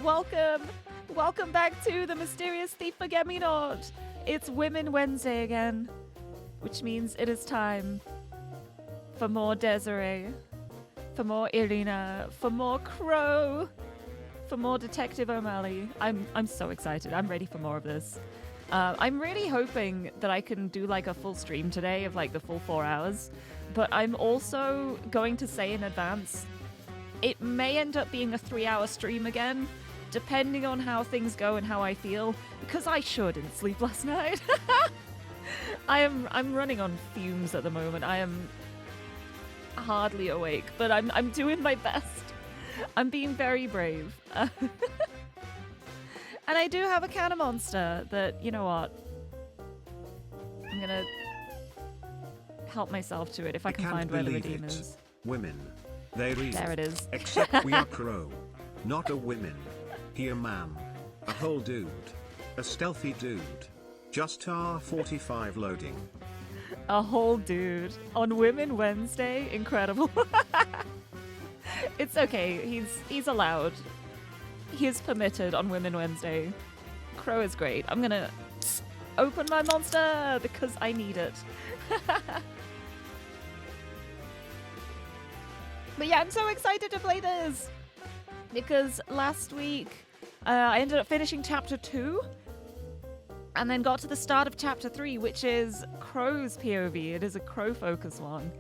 welcome. Welcome back to the Mysterious Thief Forget-Me-Not. It's Women Wednesday again, which means it is time for more Desiree, for more Irina, for more Crow, for more Detective O'Malley. I'm so excited. I'm ready for more of this. I'm really hoping that I can do like a full stream today of like the full 4 hours, but I'm also going to say in advance, it may end up being a 3-hour stream again, depending on how things go and how I feel, because I sure didn't sleep last night. I'm running on fumes at the moment. I am hardly awake, but I'm doing my best. I'm being very brave. And I do have a can of Monster that, you know what? I'm gonna help myself to it if I can find where the redeem is. Women. They read. There it is. Except we are Crow. Not a women. He a man. A whole dude. A stealthy dude. Just R45 loading. A whole dude. On Women Wednesday? Incredible. It's okay. He's allowed. He is permitted on Women Wednesday. Crow is great. I'm gonna open my Monster because I need it. But yeah, I'm so excited to play this because last week I ended up finishing chapter 2 and then got to the start of chapter 3, which is Crow's POV. It is a Crow focus one.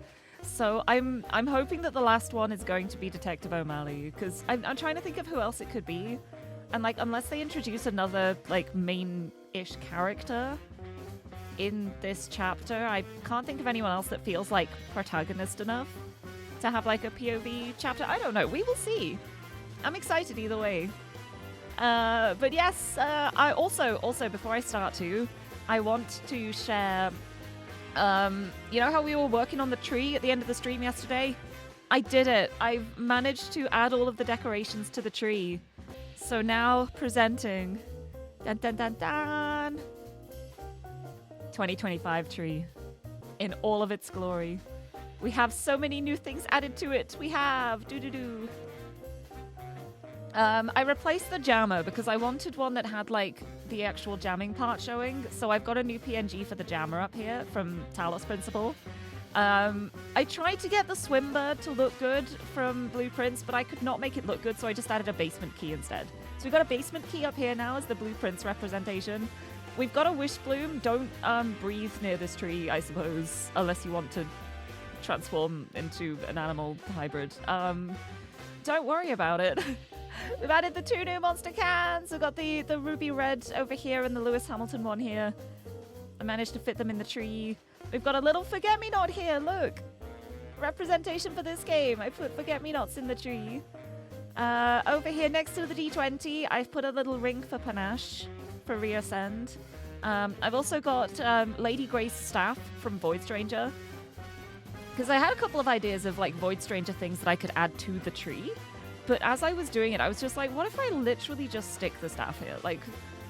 So I'm hoping that the last one is going to be Detective O'Malley, because I'm trying to think of who else it could be. And like, unless they introduce another like main-ish character in this chapter, I can't think of anyone else that feels like protagonist enough to have like a POV chapter. I don't know. We will see. I'm excited either way. But yes, I also before I start too, I want to share. You know how we were working on the tree at the end of the stream yesterday? I did it. I've managed to add all of the decorations to the tree. So now presenting, dun dun dun dun, 2025 tree in all of its glory. We have so many new things added to it. We have doo-doo-doo. I replaced the jammer because I wanted one that had like the actual jamming part showing. So I've got a new PNG for the jammer up here from Talos Principle. I tried to get the swim bird to look good from Blueprints, but I could not make it look good, so I just added a basement key instead. So we've got a basement key up here now as the Blueprints representation. We've got a wish bloom. Don't breathe near this tree, I suppose, unless you want to transform into an animal hybrid. Don't worry about it. We've added the 2 new monster cans. We've got the ruby red over here and the Lewis Hamilton one here. I managed to fit them in the tree. We've got a little Forget-Me-Not here, look. Representation for this game. I put Forget-Me-Nots in the tree. Over here next to the D20, I've put a little ring for Panache for Reascend. I've also got Lady Grace's staff from Void Stranger. Because I had a couple of ideas of like Void Stranger things that I could add to the tree. But as I was doing it, I was just like, what if I literally just stick the staff here? Like,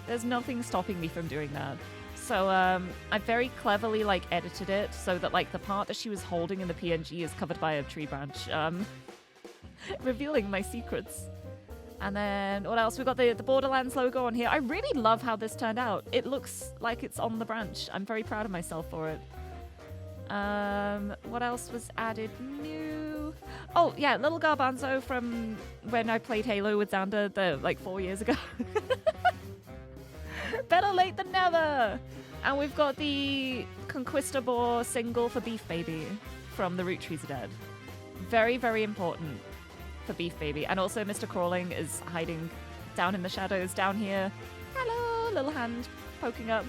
there's nothing stopping me from doing that. So I very cleverly like edited it so that like the part that she was holding in the PNG is covered by a tree branch, revealing my secrets. And then what else? We've got the Borderlands logo on here. I really love how this turned out. It looks like it's on the branch. I'm very proud of myself for it. What else was added new? Oh yeah, little Garbanzo from when I played Halo with Xander like 4 years ago. Better late than never. And we've got the Conquistador single for Beef Baby from The Root Trees Are Dead. Very, very important for Beef Baby. And also Mr. Crawling is hiding down in the shadows down here. Hello, little hand poking up.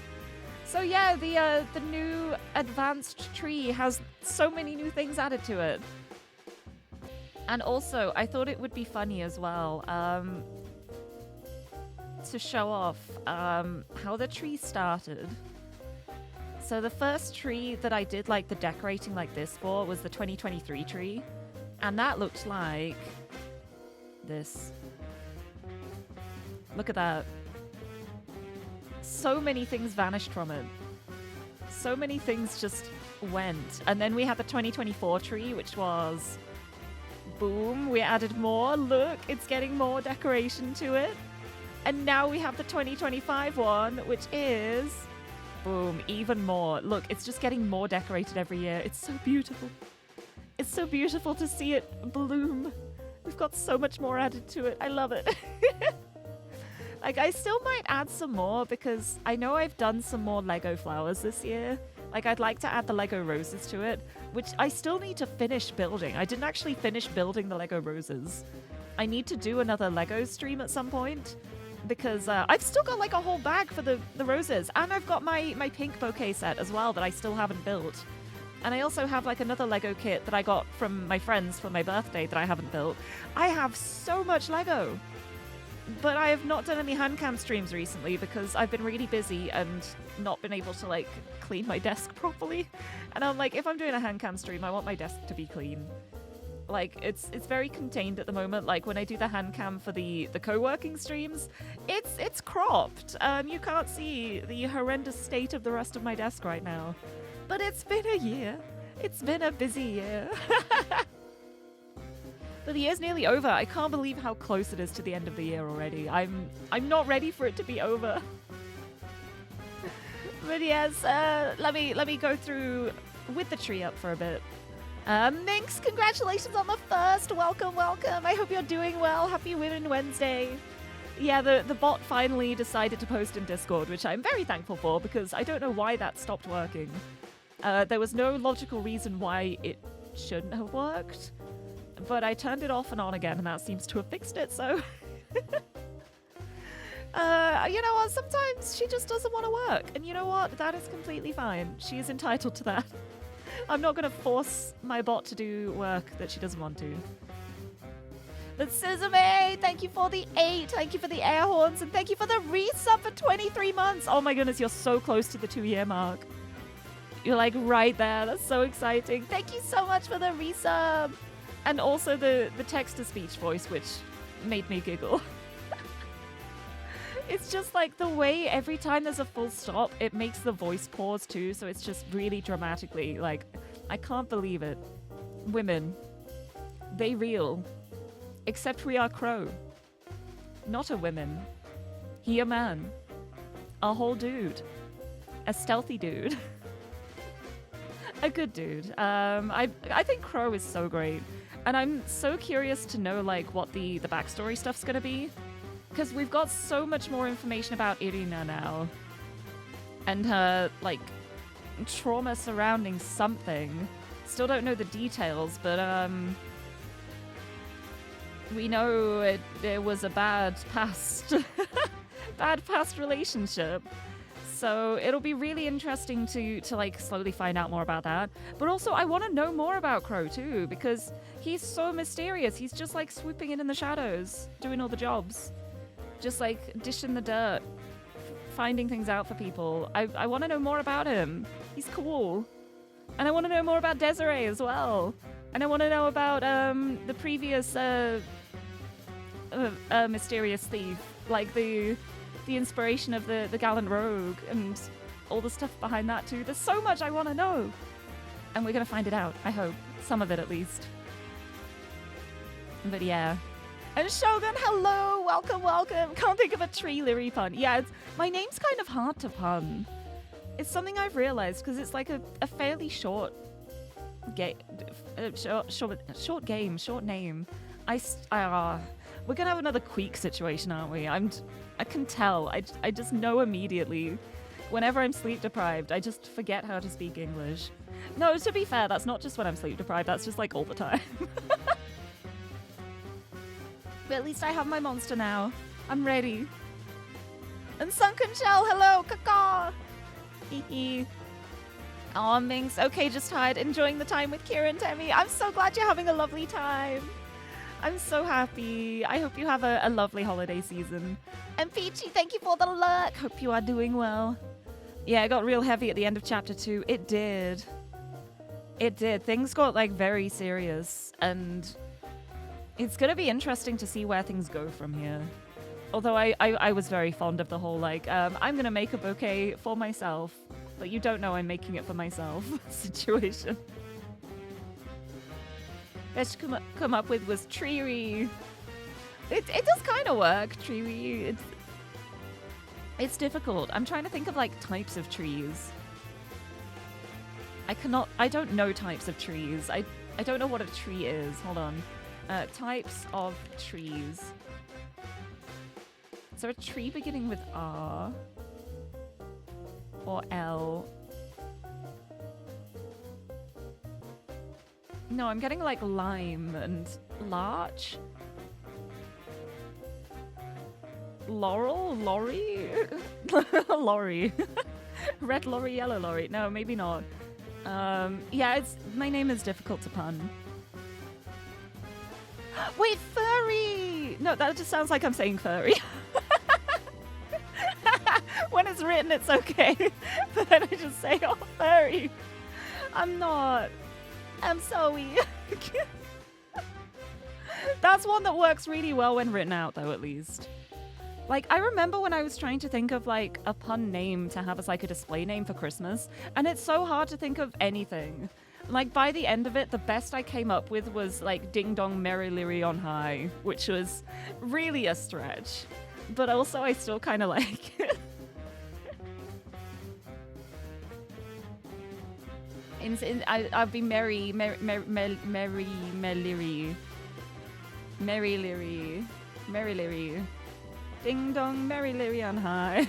So yeah, the new advanced tree has so many new things added to it. And also, I thought it would be funny as well to show off how the tree started. So the first tree that I did like the decorating like this for was the 2023 tree. And that looked like this. Look at that. So many things vanished from it. So many things just went. And then we had the 2024 tree, which was... boom, we added more. Look, it's getting more decoration to it. And now we have the 2025 one, which is, boom, even more. Look, it's just getting more decorated every year. It's so beautiful. It's so beautiful to see it bloom. We've got so much more added to it. I love it. Like, I still might add some more because I know I've done some more Lego flowers this year. Like, I'd like to add the Lego roses to it, which I still need to finish building. I didn't actually finish building the Lego roses. I need to do another Lego stream at some point because I've still got like a whole bag for the roses. And I've got my pink bouquet set as well that I still haven't built. And I also have like another Lego kit that I got from my friends for my birthday that I haven't built. I have so much Lego. But I have not done any handcam streams recently because I've been really busy and not been able to like clean my desk properly. And I'm like, if I'm doing a handcam stream, I want my desk to be clean. Like, it's very contained at the moment. Like, when I do the handcam for the co-working streams, it's cropped. You can't see the horrendous state of the rest of my desk right now. But it's been a year. It's been a busy year. But the year's nearly over. I can't believe how close it is to the end of the year already. I'm not ready for it to be over. But yes, let me go through with the tree up for a bit. Minx, congratulations on the first. Welcome, welcome. I hope you're doing well. Happy Women Wednesday. Yeah, the bot finally decided to post in Discord, which I'm very thankful for because I don't know why that stopped working. There was no logical reason why it shouldn't have worked. But I turned it off and on again, and that seems to have fixed it, so... you know what? Sometimes she just doesn't want to work. And you know what? That is completely fine. She is entitled to that. I'm not going to force my bot to do work that she doesn't want to. But Suzume, thank you for the 8. Thank you for the air horns. And thank you for the resub for 23 months. Oh my goodness, you're so close to the 2-year mark. You're like right there. That's so exciting. Thank you so much for the resub. And also the text-to-speech voice, which made me giggle. It's just like the way every time there's a full stop, it makes the voice pause too, so it's just really dramatically, like, I can't believe it. Women, they real. Except we are crow. Not a women. He a man. A whole dude. A stealthy dude. A good dude. I think Crow is so great. And I'm so curious to know, like, what the backstory stuff's gonna be. Because we've got so much more information about Irina now. And her, like, trauma surrounding something. Still don't know the details, but, we know it was a bad past... bad past relationship. So it'll be really interesting to like slowly find out more about that. But also I want to know more about Crow too, because he's so mysterious. He's just like swooping in the shadows, doing all the jobs. Just like dishing the dirt, finding things out for people. I want to know more about him. He's cool. And I want to know more about Desiree as well. And I want to know about the previous mysterious thief. Like the inspiration of the gallant rogue and all the stuff behind that too. There's so much I want to know. And we're going to find it out, I hope. Some of it at least. But yeah. And Shogun, hello! Welcome, welcome! Can't think of a tree Lirie pun. Yeah, my name's kind of hard to pun. It's something I've realized because it's like a fairly short short name. We're gonna have another Queek situation, aren't we? I can tell. I just know immediately. Whenever I'm sleep deprived, I just forget how to speak English. No, to be fair, that's not just when I'm sleep deprived. That's just like all the time. But at least I have my monster now. I'm ready. And Sunken Shell, hello, ca-caw. Hee. Aw, Minx. Okay, just tired. Enjoying the time with Kira and Temmie. I'm so glad you're having a lovely time. I'm so happy. I hope you have a lovely holiday season. And Peachy, thank you for the lurk. Hope you are doing well. Yeah, it got real heavy at the end of chapter 2. It did. It did. Things got like very serious, and it's gonna be interesting to see where things go from here. Although I was very fond of the whole like, I'm gonna make a bouquet for myself, but you don't know I'm making it for myself situation. Best to come up with was Lirie. It does kind of work, Lirie. It's difficult. I'm trying to think of like types of trees. I don't know types of trees. I don't know what a tree is. Hold on. Types of trees. Is there a tree beginning with R? Or L? No, I'm getting like lime and larch. Laurel? Lorry? Lorry. Red lorry, yellow lorry. No, maybe not. Yeah, my name is difficult to pun. Wait, furry! No, that just sounds like I'm saying furry. When it's written, it's okay. But then I just say, oh, furry. I'm not. I'm sorry. That's one that works really well when written out, though, at least. Like, I remember when I was trying to think of, like, a pun name to have as, like, a display name for Christmas, and it's so hard to think of anything. Like, by the end of it, the best I came up with was, like, Ding Dong Merry Lirie on High, which was really a stretch. But also, I still kind of like it. I'll be Merry Lirie. Ding dong, Merry Lirie on high.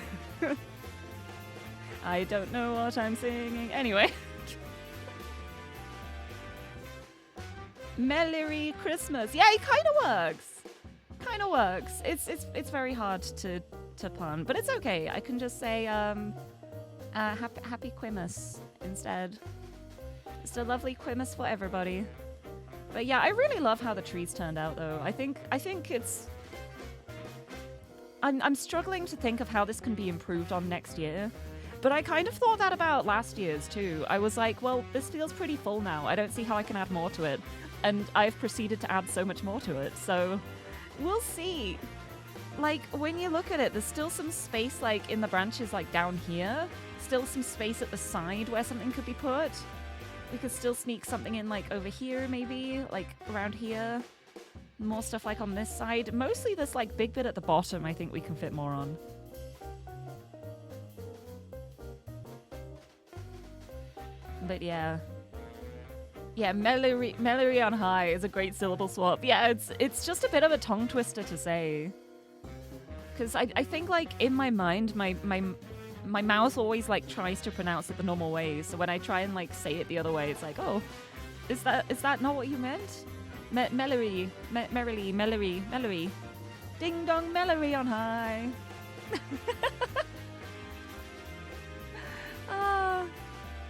I don't know what I'm singing. Anyway. Merry Christmas. Yeah, it kind of works. Kind of works. It's very hard to pun, but it's okay. I can just say happy Quimus instead. Just a lovely Quimus for everybody. But yeah, I really love how the trees turned out, though. I think it's. I'm struggling to think of how this can be improved on next year. But I kind of thought that about last year's too. I was like, well, this feels pretty full now. I don't see how I can add more to it. And I've proceeded to add so much more to it. So we'll see. Like, when you look at it, there's still some space, like, in the branches, like, down here. Still some space at the side where something could be put. We could still sneak something in, like, over here, maybe. Like, around here. More stuff, like, on this side. Mostly this, like, big bit at the bottom I think we can fit more on. But, yeah. Yeah, Mellery on high is a great syllable swap. Yeah, it's just a bit of a tongue twister to say. Because I think, like, in my mind, my mouth always, like, tries to pronounce it the normal way. So when I try and, like, say it the other way, it's like, oh, is that not what you meant? Mellery. Ding dong, Mellery on high.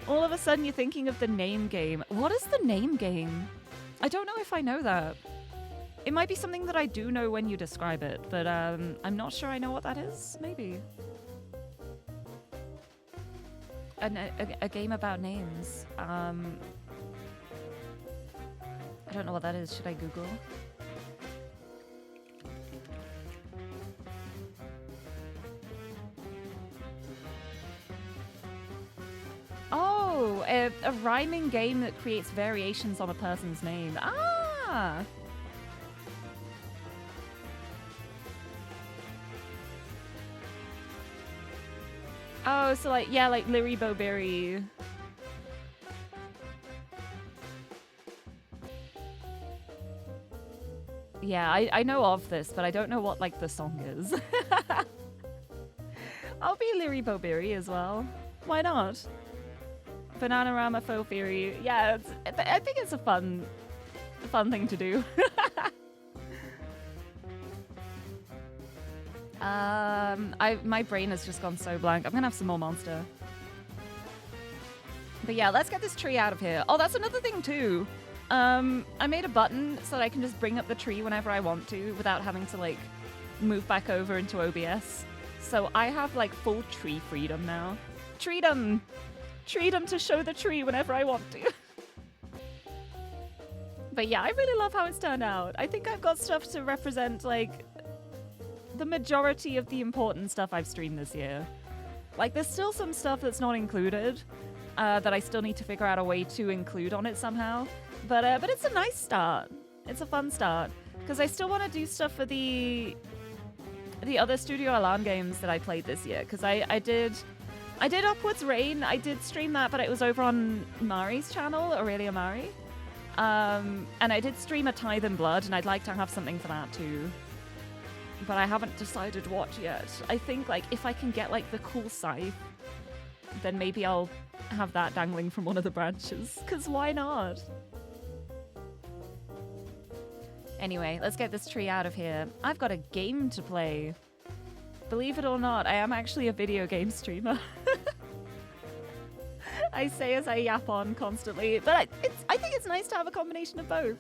All of a sudden you're thinking of the name game. What is the name game? I don't know if I know that. It might be something that I do know when you describe it, but I'm not sure I know what that is. Maybe. A game about names. I don't know what that is. Should I Google? Oh, a rhyming game that creates variations on a person's name. Ah! Oh, so like, yeah, like Lirie Bowberry. Yeah, I know of this, but I don't know what, like, the song is. I'll be Lirie Bowberry as well. Why not? Bananarama Faux Fury. Yeah, I think it's a fun thing to do. My brain has just gone so blank. I'm gonna have some more monster. But yeah, let's get this tree out of here. Oh, that's another thing too. I made a button so that I can just bring up the tree whenever I want to without having to, like, move back over into OBS. So I have, like, full tree freedom now. Treedom! Treedom to show the tree whenever I want to. But yeah, I really love how it's turned out. I think I've got stuff to represent, like, the majority of the important stuff I've streamed this year. Like, there's still some stuff that's not included that I still need to figure out a way to include on it somehow. But it's a nice start. It's a fun start. Because I still want to do stuff for the the other Studio Alarm games that I played this year, because I did Upwards Rain. I did stream that, but it was over on Mari's channel, Aurelia Mari. And I did stream A Tithe in Blood, and I'd like to have something for that too. But I haven't decided what yet. I think like if I can get like the cool scythe, then maybe I'll have that dangling from one of the branches. Because why not? Anyway, let's get this tree out of here. I've got a game to play. Believe it or not, I am actually a video game streamer. I say as I yap on constantly, but I think it's nice to have a combination of both.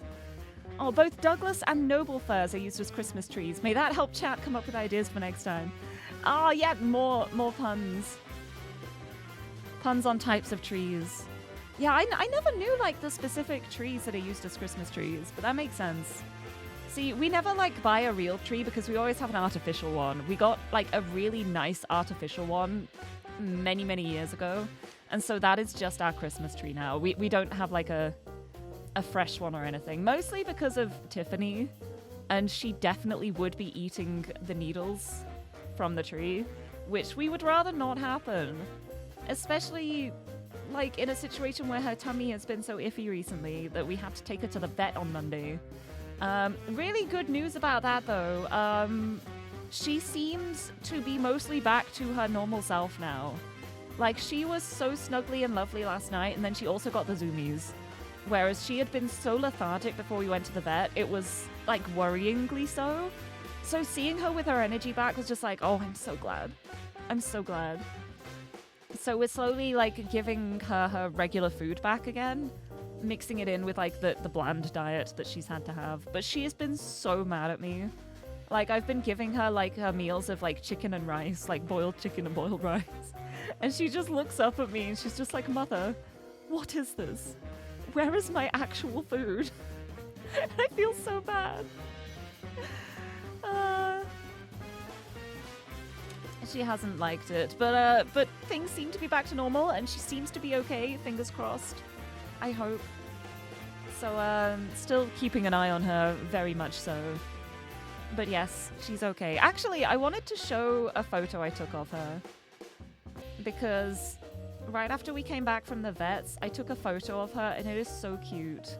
Oh, both Douglas and Noble firs are used as Christmas trees. May that help chat come up with ideas for next time. Oh, yeah, more puns. Puns on types of trees. Yeah, I never knew, like, the specific trees that are used as Christmas trees, but that makes sense. See, we never, like, buy a real tree because we always have an artificial one. We got, like, a really nice artificial one many, many years ago, and so that is just our Christmas tree now. We don't have, like, a fresh one or anything, mostly because of Tiffany, and she definitely would be eating the needles from the tree, which we would rather not happen. Especially, like, in a situation where her tummy has been so iffy recently that we have to take her to the vet on Monday. Really good news about that, though. She seems to be mostly back to her normal self now. Like, she was so snuggly and lovely last night, and then she also got the zoomies. Whereas she had been so lethargic before we went to the vet, it was, like, worryingly so. So seeing her with her energy back was just like, oh, I'm so glad. I'm so glad. So we're slowly, like, giving her her regular food back again, mixing it in with, like, the bland diet that she's had to have. But she has been so mad at me. Like, I've been giving her, like, her meals of, like, chicken and rice, like, boiled chicken and boiled rice. And she just looks up at me and she's just like, Mother, what is this? Where is my actual food? I feel so bad. She hasn't liked it, but things seem to be back to normal, and she seems to be okay. Fingers crossed. I hope. So, still keeping an eye on her, very much so. But yes, she's okay. Actually, I wanted to show a photo I took of her, because right after we came back from the vets, I took a photo of her, and it is so cute.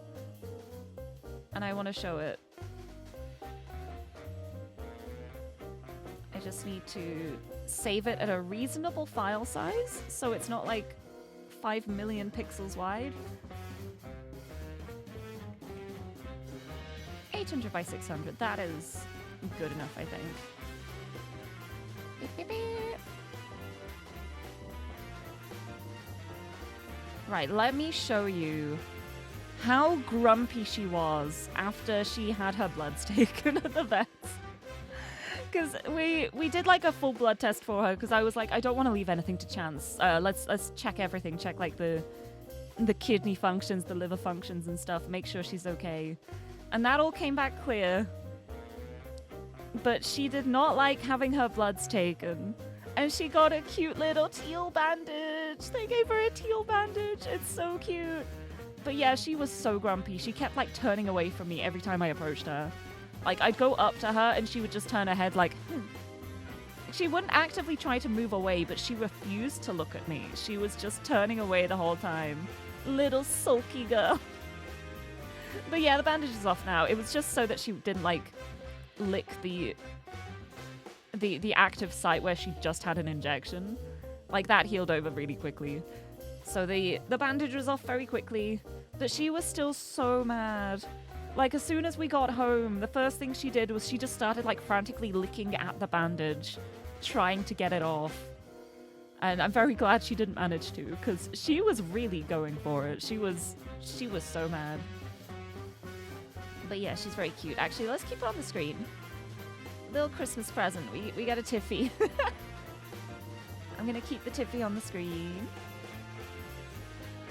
And I want to show it. I just need to save it at a reasonable file size, so it's not like 5 million pixels wide. 800 by 600, that is good enough, I think. Beep, beep, beep. Right, let me show you how grumpy she was after she had her bloods taken at the vets. Because we did like a full blood test for her, because I was like, I don't want to leave anything to chance. Let's check everything, check like the kidney functions, the liver functions and stuff, make sure she's okay. And that all came back clear. But she did not like having her bloods taken. And she got a cute little teal bandage. They gave her a teal bandage. It's so cute. But yeah, she was so grumpy. She kept like turning away from me every time I approached her. Like, I'd go up to her and she would just turn her head like, She wouldn't actively try to move away, but she refused to look at me. She was just turning away the whole time. Little sulky girl. But yeah, the bandage is off now. It was just so that she didn't, like, lick the active site where she just had an injection. Like, that healed over really quickly. So the bandage was off very quickly. But she was still so mad. Like, as soon as we got home, the first thing she did was she just started, like, frantically licking at the bandage, trying to get it off. And I'm very glad she didn't manage to, because she was really going for it. She was so mad. But yeah, she's very cute. Actually, let's keep her on the screen. Little Christmas present. We got a Tiffy. I'm going to keep the Tiffy on the screen.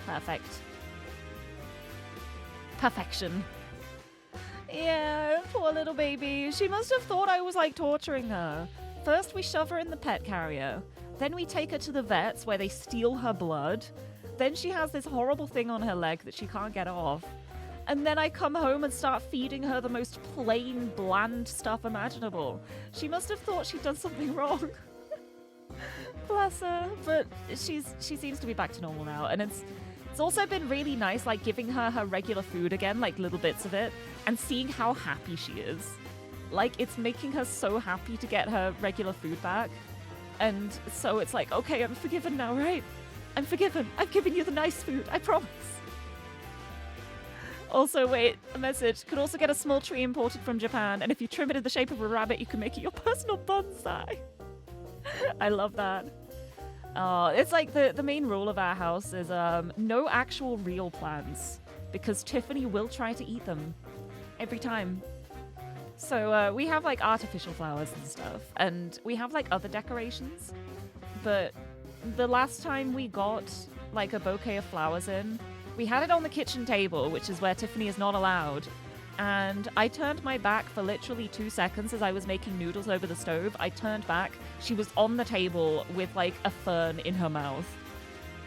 Perfect. Perfection. Yeah, poor little baby. She must have thought I was, like, torturing her. First, we shove her in the pet carrier. Then we take her to the vets where they steal her blood. Then she has this horrible thing on her leg that she can't get off. And then I come home and start feeding her the most plain, bland stuff imaginable. She must have thought she'd done something wrong. Bless her. But she seems to be back to normal now. And it's also been really nice, like, giving her her regular food again, like, little bits of it, and seeing how happy she is. Like, it's making her so happy to get her regular food back. And so it's like, okay, I'm forgiven now, right? I'm forgiven. I've given you the nice food. I promise. Also, wait, a message. Could also get a small tree imported from Japan, and if you trim it in the shape of a rabbit, you can make it your personal bonsai. I love that. It's like the main rule of our house is no actual real plants, because Tiffany will try to eat them every time. So we have like artificial flowers and stuff, and we have like other decorations, but the last time we got like a bouquet of flowers in, we had it on the kitchen table, which is where Tiffany is not allowed. And I turned my back for literally 2 seconds as I was making noodles over the stove. I turned back. She was on the table with like a fern in her mouth.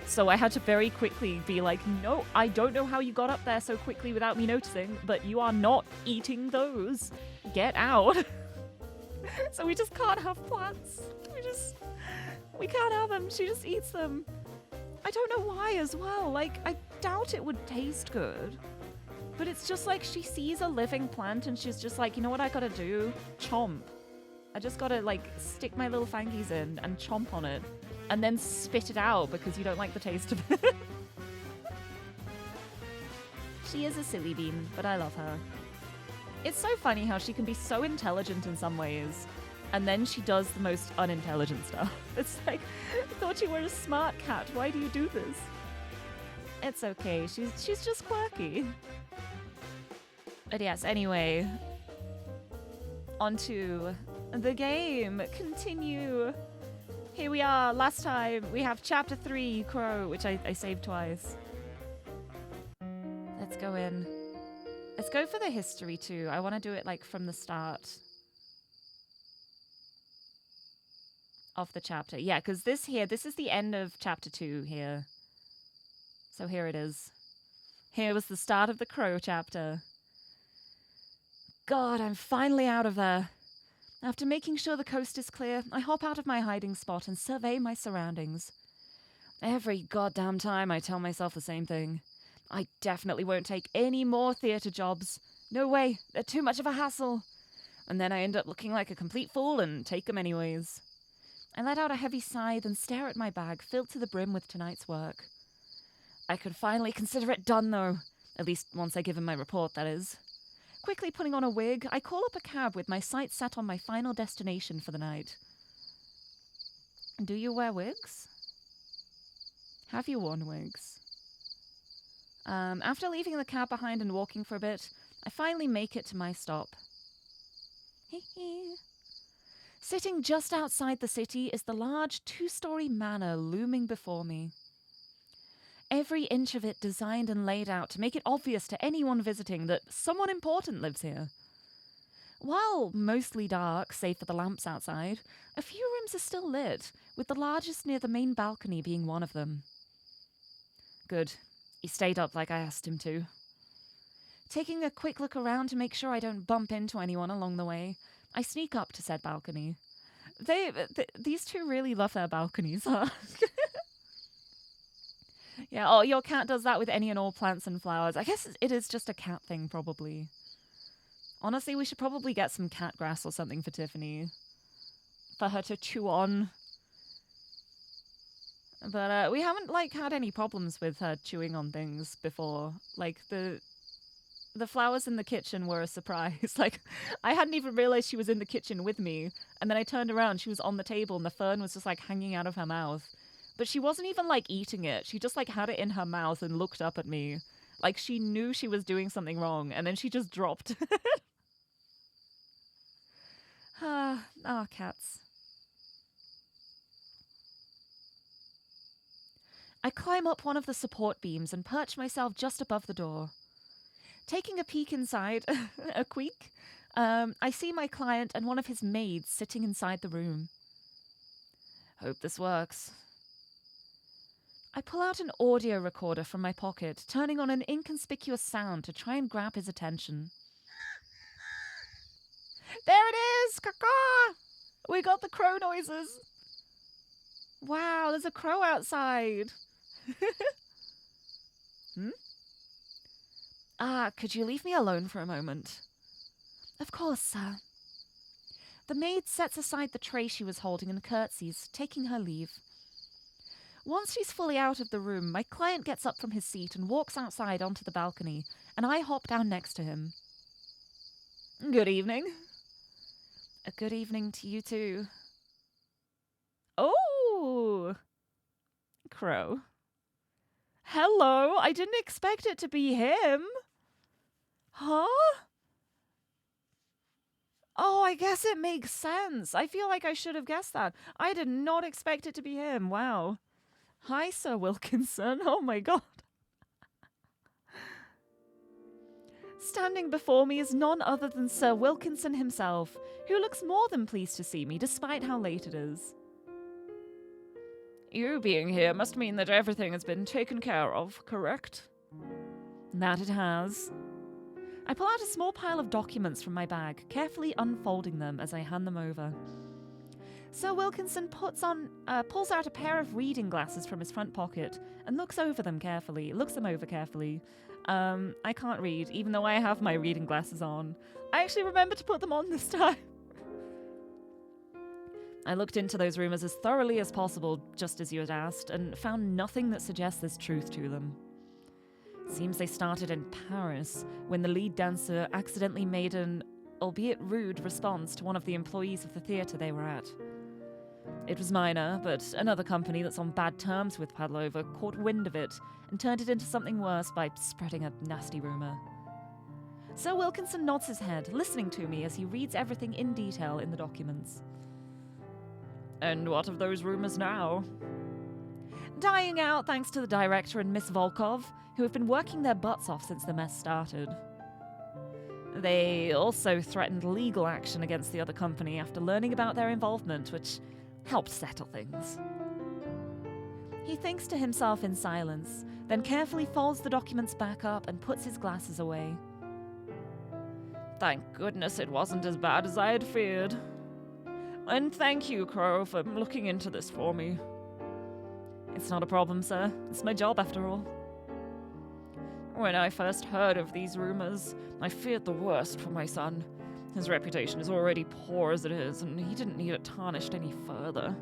So I had to very quickly be like, no, I don't know how you got up there so quickly without me noticing, but you are not eating those. Get out. So we just can't have plants. We can't have them. She just eats them. I don't know why as well. Like, I doubt it would taste good. But it's just like she sees a living plant and she's just like, you know what I gotta do? Chomp. I just gotta like stick my little fangies in and chomp on it. And then spit it out because you don't like the taste of it. She is a silly bean, but I love her. It's so funny how she can be so intelligent in some ways, and then she does the most unintelligent stuff. It's like, I thought you were a smart cat. Why do you do this? It's okay. She's just quirky. But yes, anyway. Onto the game. Continue. Here we are. Last time we have chapter 3, Crow, which I saved twice. Let's go in. Let's go for the history too. I want to do it like from the start of the chapter. Yeah, because this is the end of chapter 2 here. So here it is. Here was the start of the Crow chapter. God, I'm finally out of there. After making sure the coast is clear, I hop out of my hiding spot and survey my surroundings. Every goddamn time I tell myself the same thing. I definitely won't take any more theatre jobs. No way, they're too much of a hassle. And then I end up looking like a complete fool and take them anyways. I let out a heavy sigh, then stare at my bag filled to the brim with tonight's work. I could finally consider it done, though. At least once I give him my report, that is. Quickly putting on a wig, I call up a cab with my sights set on my final destination for the night. Do you wear wigs? Have you worn wigs? After leaving the cab behind and walking for a bit, I finally make it to my stop. Sitting just outside the city is the large 2-story manor looming before me. Every inch of it designed and laid out to make it obvious to anyone visiting that someone important lives here. While mostly dark, save for the lamps outside, a few rooms are still lit, with the largest near the main balcony being one of them. Good. He stayed up like I asked him to. Taking a quick look around to make sure I don't bump into anyone along the way, I sneak up to said balcony. These two really love their balconies, huh? Yeah, oh, your cat does that with any and all plants and flowers. I guess it is just a cat thing, probably. Honestly, we should probably get some cat grass or something for Tiffany. For her to chew on. But we haven't, like, had any problems with her chewing on things before. Like, the flowers in the kitchen were a surprise. Like, I hadn't even realized she was in the kitchen with me. And then I turned around, she was on the table, and the fern was just, like, hanging out of her mouth. But she wasn't even, like, eating it. She just, like, had it in her mouth and looked up at me. Like, she knew she was doing something wrong, and then she just dropped it. Cats. I climb up one of the support beams and perch myself just above the door. Taking a peek inside, a queek, I see my client and one of his maids sitting inside the room. Hope this works. I pull out an audio recorder from my pocket, turning on an inconspicuous sound to try and grab his attention. There it is! Ca-caw! We got the crow noises. Wow, there's a crow outside. Could you leave me alone for a moment? Of course, sir. The maid sets aside the tray she was holding and curtsies, taking her leave. Once she's fully out of the room, my client gets up from his seat and walks outside onto the balcony, and I hop down next to him. Good evening. A good evening to you too. Oh! Crow. Hello, I didn't expect it to be him. Huh? Oh, I guess it makes sense. I feel like I should have guessed that. I did not expect it to be him. Wow. Hi, Sir Wilkinson. Oh my god. Standing before me is none other than Sir Wilkinson himself, who looks more than pleased to see me despite how late it is. You being here must mean that everything has been taken care of, correct? That it has. I pull out a small pile of documents from my bag, carefully unfolding them as I hand them over. Sir Wilkinson pulls out a pair of reading glasses from his front pocket and looks them over carefully. I can't read, even though I have my reading glasses on. I actually remember to put them on this time. I looked into those rumours as thoroughly as possible, just as you had asked, and found nothing that suggests there's truth to them. Seems they started in Paris, when the lead dancer accidentally made an, albeit rude, response to one of the employees of the theatre they were at. It was minor, but another company that's on bad terms with Pavlova caught wind of it and turned it into something worse by spreading a nasty rumour. Sir Wilkinson nods his head, listening to me as he reads everything in detail in the documents. And what of those rumours now? Dying out thanks to the director and Miss Volkov, who have been working their butts off since the mess started. They also threatened legal action against the other company after learning about their involvement, which helped settle things. He thinks to himself in silence, then carefully folds the documents back up and puts his glasses away. Thank goodness it wasn't as bad as I had feared. And thank you, Crow, for looking into this for me. It's not a problem, sir. It's my job, after all. When I first heard of these rumors, I feared the worst for my son. His reputation is already poor as it is, and he didn't need it tarnished any further.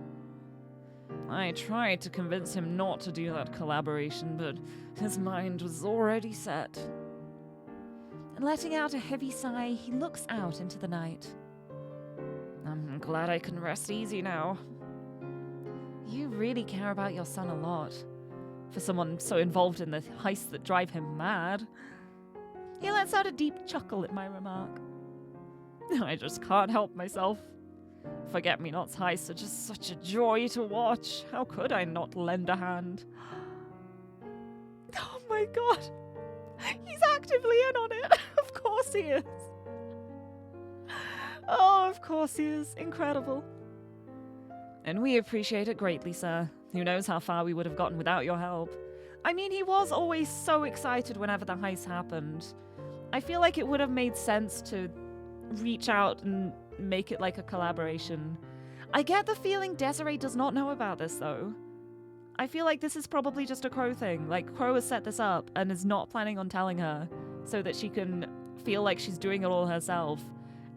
I tried to convince him not to do that collaboration, but his mind was already set. And letting out a heavy sigh, he looks out into the night. I'm glad I can rest easy now. You really care about your son a lot. For someone so involved in the heists that drive him mad. He lets out a deep chuckle at my remark. I just can't help myself. Forget-me-nots heists are just such a joy to watch. How could I not lend a hand? Oh my god. He's actively in on it. Of course he is. Oh, of course he is. Incredible. And we appreciate it greatly, sir. Who knows how far we would have gotten without your help. I mean, he was always so excited whenever the heist happened. I feel like it would have made sense to reach out and make it like a collaboration. I get the feeling Desiree does not know about this, though. I feel like this is probably just a Crow thing. Like, Crow has set this up and is not planning on telling her so that she can feel like she's doing it all herself.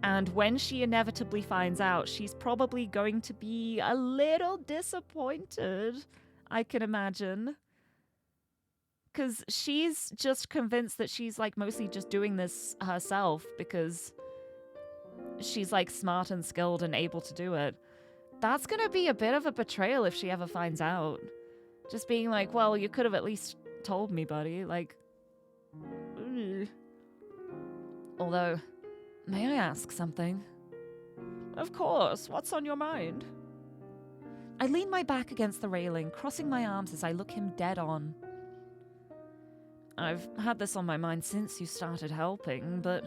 And when she inevitably finds out, she's probably going to be a little disappointed, I can imagine. Because she's just convinced that she's, like, mostly just doing this herself because she's, like, smart and skilled and able to do it. That's going to be a bit of a betrayal if she ever finds out. Just being like, well, you could have at least told me, buddy. Like, ugh. Although... May I ask something? Of course. What's on your mind? I lean my back against the railing, crossing my arms as I look him dead on. I've had this on my mind since you started helping, but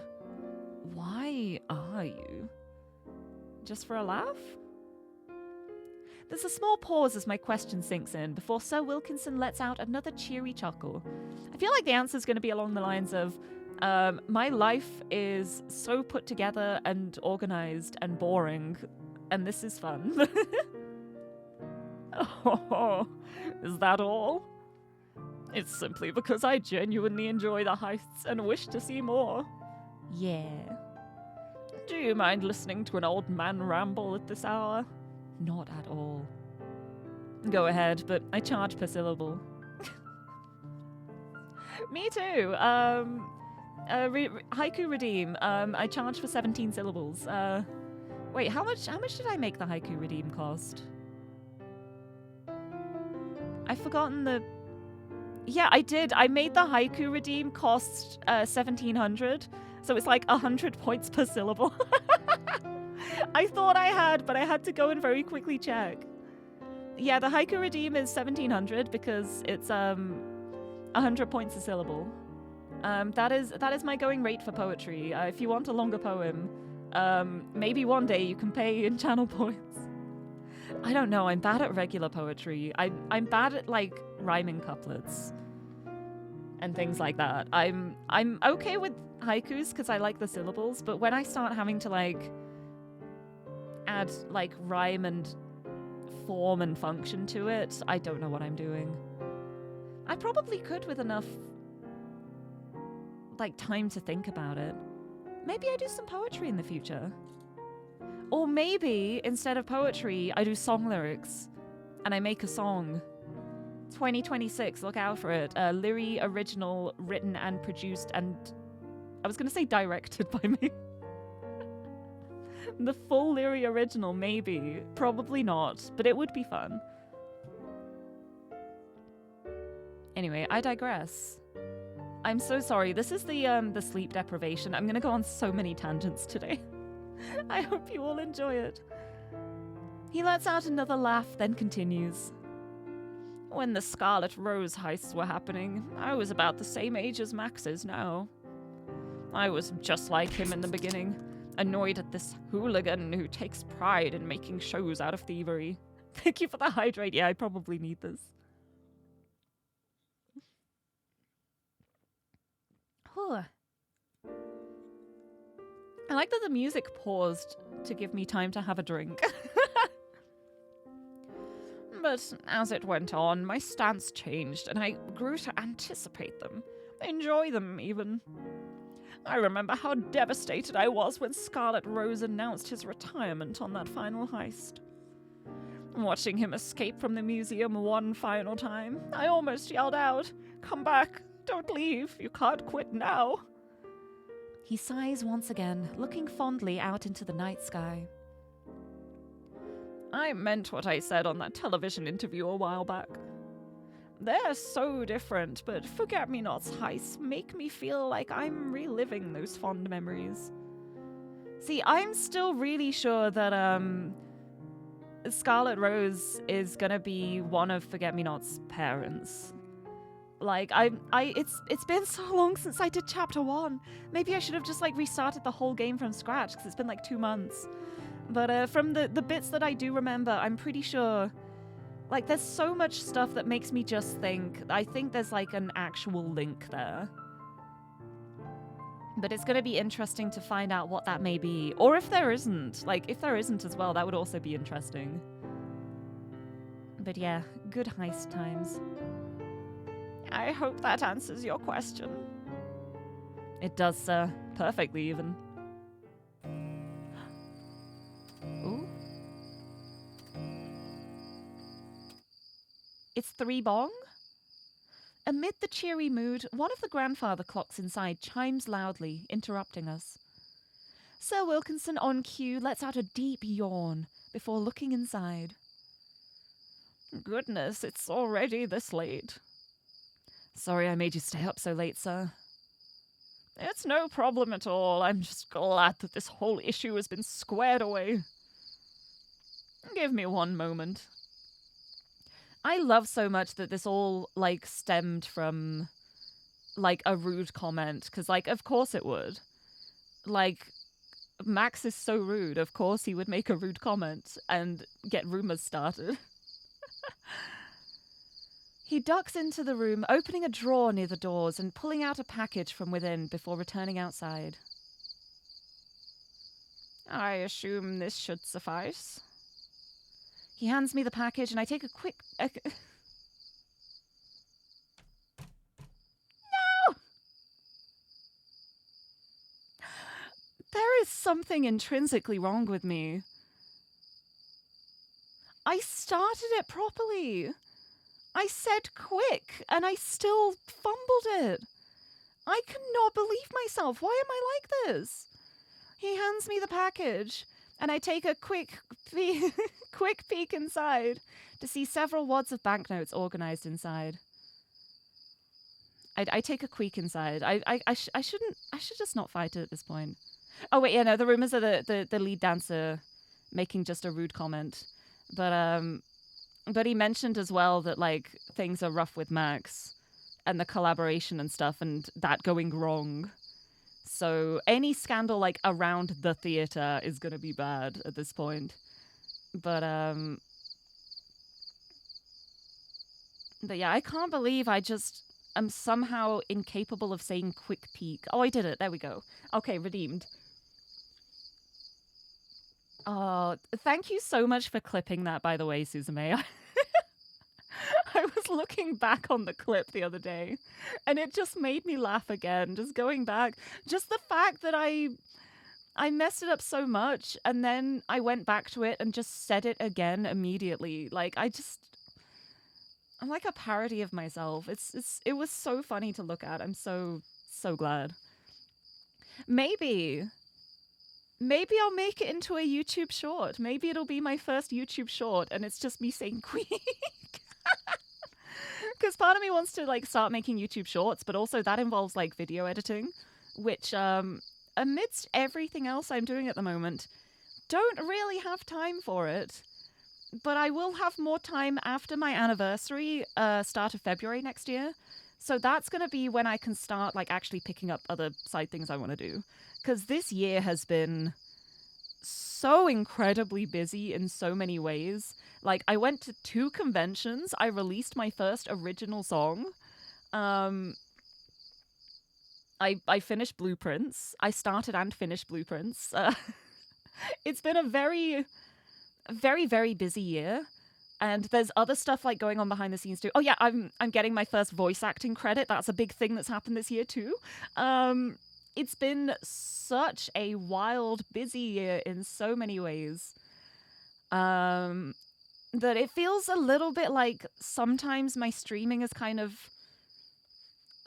why are you? Just for a laugh? There's a small pause as my question sinks in before Sir Wilkinson lets out another cheery chuckle. I feel like the answer's going to be along the lines of, my life is so put together and organized and boring, and this is fun. Oh, is that all? It's simply because I genuinely enjoy the heists and wish to see more. Yeah. Do you mind listening to an old man ramble at this hour? Not at all. Go ahead, but I charge per syllable. Me too. Haiku redeem. I charge for 17 syllables. Wait, how much did I make the haiku redeem cost? I've forgotten the... Yeah, I did. I made the haiku redeem cost 1,700, so it's like 100 points per syllable. I thought I had, but I had to go and very quickly check. Yeah, the haiku redeem is 1,700 because it's 100 points a syllable. That is my going rate for poetry. If you want a longer poem, maybe one day you can pay in channel points. I don't know. I'm bad at regular poetry. I'm bad at like rhyming couplets and things like that. I'm okay with haikus because I like the syllables, but when I start having to like add like rhyme and form and function to it, I don't know what I'm doing. I probably could with enough like time to think about it. Maybe I do some poetry in the future. Or maybe instead of poetry, I do song lyrics and I make a song. 2026, look out for it. Lirie original, written and produced and I was going to say directed by me. The full Lirie original, maybe. Probably not, but it would be fun. Anyway, I digress. I'm so sorry. This is the sleep deprivation. I'm going to go on so many tangents today. I hope you all enjoy it. He lets out another laugh, then continues. When the Scarlet Rose heists were happening, I was about the same age as Max is now. I was just like him in the beginning, annoyed at this hooligan who takes pride in making shows out of thievery. Thank you for the hydrate. Yeah, I probably need this. Whew. I like that the music paused to give me time to have a drink. But as it went on, my stance changed and I grew to anticipate them, enjoy them even. I remember how devastated I was when Scarlet Rose announced his retirement on that final heist. Watching him escape from the museum one final time, I almost yelled out, "Come back! Don't leave! You can't quit now!" He sighs once again, looking fondly out into the night sky. I meant what I said on that television interview a while back. They're so different, but Forget-Me-Nots heists make me feel like I'm reliving those fond memories. See, I'm still really sure that Scarlet Rose is gonna be one of Forget-Me-Not's parents. Like, it's been so long since I did chapter 1. Maybe I should have just like restarted the whole game from scratch because it's been like 2 months. But from the bits that I do remember, I'm pretty sure, like, there's so much stuff that makes me just think, I think there's like an actual link there. But it's going to be interesting to find out what that may be. Or if there isn't. Like, if there isn't as well, that would also be interesting. But yeah, good heist times. I hope that answers your question. It does, sir. Perfectly, even. Ooh. It's 3 bong? Amid the cheery mood, one of the grandfather clocks inside chimes loudly, interrupting us. Sir Wilkinson, on cue, lets out a deep yawn before looking inside. Goodness, it's already this late. Sorry I made you stay up so late, sir. It's no problem at all. I'm just glad that this whole issue has been squared away. Give me one moment. I love so much that this all, like, stemmed from, like, a rude comment. Because, like, of course it would. Like, Max is so rude. Of course, he would make a rude comment and get rumors started. He ducks into the room, opening a drawer near the doors and pulling out a package from within before returning outside. I assume this should suffice. He hands me the package and I take a quick... No! There is something intrinsically wrong with me. I started it properly. I said quick, and I still fumbled it. I cannot believe myself. Why am I like this? He hands me the package, and I take a quick peek inside to see several wads of banknotes organized inside. I take a quick inside. I should just not fight it at this point. Oh wait, yeah, no, the rumors are the lead dancer making just a rude comment, but he mentioned as well that like things are rough with Max and the collaboration and stuff and that going wrong. So any scandal like around the theater is going to be bad at this point. But yeah, I can't believe I just am somehow incapable of saying quick peek. Oh, I did it. There we go. Okay, redeemed. Oh, thank you so much for clipping that, by the way, Suzume. I was looking back on the clip the other day, and it just made me laugh again. Just going back, just the fact that I messed it up so much, and then I went back to it and just said it again immediately. Like I'm like a parody of myself. It was so funny to look at. I'm so glad. Maybe I'll make it into a YouTube short. Maybe it'll be my first YouTube short, and it's just me saying "queek." Because part of me wants to like start making YouTube shorts, but also that involves like video editing, which amidst everything else I'm doing at the moment, don't really have time for it. But I will have more time after my anniversary, start of February next year. So that's going to be when I can start like actually picking up other side things I want to do. Because this year has been so incredibly busy in so many ways. Like I went to 2 conventions. I released my first original song. I finished Blueprints. I started and finished Blueprints. It's been a very, very, very busy year. And there's other stuff like going on behind the scenes too. Oh yeah, I'm getting my first voice acting credit. That's a big thing that's happened this year too. It's been such a wild, busy year in so many ways. That it feels a little bit like sometimes my streaming is kind of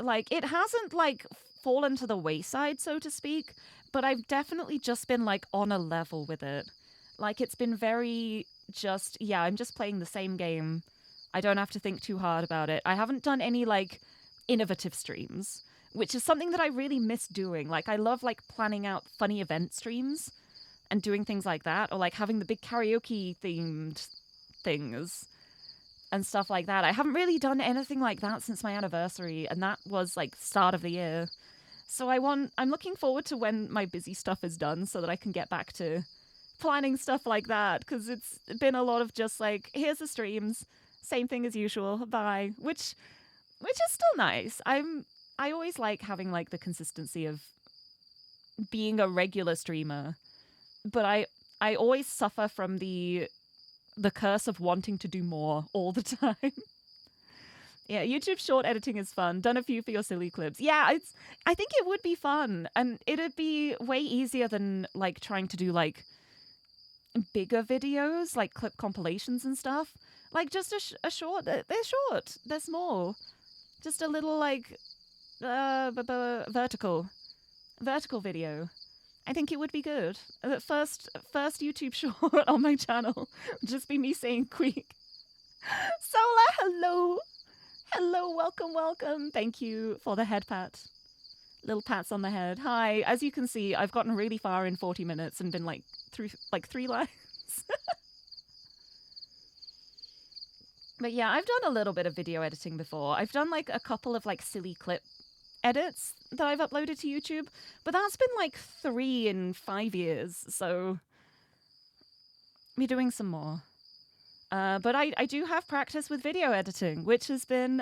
like it hasn't like fallen to the wayside, so to speak, but I've definitely just been like on a level with it. Like it's been very just, yeah, I'm just playing the same game. I don't have to think too hard about it. I haven't done any like innovative streams, which is something that I really miss doing. Like I love like planning out funny event streams and doing things like that, or like having the big karaoke themed things and stuff like that. I haven't really done anything like that since my anniversary, and that was like start of the year. So I'm looking forward to when my busy stuff is done so that I can get back to planning stuff like that, because it's been a lot of just like, here's the streams, same thing as usual, bye, which is still nice. I always like having like the consistency of being a regular streamer, but I always suffer from the curse of wanting to do more all the time. Yeah, YouTube short editing is fun. Done a few for your silly clips. Yeah, I think it would be fun, and it'd be way easier than like trying to do like bigger videos, like clip compilations and stuff. Like just a short. They're short. They're small. Just a little like vertical video. I think it would be good. The first YouTube short on my channel would just be me saying "queek." Sola, hello, welcome. Thank you for the head pat. Little pats on the head. Hi. As you can see, I've gotten really far in 40 minutes and been like through like 3 lines. But yeah, I've done a little bit of video editing before. I've done like a couple of like silly clip edits that I've uploaded to YouTube, but that's been like 3 in 5 years, so we're doing some more. But I do have practice with video editing, which has been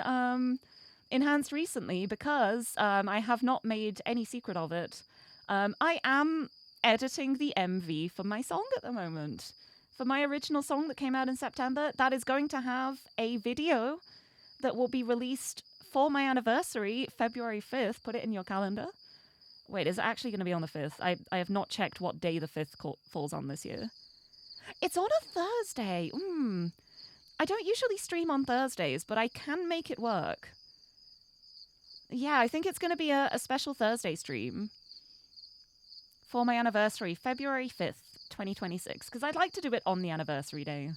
enhanced recently because I have not made any secret of it. I am editing the MV for my song at the moment. For my original song that came out in September, that is going to have a video that will be released for my anniversary, February 5th. Put it in your calendar. Wait, is it actually going to be on the 5th? I have not checked what day the 5th falls on this year. It's on a Thursday. I don't usually stream on Thursdays, but I can make it work. Yeah, I think it's going to be a special Thursday stream for my anniversary, February 5th, 2026, because I'd like to do it on the anniversary day.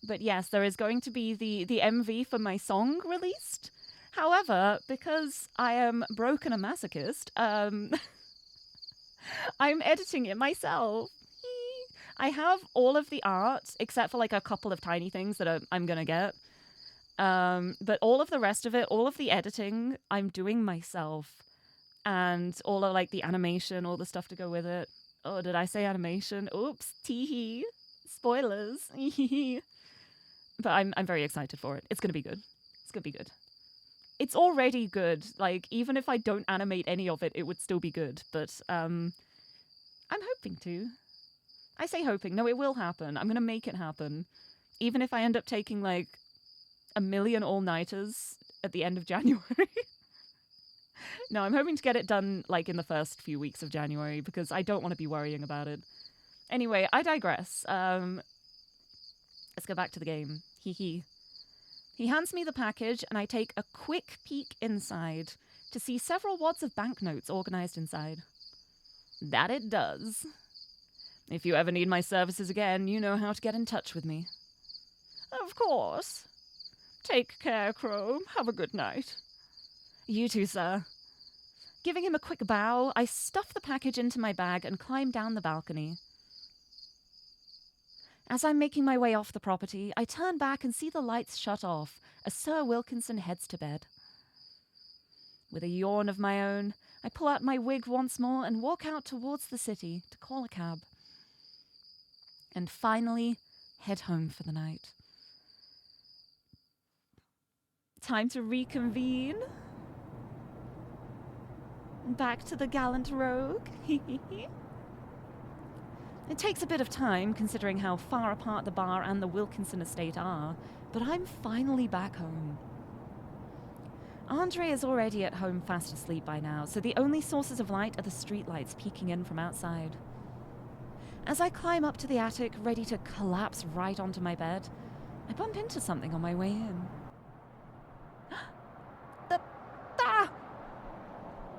But yes, there is going to be the MV for my song released. However, because I am broken a masochist, I'm editing it myself. I have all of the art, except for like a couple of tiny things that I'm going to get. But all of the rest of it, all of the editing, I'm doing myself. And all of like the animation, all the stuff to go with it. Oh, did I say animation? Oops, tee-hee. Spoilers. But I'm very excited for it. It's going to be good. It's going to be good. It's already good. Like, even if I don't animate any of it, it would still be good. But I'm hoping to. I say hoping. No, it will happen. I'm going to make it happen. Even if I end up taking, like, 1 million all-nighters at the end of January. No, I'm hoping to get it done, like, in the first few weeks of January, because I don't want to be worrying about it. Anyway, I digress. Let's go back to the game. Hee. He hands me the package, and I take a quick peek inside to see several wads of banknotes organized inside. That it does. If you ever need my services again, you know how to get in touch with me. Of course. Take care, Crow. Have a good night. You too, sir. Giving him a quick bow, I stuff the package into my bag and climb down the balcony. As I'm making my way off the property, I turn back and see the lights shut off as Sir Wilkinson heads to bed. With a yawn of my own, I pull out my wig once more and walk out towards the city to call a cab. And finally, head home for the night. Time to reconvene. Back to the gallant rogue. It takes a bit of time, considering how far apart the bar and the Wilkinson estate are, but I'm finally back home. Andre is already at home fast asleep by now, so the only sources of light are the streetlights peeking in from outside. As I climb up to the attic, ready to collapse right onto my bed, I bump into something on my way in.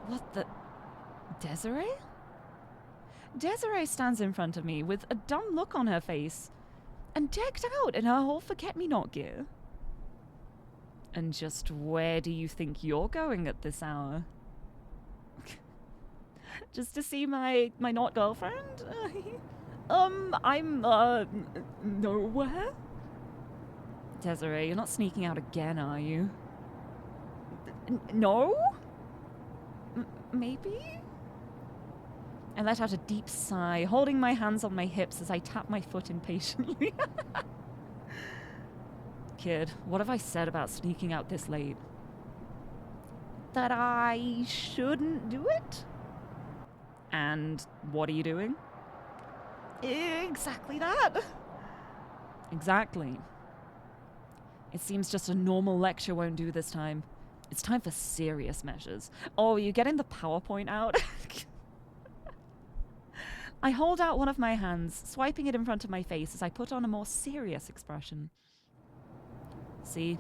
What the... Desiree? Desiree stands in front of me with a dumb look on her face and decked out in her whole forget-me-not gear. And just where do you think you're going at this hour? Just to see my not girlfriend? I'm nowhere? Desiree, you're not sneaking out again, are you? No? Maybe? I let out a deep sigh, holding my hands on my hips as I tap my foot impatiently. Kid, what have I said about sneaking out this late? That I shouldn't do it? And what are you doing? Exactly that. Exactly. It seems just a normal lecture won't do this time. It's time for serious measures. Oh, you're getting the PowerPoint out? I hold out one of my hands, swiping it in front of my face as I put on a more serious expression. See?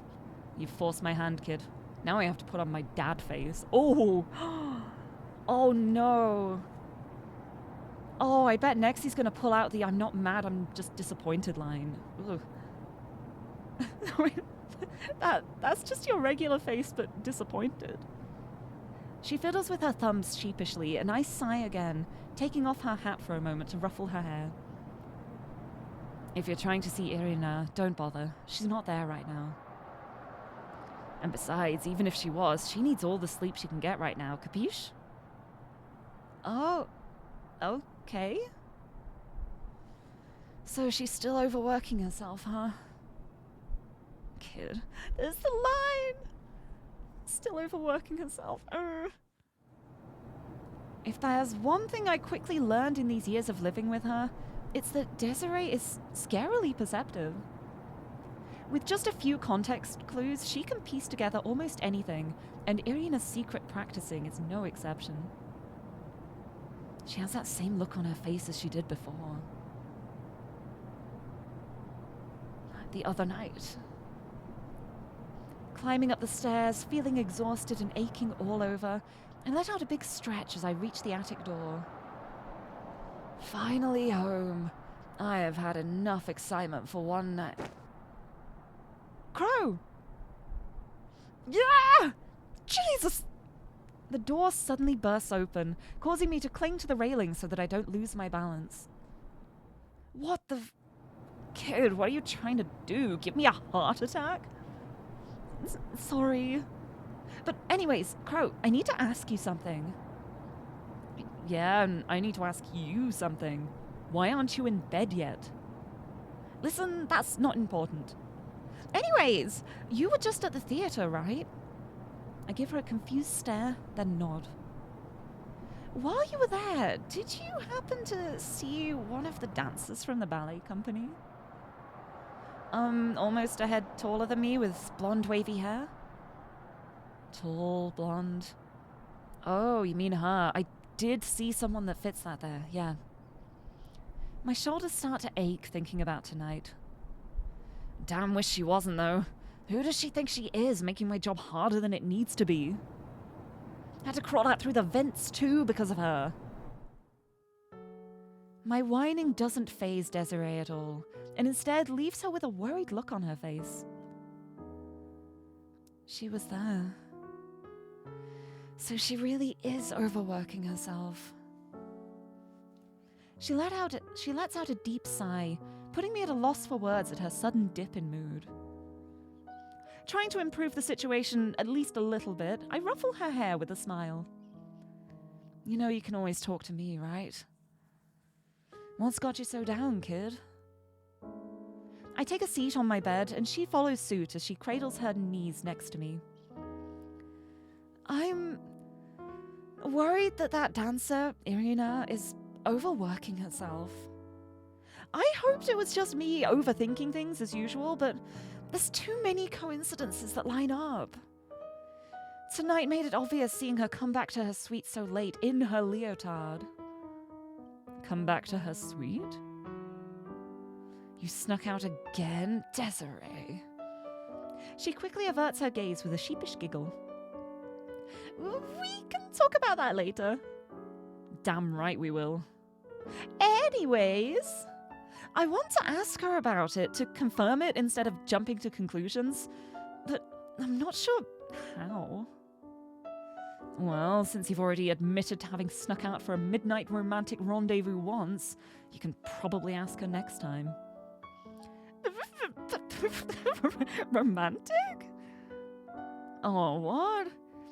You've forced my hand, kid. Now I have to put on my dad face. Oh! Oh no! Oh, I bet next he's gonna pull out the "I'm not mad, I'm just disappointed" line. Ugh. That's just your regular face, but disappointed. She fiddles with her thumbs sheepishly, and I sigh again, taking off her hat for a moment to ruffle her hair. If you're trying to see Irina, don't bother. She's not there right now. And besides, even if she was, she needs all the sleep she can get right now, capiche? Oh, okay. So she's still overworking herself, huh? Kid, there's the line! Still overworking herself. If there's one thing I quickly learned in these years of living with her, it's that Desiree is scarily perceptive. With just a few context clues, she can piece together almost anything, and Irina's secret practicing is no exception. She has that same look on her face as she did before. The other night. Climbing up the stairs, feeling exhausted and aching all over, I let out a big stretch as I reached the attic door. Finally home. I have had enough excitement for one night. Crow! Yeah! Jesus! The door suddenly bursts open, causing me to cling to the railing so that I don't lose my balance. What the... Kid, what are you trying to do? Give me a heart attack? Sorry. But anyways, Crow, I need to ask you something. Yeah, and I need to ask you something. Why aren't you in bed yet? Listen, that's not important. Anyways, you were just at the theater, right? I give her a confused stare, then nod. While you were there, did you happen to see one of the dancers from the ballet company? Almost a head taller than me with blonde wavy hair? Tall, blonde. Oh, you mean her. I did see someone that fits that there, yeah. My shoulders start to ache thinking about tonight. Damn wish she wasn't, though. Who does she think she is, making my job harder than it needs to be? Had to crawl out through the vents, too, because of her. My whining doesn't faze Desiree at all, and instead leaves her with a worried look on her face. She was there. So she really is overworking herself. She lets out a deep sigh, putting me at a loss for words at her sudden dip in mood. Trying to improve the situation at least a little bit, I ruffle her hair with a smile. You know you can always talk to me, right? What's got you so down, kid? I take a seat on my bed, and she follows suit as she cradles her knees next to me. I'm worried that dancer, Irina, is overworking herself. I hoped it was just me overthinking things as usual, but there's too many coincidences that line up. Tonight made it obvious seeing her come back to her suite so late in her leotard. Come back to her suite? You snuck out again, Desiree. She quickly averts her gaze with a sheepish giggle. We can talk about that later. Damn right we will. Anyways, I want to ask her about it to confirm it instead of jumping to conclusions, but I'm not sure how. Well, since you've already admitted to having snuck out for a midnight romantic rendezvous once, you can probably ask her next time. Romantic? Oh, what?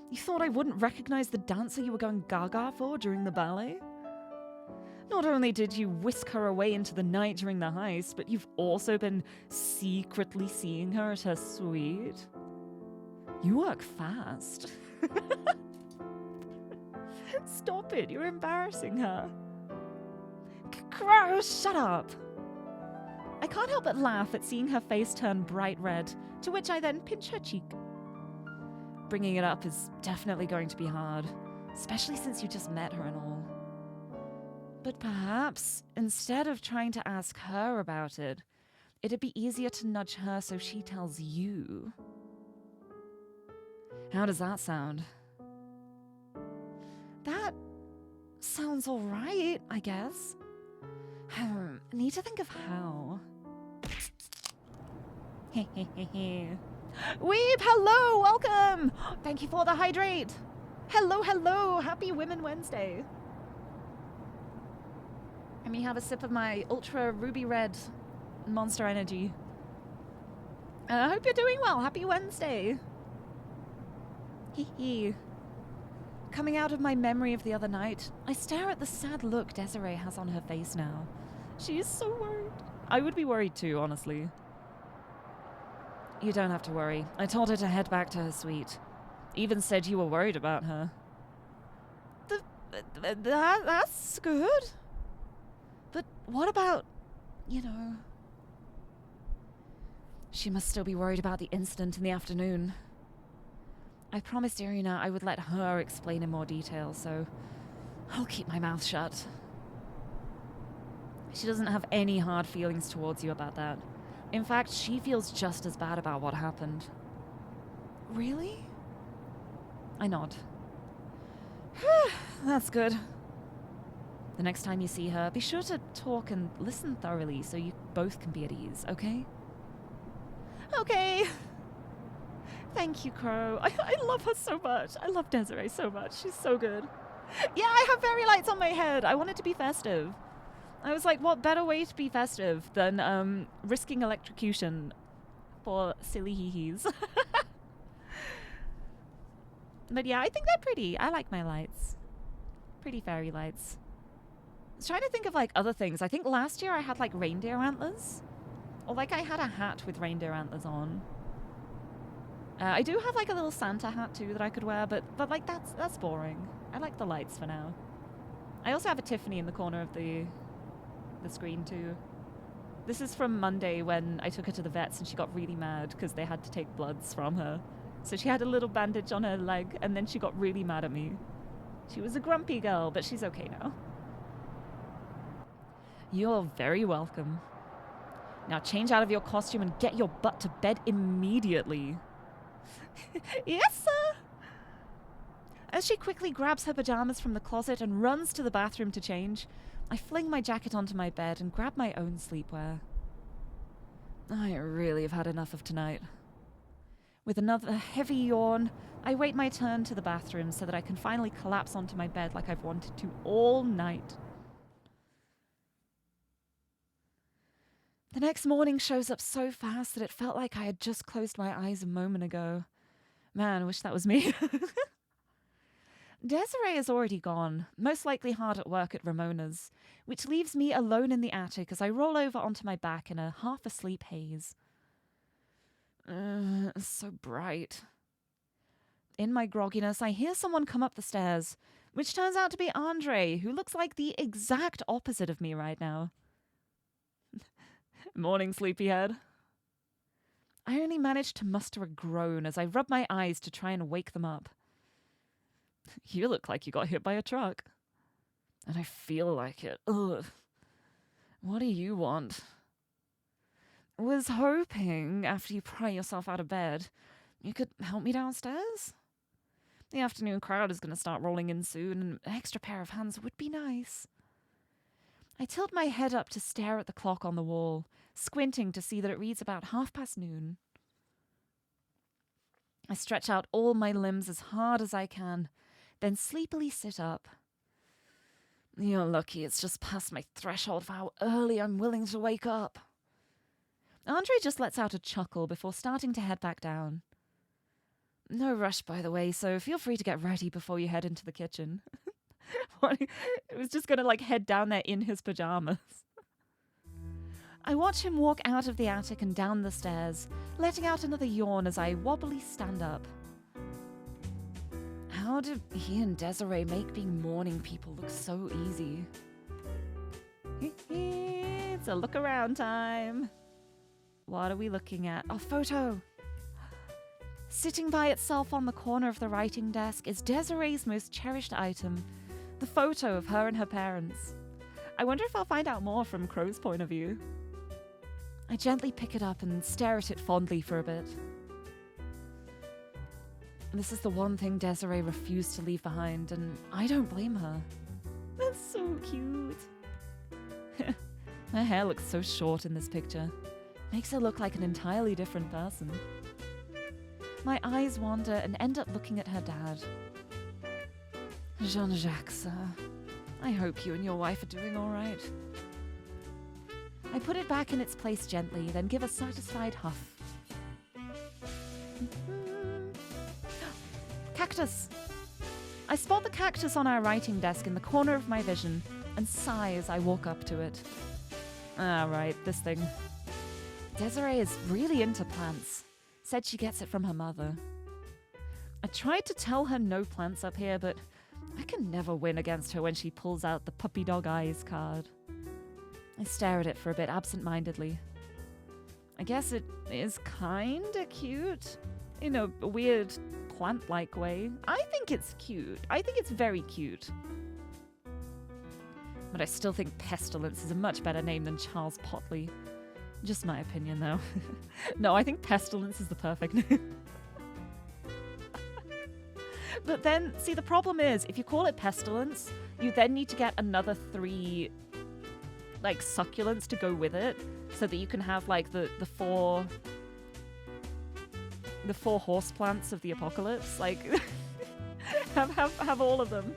You thought I wouldn't recognize the dancer you were going gaga for during the ballet? Not only did you whisk her away into the night during the heist, but you've also been secretly seeing her at her suite. You work fast. Stop it, you're embarrassing her. Crow, shut up. I can't help but laugh at seeing her face turn bright red, to which I then pinch her cheek. Bringing it up is definitely going to be hard, especially since you just met her and all. But perhaps, instead of trying to ask her about it, it'd be easier to nudge her so she tells you. How does that sound? That sounds alright, I guess. Need to think of how. Weeb, hello, welcome! Thank you for the hydrate. Hello, happy Women Wednesday. Let me have a sip of my ultra ruby red Monster Energy. I hope you're doing well. Happy Wednesday. Hee hee. Coming out of my memory of the other night, I stare at the sad look Desiree has on her face now. She is so worried. I would be worried too, honestly. You don't have to worry. I told her to head back to her suite. Even said you were worried about her. That's good. But what about, you know... She must still be worried about the incident in the afternoon. I promised Irina I would let her explain in more detail, so I'll keep my mouth shut. She doesn't have any hard feelings towards you about that. In fact, she feels just as bad about what happened. Really? I nod. That's good. The next time you see her, be sure to talk and listen thoroughly so you both can be at ease, okay? Okay. Thank you, Crow. I love her so much. I love Desiree so much. She's so good. Yeah, I have fairy lights on my head. I wanted to be festive. I was like, what better way to be festive than risking electrocution for silly hee-hees? But yeah, I think they're pretty. I like my lights. Pretty fairy lights. I was trying to think of like other things. I think last year I had like reindeer antlers. Or like I had a hat with reindeer antlers on. I do have like a little Santa hat too that I could wear, but like that's boring. I like the lights for now. I also have a Tiffany in the corner of the screen too. This is from Monday when I took her to the vets and she got really mad because they had to take bloods from her. So she had a little bandage on her leg and then she got really mad at me. She was a grumpy girl, but she's okay now. You're very welcome. Now change out of your costume and get your butt to bed immediately. Yes, sir. As she quickly grabs her pajamas from the closet and runs to the bathroom to change, I fling my jacket onto my bed and grab my own sleepwear. I really have had enough of tonight. With another heavy yawn, I wait my turn to the bathroom so that I can finally collapse onto my bed like I've wanted to all night. The next morning shows up so fast that it felt like I had just closed my eyes a moment ago. Man, I wish that was me. Desiree is already gone, most likely hard at work at Ramona's, which leaves me alone in the attic as I roll over onto my back in a half-asleep haze. So bright. In my grogginess, I hear someone come up the stairs, which turns out to be Andre, who looks like the exact opposite of me right now. Morning, sleepyhead. I only managed to muster a groan as I rub my eyes to try and wake them up. You look like you got hit by a truck. And I feel like it. Ugh. What do you want? Was hoping, after you pry yourself out of bed, you could help me downstairs? The afternoon crowd is going to start rolling in soon, and an extra pair of hands would be nice. I tilt my head up to stare at the clock on the wall, squinting to see that it reads about noon. I stretch out all my limbs as hard as I can, then sleepily sit up. You're lucky it's just past my threshold for how early I'm willing to wake up. Andre just lets out a chuckle before starting to head back down. No rush, by the way, so feel free to get ready before you head into the kitchen. It was just going to head down there in his pajamas. I watch him walk out of the attic and down the stairs, letting out another yawn as I wobbly stand up. How did he and Desiree make being morning people look so easy? It's a look around time. What are we looking at? A photo. Sitting by itself on the corner of the writing desk is Desiree's most cherished item, the photo of her and her parents. I wonder if I'll find out more from Crow's point of view. I gently pick it up and stare at it fondly for a bit. This is the one thing Desiree refused to leave behind, and I don't blame her. That's so cute. Her hair looks so short in this picture. Makes her look like an entirely different person. My eyes wander and end up looking at her dad. Jean-Jacques, sir. I hope you and your wife are doing all right. I put it back in its place gently, then give a satisfied huff. cactus! I spot the cactus on our writing desk in the corner of my vision and sigh as I walk up to it. Ah, right, this thing. Desiree is really into plants. Said she gets it from her mother. I tried to tell her no plants up here, but I can never win against her when she pulls out the puppy dog eyes card. I stare at it for a bit absent-mindedly. I guess it is kinda cute. In a weird plant-like way. I think it's cute. I think it's very cute. But I still think Pestilence is a much better name than Charles Potley. Just my opinion, though. No, I think Pestilence is the perfect name. But then, see, the problem is, if you call it Pestilence, you then need to get another 3, like, succulents to go with it, so that you can have, like, the 4 horse plants of the apocalypse. Like, have all of them.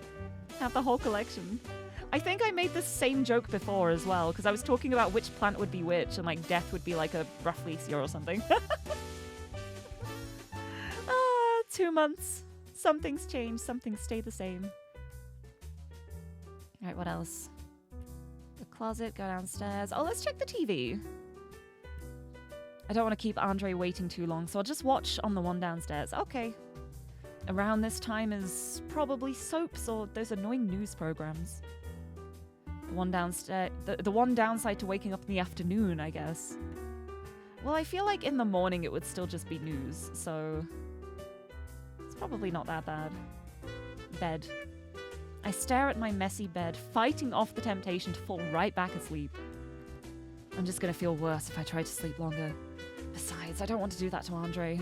Have the whole collection. I think I made this same joke before as well, because I was talking about which plant would be which, and, like, death would be, like, a Rafflesia or something. 2 months. Some things change, some things stay the same. Alright, what else? The closet, go downstairs. Oh, let's check the TV. I don't want to keep Andre waiting too long, so I'll just watch on the one downstairs. Okay. Around this time is probably soaps or those annoying news programs. The one downstairs, the one downside to waking up in the afternoon, I guess. Well, I feel like in the morning it would still just be news, so it's probably not that bad. Bed. I stare at my messy bed, fighting off the temptation to fall right back asleep. I'm just gonna feel worse if I try to sleep longer. Besides, I don't want to do that to Andre.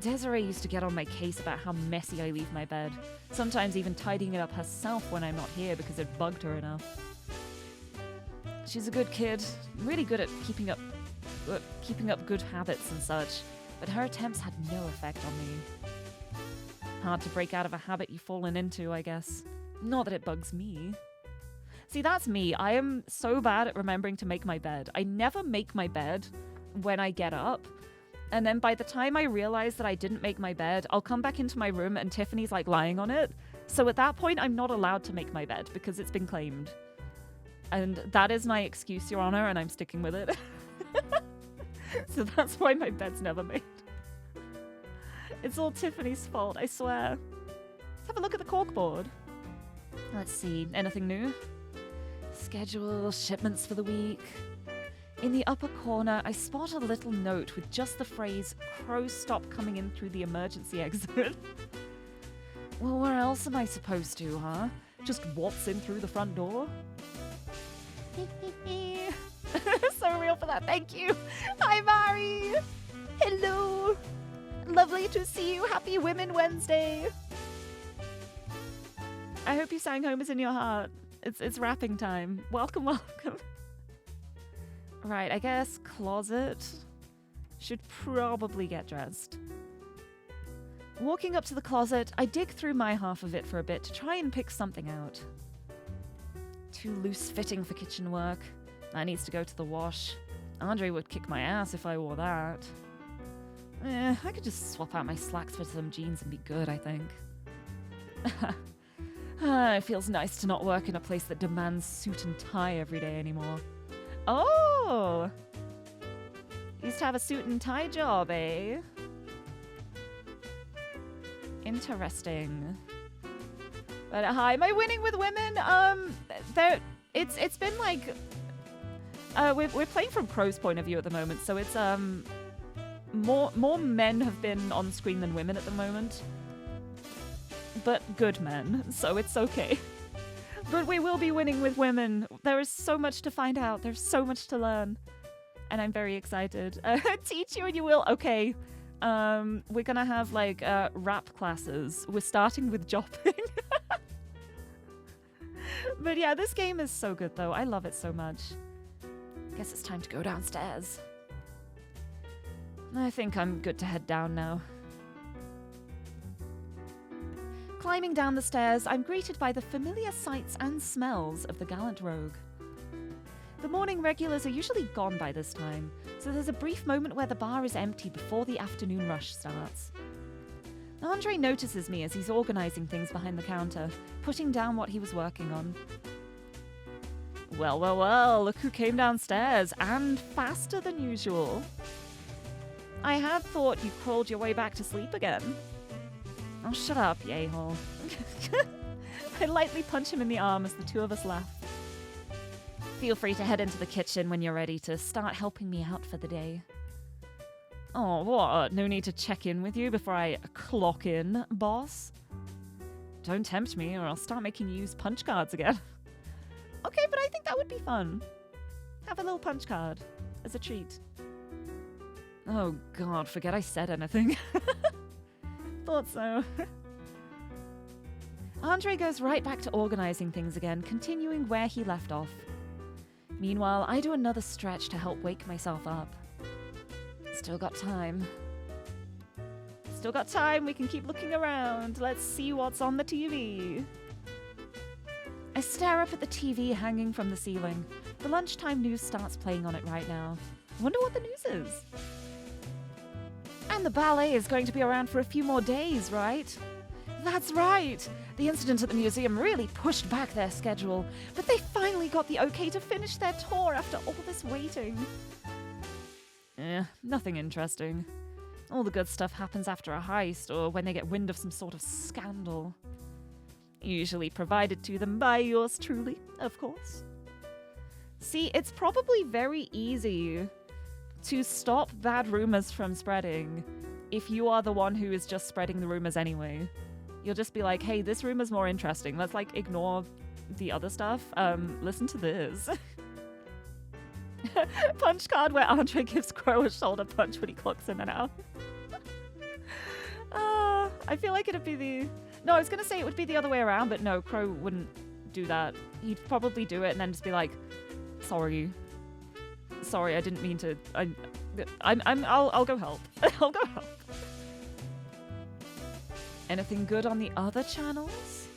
Desiree used to get on my case about how messy I leave my bed, sometimes even tidying it up herself when I'm not here because it bugged her enough. She's a good kid, really good at keeping up good habits and such, but her attempts had no effect on me. Hard to break out of a habit you've fallen into, I guess. Not that it bugs me. See, that's me. I am so bad at remembering to make my bed. I never make my bed when I get up. And then by the time I realize that I didn't make my bed, I'll come back into my room and Tiffany's like lying on it. So at that point, I'm not allowed to make my bed because it's been claimed. And that is my excuse, Your Honor, and I'm sticking with it. So that's why my bed's never made. It's all Tiffany's fault, I swear. Let's have a look at the corkboard. Let's see, anything new? Schedule, shipments for the week. In the upper corner, I spot a little note with just the phrase, "Crows stop coming in through the emergency exit." Well, where else am I supposed to, huh? Just waltz in through the front door? So real for that, thank you! Hi, Mari! Hello! Lovely to see you. Happy Women Wednesday. I hope you sang Home is in Your Heart. It's wrapping time. Welcome, welcome. Right, I guess closet. Should probably get dressed. Walking up to the closet, I dig through my half of it for a bit to try and pick something out. Too loose-fitting for kitchen work. That needs to go to the wash. Andre would kick my ass if I wore that. I could just swap out my slacks for some jeans and be good, I think. It feels nice to not work in a place that demands suit and tie every day anymore. Oh! Used to have a suit and tie job, eh? Interesting. But hi, am I winning with women? It's been like we're playing from Crow's point of view at the moment, so it's more men have been on screen than women at the moment. But good men, so it's okay. But we will be winning with women. There is so much to find out. There's so much to learn. And I'm very excited. Teach you and you will. Okay. We're gonna have like rap classes. We're starting with jopping. But yeah, this game is so good though. I love it so much. Guess it's time to go downstairs. I think I'm good to head down now. Climbing down the stairs, I'm greeted by the familiar sights and smells of the gallant rogue. The morning regulars are usually gone by this time, so there's a brief moment where the bar is empty before the afternoon rush starts. Andre notices me as he's organizing things behind the counter, putting down what he was working on. Well, well, well, look who came downstairs, and faster than usual. I had thought you crawled your way back to sleep again. Oh, shut up, yay-hole. I lightly punch him in the arm as the two of us laugh. Feel free to head into the kitchen when you're ready to start helping me out for the day. Oh, what? No need to check in with you before I clock in, boss? Don't tempt me or I'll start making you use punch cards again. Okay, but I think that would be fun. Have a little punch card as a treat. Oh god, forget I said anything. Thought so. Andre goes right back to organizing things again, continuing where he left off. Meanwhile, I do another stretch to help wake myself up. Still got time. Still got time, we can keep looking around. Let's see what's on the TV. I stare up at the TV hanging from the ceiling. The lunchtime news starts playing on it right now. I wonder what the news is. And the ballet is going to be around for a few more days, right? That's right! The incident at the museum really pushed back their schedule, but they finally got the okay to finish their tour after all this waiting. Nothing interesting. All the good stuff happens after a heist or when they get wind of some sort of scandal. Usually provided to them by yours truly, of course. See, it's probably very easy to stop bad rumors from spreading if you are the one who is just spreading the rumors anyway. You'll just be like, hey, this rumor's more interesting. Let's, like, ignore the other stuff. Listen to this. Punch card where Andre gives Crow a shoulder punch when he clocks in and out. I feel like it'd be the... No, I was going to say it would be the other way around, but no, Crow wouldn't do that. He'd probably do it and then just be like, sorry. Sorry, I didn't mean to... I'll go help. I'll go help. Anything good on the other channels?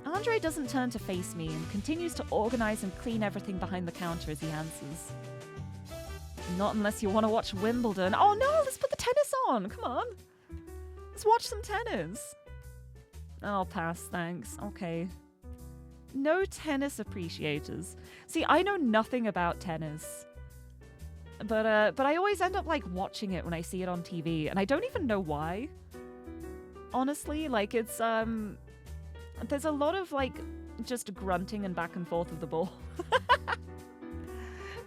Andre doesn't turn to face me and continues to organize and clean everything behind the counter as he answers. Not unless you want to watch Wimbledon. Oh no, let's put the tennis on. Come on. Let's watch some tennis. I'll pass, thanks. Okay. No tennis appreciators. See, I know nothing about tennis. But I always end up, like, watching it when I see it on TV, and I don't even know why. Honestly, like, it's, there's a lot of, like, just grunting and back and forth of the ball.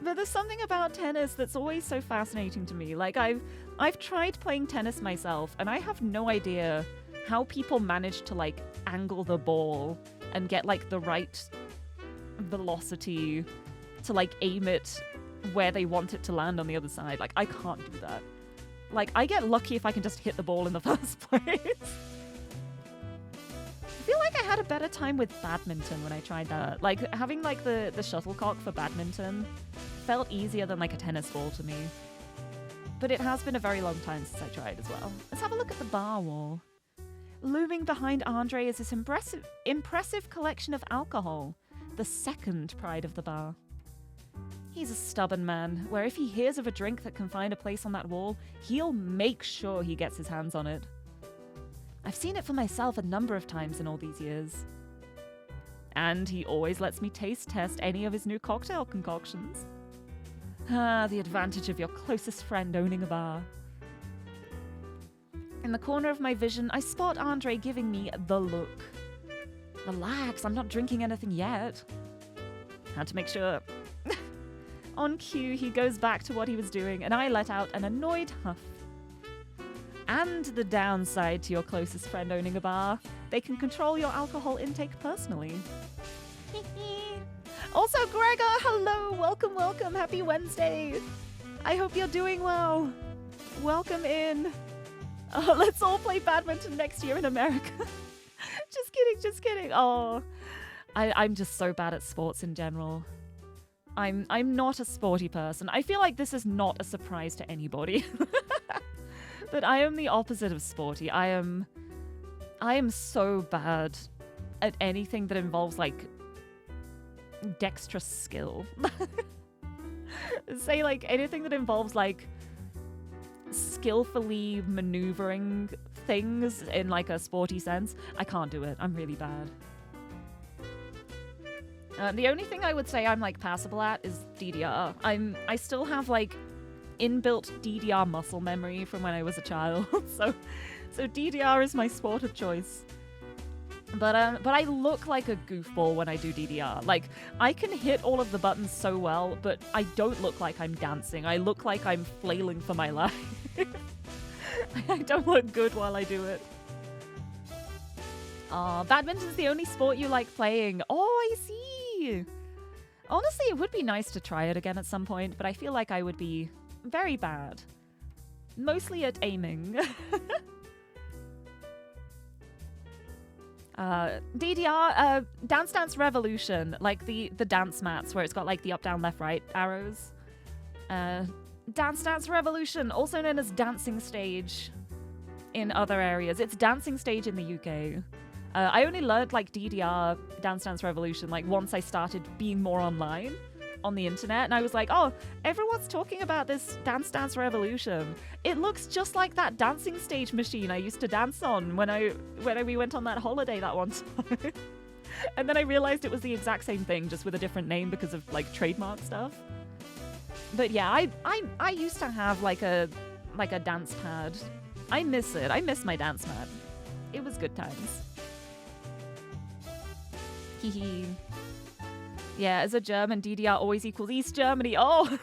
But there's something about tennis that's always so fascinating to me. Like, I've tried playing tennis myself, and I have no idea how people manage to, like, angle the ball and get, like, the right velocity to, like, aim it where they want it to land on the other side. Like, I can't do that. Like, I get lucky if I can just hit the ball in the first place. I feel like I had a better time with badminton when I tried that. Like, having, like, the shuttlecock for badminton felt easier than, like, a tennis ball to me. But it has been a very long time since I tried as well. Let's have a look at the bar wall. Looming behind Andre is this impressive collection of alcohol, the second pride of the bar. He's a stubborn man, where if he hears of a drink that can find a place on that wall, he'll make sure he gets his hands on it. I've seen it for myself a number of times in all these years. And he always lets me taste test any of his new cocktail concoctions. Ah, the advantage of your closest friend owning a bar. In the corner of my vision, I spot Andre giving me the look. Relax, I'm not drinking anything yet. Had to make sure. On cue, he goes back to what he was doing, and I let out an annoyed huff. And the downside to your closest friend owning a bar, they can control your alcohol intake personally. Also, Gregor, hello, welcome, welcome, happy Wednesday. I hope you're doing well. Welcome in. Let's all play badminton next year in America. Just kidding. Oh, I'm just so bad at sports in general. I'm not a sporty person. I feel like this is not a surprise to anybody. But I am the opposite of sporty. I am so bad at anything that involves, like, dexterous skill. Say, like, anything that involves, like, skillfully maneuvering things in like a sporty sense, I can't do it. I'm really bad. The only thing I would say I'm like passable at is DDR. I still have like inbuilt DDR muscle memory from when I was a child, so DDR is my sport of choice. But I look like a goofball when I do DDR. Like, I can hit all of the buttons so well, but I don't look like I'm dancing. I look like I'm flailing for my life. I don't look good while I do it. Badminton's the only sport you like playing. Oh, I see. Honestly, it would be nice to try it again at some point, but I feel like I would be very bad. Mostly at aiming. DDR, Dance Dance Revolution, like the dance mats where it's got like the up, down, left, right arrows. Dance Dance Revolution, also known as Dancing Stage in other areas. It's Dancing Stage in the UK. I only learned like DDR, Dance Dance Revolution, like once I started being more online on the internet, and I was like, oh, everyone's talking about this Dance Dance Revolution. It looks just like that dancing stage machine I used to dance on when we went on that holiday that one time. And then I realized it was the exact same thing, just with a different name because of like trademark stuff. But yeah, I used to have like a dance pad. I miss it. I miss my dance mat. It was good times. Hee. Yeah, as a German, DDR always equals East Germany. Oh!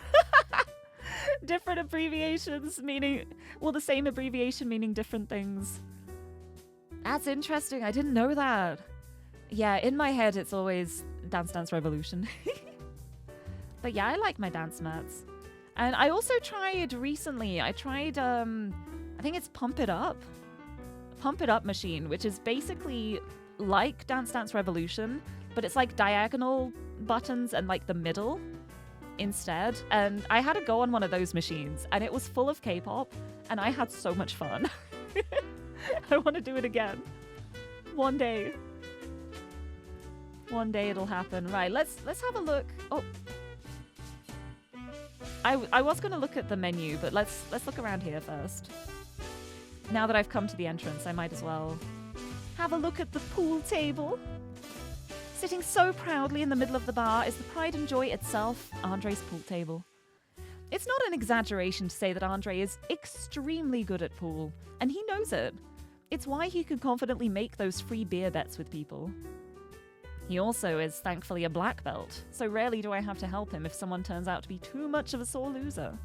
Different abbreviations meaning... Well, the same abbreviation meaning different things. That's interesting. I didn't know that. Yeah, in my head, it's always Dance Dance Revolution. But yeah, I like my dance mats. And I also tried recently, I think it's Pump It Up. Pump It Up machine, which is basically like Dance Dance Revolution, but it's like diagonal buttons and like the middle instead. And I had to go on one of those machines and it was full of K-pop and I had so much fun. I want to do it again. One day. One day it'll happen. Right, let's have a look. Oh. I was going to look at the menu, but let's look around here first. Now that I've come to the entrance, I might as well have a look at the pool table. Sitting so proudly in the middle of the bar is the pride and joy itself, Andre's pool table. It's not an exaggeration to say that Andre is extremely good at pool, and he knows it. It's why he can confidently make those free beer bets with people. He also is thankfully a black belt, so rarely do I have to help him if someone turns out to be too much of a sore loser.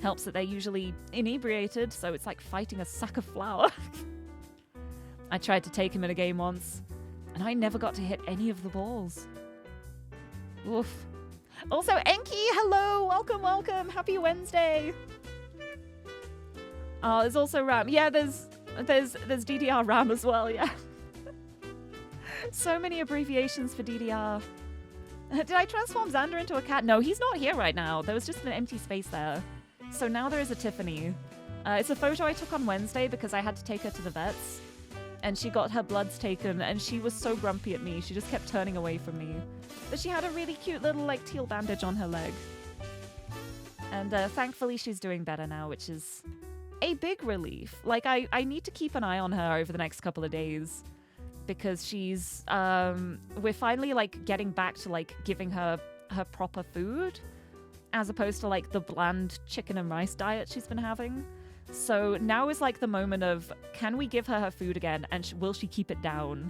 Helps that they're usually inebriated, so it's like fighting a sack of flour. I tried to take him in a game once, and I never got to hit any of the balls. Oof. Also, Enki, hello! Welcome! Happy Wednesday! There's also RAM. Yeah, there's DDR RAM as well, yeah. So many abbreviations for DDR. Did I transform Xander into a cat? No, he's not here right now. There was just an empty space there. So now there is a Tiffany. It's a photo I took on Wednesday because I had to take her to the vets. And she got her bloods taken and she was so grumpy at me. She just kept turning away from me. But she had a really cute little like teal bandage on her leg. And thankfully she's doing better now, which is a big relief. Like I need to keep an eye on her over the next couple of days. Because she's, we're finally, like, getting back to, like, giving her proper food, as opposed to, like, the bland chicken and rice diet she's been having. So now is, like, the moment of, can we give her food again, and will she keep it down?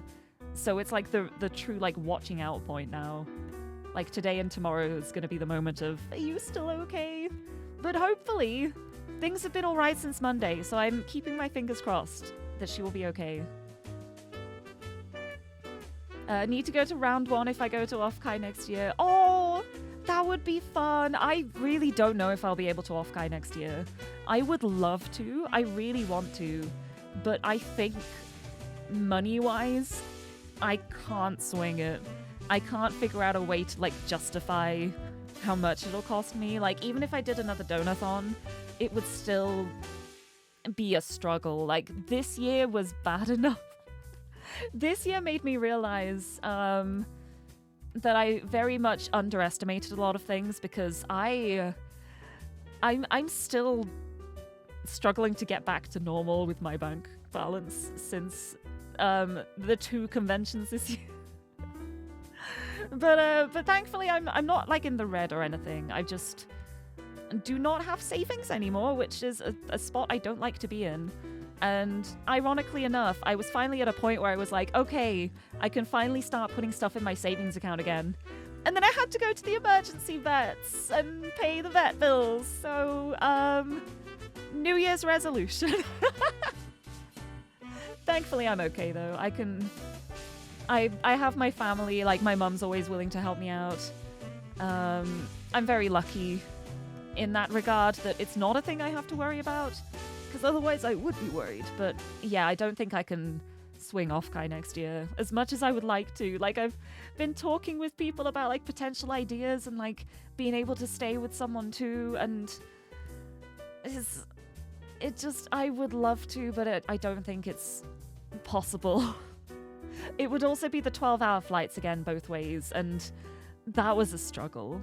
So it's, like, the true, like, watching out point now. Like, today and tomorrow is gonna be the moment of, are you still okay? But hopefully, things have been alright since Monday, so I'm keeping my fingers crossed that she will be okay. Need to go to round 1 if I go to Off-Kai next year. Oh, that would be fun. I really don't know if I'll be able to Off-Kai next year. I would love to. I really want to. But I think money-wise, I can't swing it. I can't figure out a way to, like, justify how much it'll cost me. Like, even if I did another donathon, it would still be a struggle. Like, this year was bad enough. This year made me realize that I very much underestimated a lot of things because I'm still struggling to get back to normal with my bank balance since the 2 conventions this year. But thankfully I'm not like in the red or anything. I just do not have savings anymore, which is a spot I don't like to be in. And ironically enough, I was finally at a point where I was like, okay, I can finally start putting stuff in my savings account again. And then I had to go to the emergency vets and pay the vet bills. So, New Year's resolution. Thankfully, I'm okay though. I have my family, like my mum's always willing to help me out. I'm very lucky in that regard that it's not a thing I have to worry about, because otherwise I would be worried. But yeah, I don't think I can swing off Kai next year as much as I would like to. Like, I've been talking with people about like potential ideas and like being able to stay with someone too, and I would love to, but I don't think it's possible. It would also be the 12-hour flights again both ways, and that was a struggle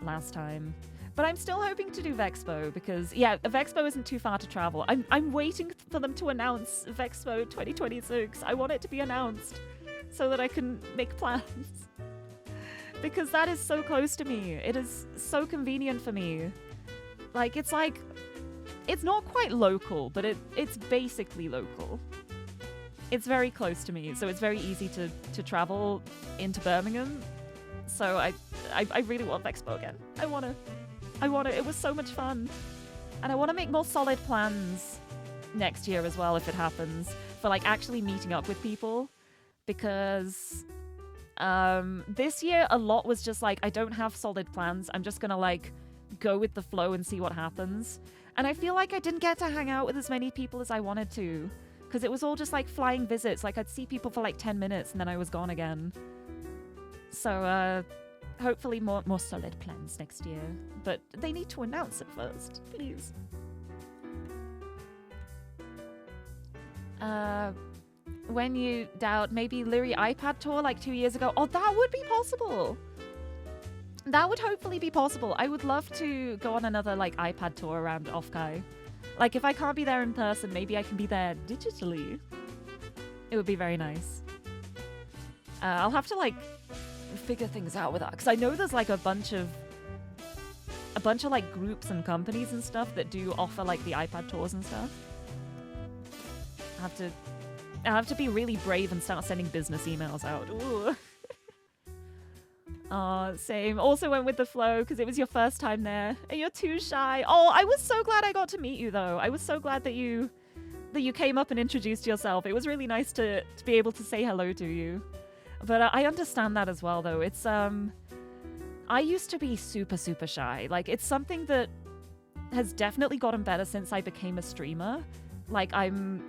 last time. But I'm still hoping to do Vexpo because, yeah, Vexpo isn't too far to travel. I'm waiting for them to announce Vexpo 2026. I want it to be announced so that I can make plans. Because that is so close to me. It is so convenient for me. Like, it's not quite local, but it's basically local. It's very close to me, so it's very easy to travel into Birmingham. So I really want Vexpo again. I want it. It was so much fun. And I want to make more solid plans next year as well, if it happens, for like actually meeting up with people. Because this year a lot was just like, I don't have solid plans. I'm just going to like go with the flow and see what happens. And I feel like I didn't get to hang out with as many people as I wanted to, because it was all just like flying visits. Like I'd see people for like 10 minutes and then I was gone again. So hopefully more solid plans next year. But they need to announce it first, please. When you doubt, maybe Lirie iPad tour like 2 years ago. Oh, that would be possible. That would hopefully be possible. I would love to go on another like iPad tour around Offkai. Like if I can't be there in person, maybe I can be there digitally. It would be very nice. I'll have to like figure things out with that, because I know there's like a bunch of like groups and companies and stuff that do offer like the iPad tours and stuff. I have to be really brave and start sending business emails out. Ooh. Same. Also went with the flow because it was your first time there and you're too shy. Oh, I was so glad I got to meet you though. I was so glad that you came up and introduced yourself. It was really nice to be able to say hello to you. But I understand that as well though. It's I used to be super, super shy. Like it's something that has definitely gotten better since I became a streamer. Like I'm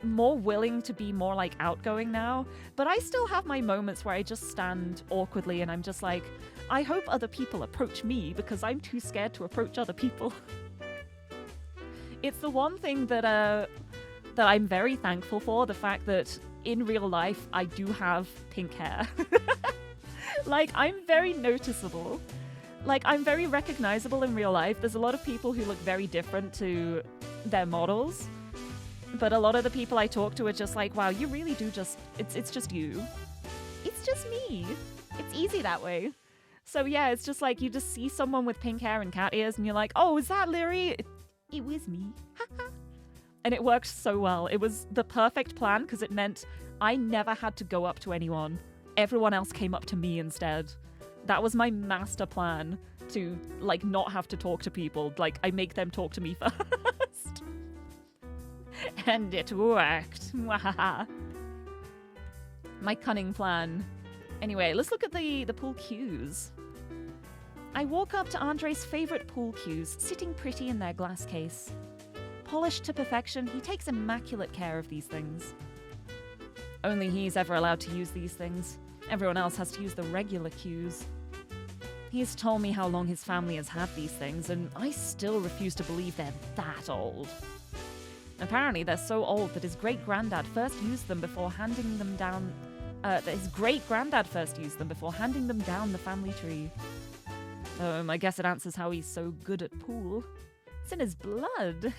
more willing to be more like outgoing now, but I still have my moments where I just stand awkwardly and I'm just like, I hope other people approach me because I'm too scared to approach other people. It's the one thing that I'm very thankful for, the fact that in real life I do have pink hair. Like I'm very noticeable. Like I'm very recognizable in real life. There's a lot of people who look very different to their models. But a lot of the people I talk to are just like, wow, you really do just, it's just you. It's just me. It's easy that way. So yeah, it's just like you just see someone with pink hair and cat ears and you're like, oh, is that Lirie? It was me. And it worked so well. It was the perfect plan because it meant I never had to go up to anyone. Everyone else came up to me instead. That was my master plan, to like not have to talk to people. Like I make them talk to me first. And it worked. My cunning plan. Anyway, let's look at the pool cues. I walk up to Andre's favorite pool cues, sitting pretty in their glass case. Polished to perfection, he takes immaculate care of these things. Only he's ever allowed to use these things. Everyone else has to use the regular cues. He's told me how long his family has had these things, and I still refuse to believe they're that old. Apparently, they're so old that his great-granddad first used them before handing them down... handing them down the family tree. I guess it answers how he's so good at pool. It's in his blood.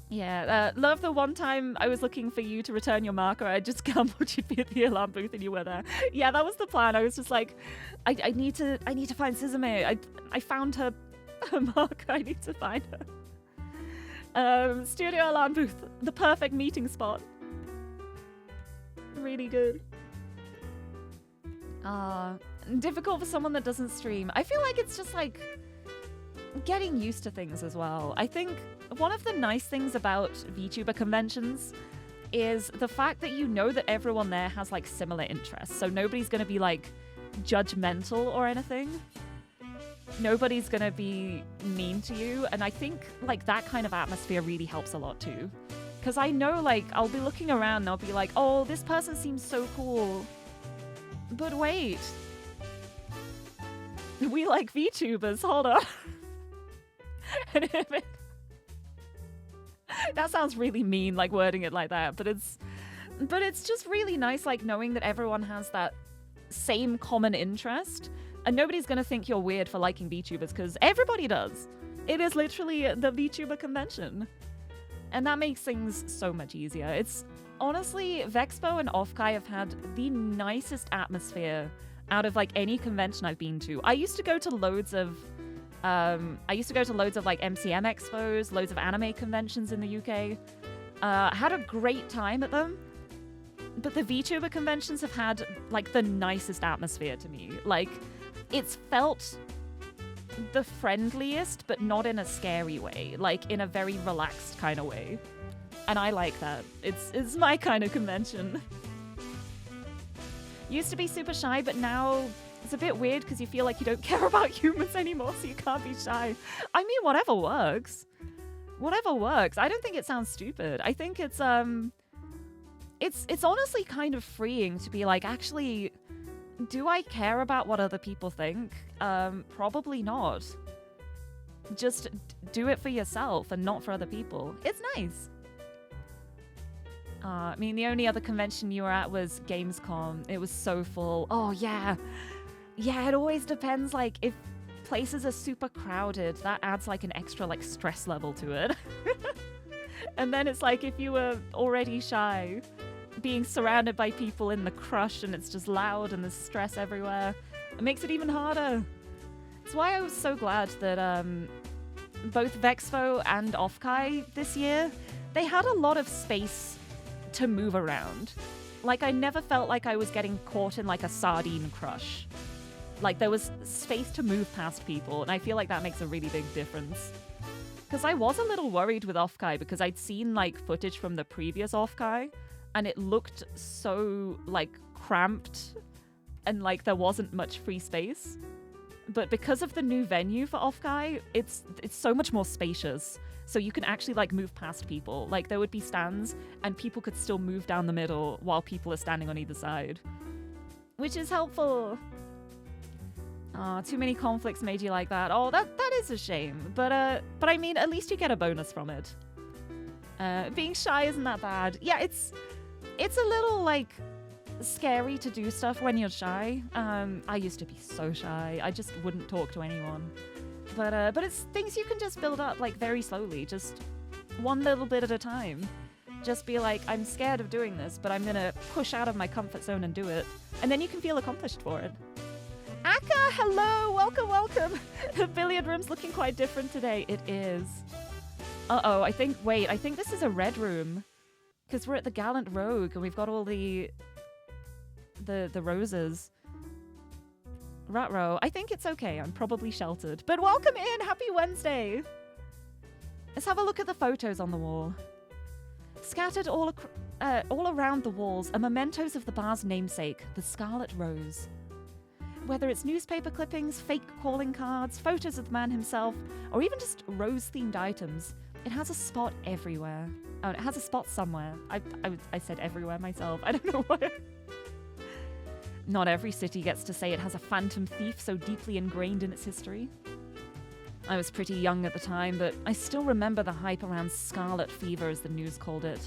Yeah, love the one time I was looking for you to return your marker. I just gambled you'd be at the alarm booth and you were there. Yeah, that was the plan. I was just like, I need to find Suzume. I found her marker. I need to find her. Studio alarm booth, the perfect meeting spot. Really good. Difficult for someone that doesn't stream. I feel like it's just like getting used to things as well. I think one of the nice things about VTuber conventions is the fact that you know that everyone there has like similar interests. So nobody's going to be like judgmental or anything. Nobody's going to be mean to you. And I think like that kind of atmosphere really helps a lot too. Because I know like I'll be looking around and I'll be like, oh, this person seems so cool. But wait. We like VTubers, hold on. That sounds really mean, like wording it like that, but it's just really nice, like knowing that everyone has that same common interest, and nobody's gonna think you're weird for liking VTubers because everybody does. It is literally the VTuber convention, and that makes things so much easier. It's honestly, Vexpo and Offkai have had the nicest atmosphere out of like any convention I've been to. I used to go to loads of like MCM expos, loads of anime conventions in the UK. Had a great time at them. But the VTuber conventions have had like the nicest atmosphere to me. Like, it's felt the friendliest, but not in a scary way. Like, in a very relaxed kind of way. And I like that. It's my kind of convention. Used to be super shy, but now it's a bit weird because you feel like you don't care about humans anymore, so you can't be shy. I mean, whatever works. Whatever works. I don't think it sounds stupid. I think it's honestly kind of freeing to be like, actually, do I care about what other people think? Probably not. Just do it for yourself and not for other people. It's nice. I mean, the only other convention you were at was Gamescom. It was so full. Oh, yeah. Yeah, it always depends. Like, if places are super crowded, that adds, like, an extra, like, stress level to it. And then it's like, if you were already shy, being surrounded by people in the crush and it's just loud and there's stress everywhere, it makes it even harder. It's why I was so glad that both Vexpo and Offkai this year, they had a lot of space to move around. Like, I never felt like I was getting caught in like a sardine crush. Like, there was space to move past people, and I feel like that makes a really big difference. Because I was a little worried with Offkai because I'd seen like footage from the previous Offkai, and it looked so like cramped and like there wasn't much free space. But because of the new venue for Offkai, it's so much more spacious. So you can actually like move past people. Like, there would be stands and people could still move down the middle while people are standing on either side, which is helpful. Too many conflicts made you like that. Oh, that is a shame. But I mean, at least you get a bonus from it. Being shy isn't that bad. Yeah, it's a little like scary to do stuff when you're shy. I used to be so shy. I just wouldn't talk to anyone. But it's things you can just build up like very slowly, just one little bit at a time. Just be like, I'm scared of doing this, but I'm gonna push out of my comfort zone and do it. And then you can feel accomplished for it. Akka, hello, welcome. The billiard room's looking quite different today. It is. Uh-oh, I think this is a red room. Because we're at the Gallant Rogue and we've got all the roses. Ruh-roh. I think it's okay. I'm probably sheltered. But welcome in! Happy Wednesday! Let's have a look at the photos on the wall. Scattered all around the walls are mementos of the bar's namesake, the Scarlet Rose. Whether it's newspaper clippings, fake calling cards, photos of the man himself, or even just rose-themed items, it has a spot everywhere. Oh, it has a spot somewhere. I said everywhere myself. I don't know why. Not every city gets to say it has a phantom thief so deeply ingrained in its history. I was pretty young at the time, but I still remember the hype around Scarlet Fever, as the news called it.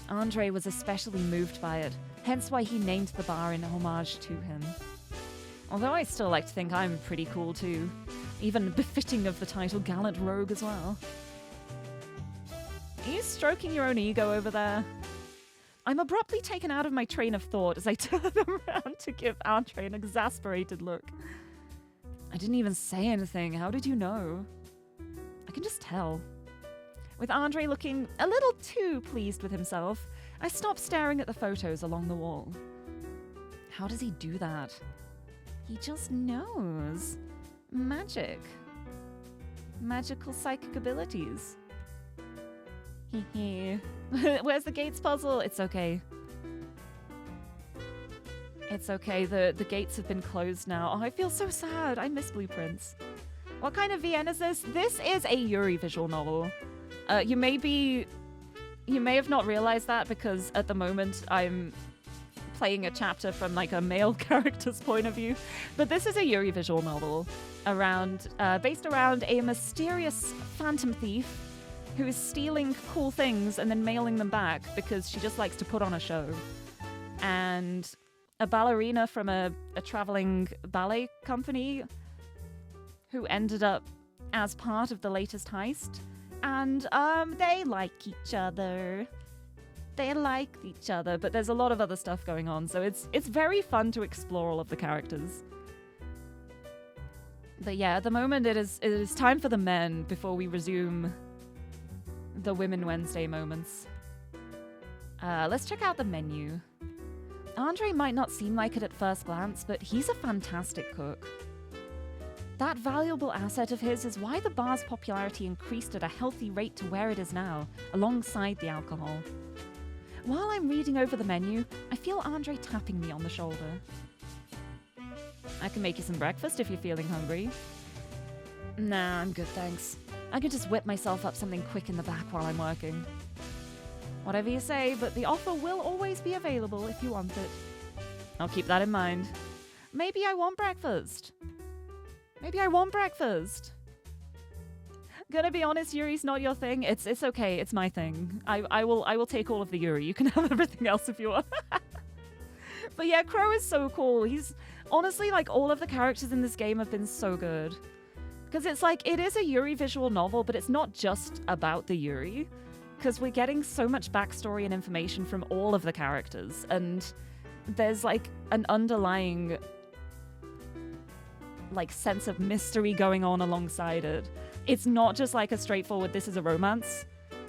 Andre was especially moved by it, hence why he named the bar in homage to him. Although I still like to think I'm pretty cool too. Even befitting of the title Gallant Rogue as well. Are you stroking your own ego over there? I'm abruptly taken out of my train of thought as I turn around to give Andre an exasperated look. I didn't even say anything. How did you know? I can just tell. With Andre looking a little too pleased with himself, I stop staring at the photos along the wall. How does he do that? He just knows. Magic. Magical psychic abilities. Hee. Where's the gates puzzle? It's okay. It's okay. The gates have been closed now. Oh, I feel so sad. I miss blueprints. What kind of VN is this? This is a Yuri visual novel. You may have not realized that because at the moment I'm playing a chapter from like a male character's point of view, but this is a Yuri visual novel based around a mysterious phantom thief who is stealing cool things and then mailing them back because she just likes to put on a show. And a ballerina from a traveling ballet company who ended up as part of the latest heist. And they like each other. They liked each other, but there's a lot of other stuff going on, so it's very fun to explore all of the characters. But yeah, at the moment it is time for the men before we resume the Women Wednesday moments. Let's check out the menu. Andre might not seem like it at first glance, but he's a fantastic cook. That valuable asset of his is why the bar's popularity increased at a healthy rate to where it is now, alongside the alcohol. While I'm reading over the menu, I feel Andre tapping me on the shoulder. I can make you some breakfast if you're feeling hungry. Nah, I'm good, thanks. I could just whip myself up something quick in the back while I'm working. Whatever you say, but the offer will always be available if you want it. I'll keep that in mind. Maybe I want breakfast. Gonna be honest, Yuri's not your thing. It's okay. It's my thing. I will take all of the Yuri. You can have everything else if you want. But yeah, Crow is so cool. He's honestly like all of the characters in this game have been so good. Because it's like, it is a Yuri visual novel, but it's not just about the Yuri. Because we're getting so much backstory and information from all of the characters. And there's like an underlying like sense of mystery going on alongside it. It's not just like a straightforward, this is a romance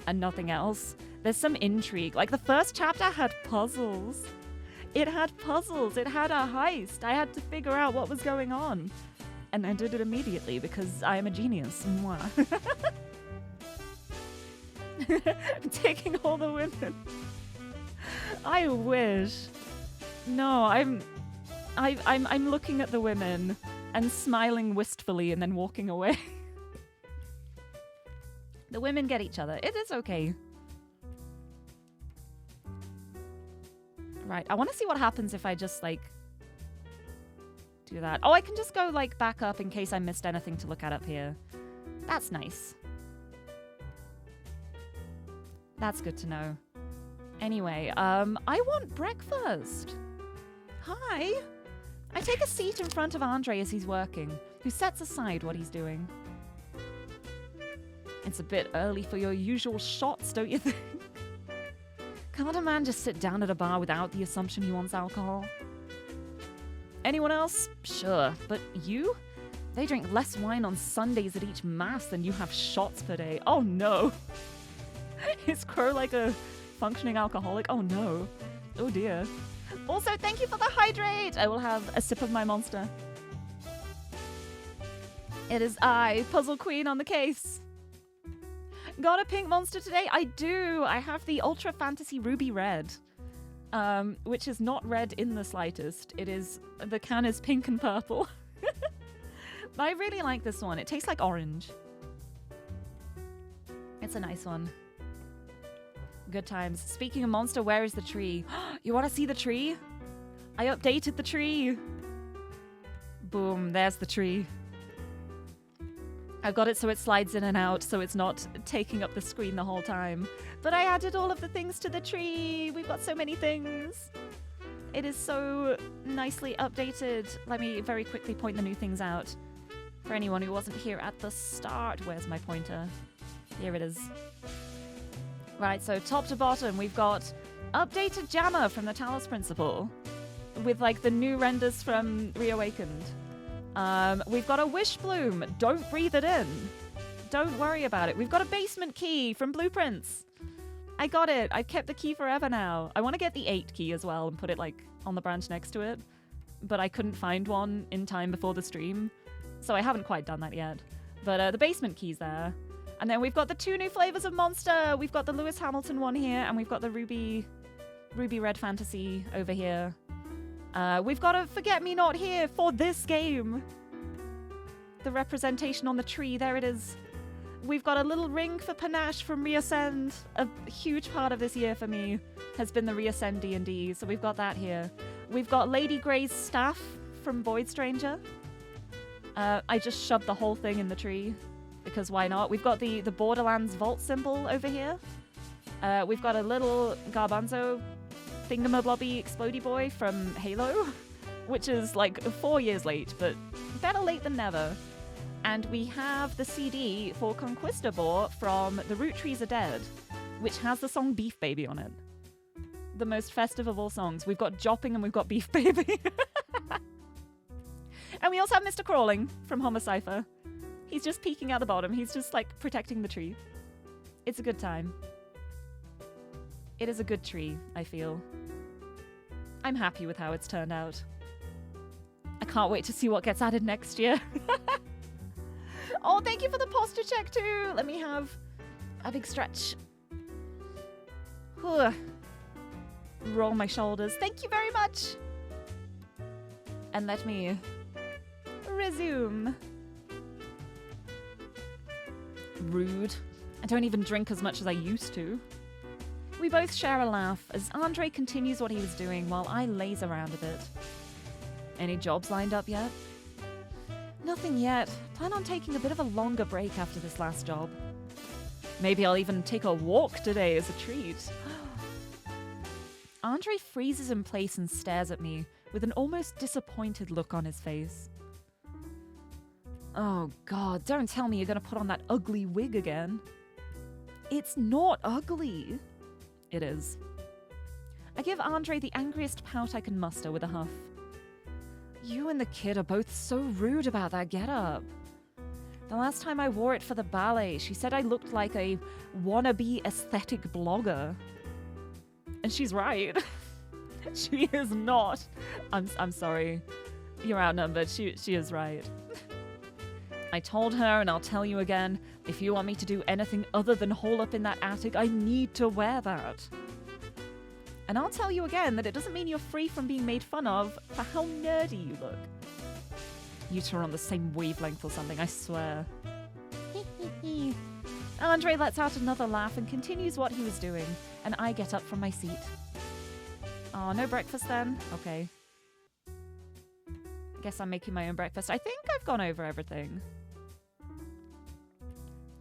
and nothing else. There's some intrigue. Like the first chapter had puzzles. It had a heist. I had to figure out what was going on. And I did it immediately because I am a genius. Mwah. I'm taking all the women. I wish. No, I'm looking at the women and smiling wistfully and then walking away. The women get each other. It is okay. Right, I want to see what happens if I just, like, do that. Oh, I can just go, like, back up in case I missed anything to look at up here. That's nice. That's good to know. Anyway, I want breakfast. Hi. I take a seat in front of Andre as he's working, who sets aside what he's doing. It's a bit early for your usual shots, don't you think? Can't a man just sit down at a bar without the assumption he wants alcohol? Anyone else? Sure. But you? They drink less wine on Sundays at each mass than you have shots per day. Oh no. Is Crow like a functioning alcoholic? Oh no. Oh dear. Also, thank you for the hydrate! I will have a sip of my monster. It is I, Puzzle Queen on the case. Got a pink monster today? I do! I have the Ultra Fantasy Ruby Red. Which is not red in the slightest. It is... the can is pink and purple. But I really like this one. It tastes like orange. It's a nice one. Good times. Speaking of monster, where is the tree? You want to see the tree? I updated the tree. Boom, there's the tree. I've got it so it slides in and out, so it's not taking up the screen the whole time. But I added all of the things to the tree. We've got so many things. It is so nicely updated. Let me very quickly point the new things out. For anyone who wasn't here at the start, where's my pointer? Here it is. Right, so top to bottom, we've got updated Jammer from the Talos Principle with like the new renders from Reawakened. We've got a Wish Bloom. Don't breathe it in. Don't worry about it. We've got a basement key from Blueprints. I got it. I've kept the key forever now. I want to get the 8 key as well and put it like on the branch next to it. But I couldn't find one in time before the stream. So I haven't quite done that yet. But the basement key's there. And then we've got the 2 new flavors of Monster. We've got the Lewis Hamilton one here. And we've got the Ruby Red Fantasy over here. We've got a Forget-Me-Not here for this game. The representation on the tree. There it is. We've got a little ring for Panache from Reascend. A huge part of this year for me has been the Reascend D&D, so we've got that here. We've got Lady Grey's staff from Void Stranger. I just shoved the whole thing in the tree, because why not? We've got the Borderlands Vault symbol over here. We've got a little Garbanzo Thingamabobby Explodey Boy from Halo, which is like 4 years late, but better late than never. And we have the CD for Conquistador from The Root Trees Are Dead, which has the song Beef Baby on it. The most festive of all songs. We've got Jopping and we've got Beef Baby. And we also have Mr. Crawling from Homocypher. He's just peeking at the bottom. He's just like protecting the tree. It's a good time. It is a good tree, I feel. I'm happy with how it's turned out. I can't wait to see what gets added next year. Oh, thank you for the posture check too. Let me have a big stretch. Whew. Roll my shoulders. Thank you very much. And let me resume. Rude. I don't even drink as much as I used to. We both share a laugh as Andre continues what he was doing while I laze around a bit. Any jobs lined up yet? Nothing yet. Plan on taking a bit of a longer break after this last job. Maybe I'll even take a walk today as a treat. Andre freezes in place and stares at me with an almost disappointed look on his face. Oh god, don't tell me you're gonna put on that ugly wig again. It's not ugly. It is. I give Andre the angriest pout I can muster with a huff. You and the kid are both so rude about that getup. The last time I wore it for the ballet, she said I looked like a wannabe aesthetic blogger. And she's right. She is not. I'm sorry. You're outnumbered. She is right. I told her, and I'll tell you again, if you want me to do anything other than hole up in that attic, I need to wear that. And I'll tell you again that it doesn't mean you're free from being made fun of for how nerdy you look. You two are on the same wavelength or something, I swear. Andre lets out another laugh and continues what he was doing, and I get up from my seat. Oh, no breakfast then? Okay. I guess I'm making my own breakfast. I think I've gone over everything.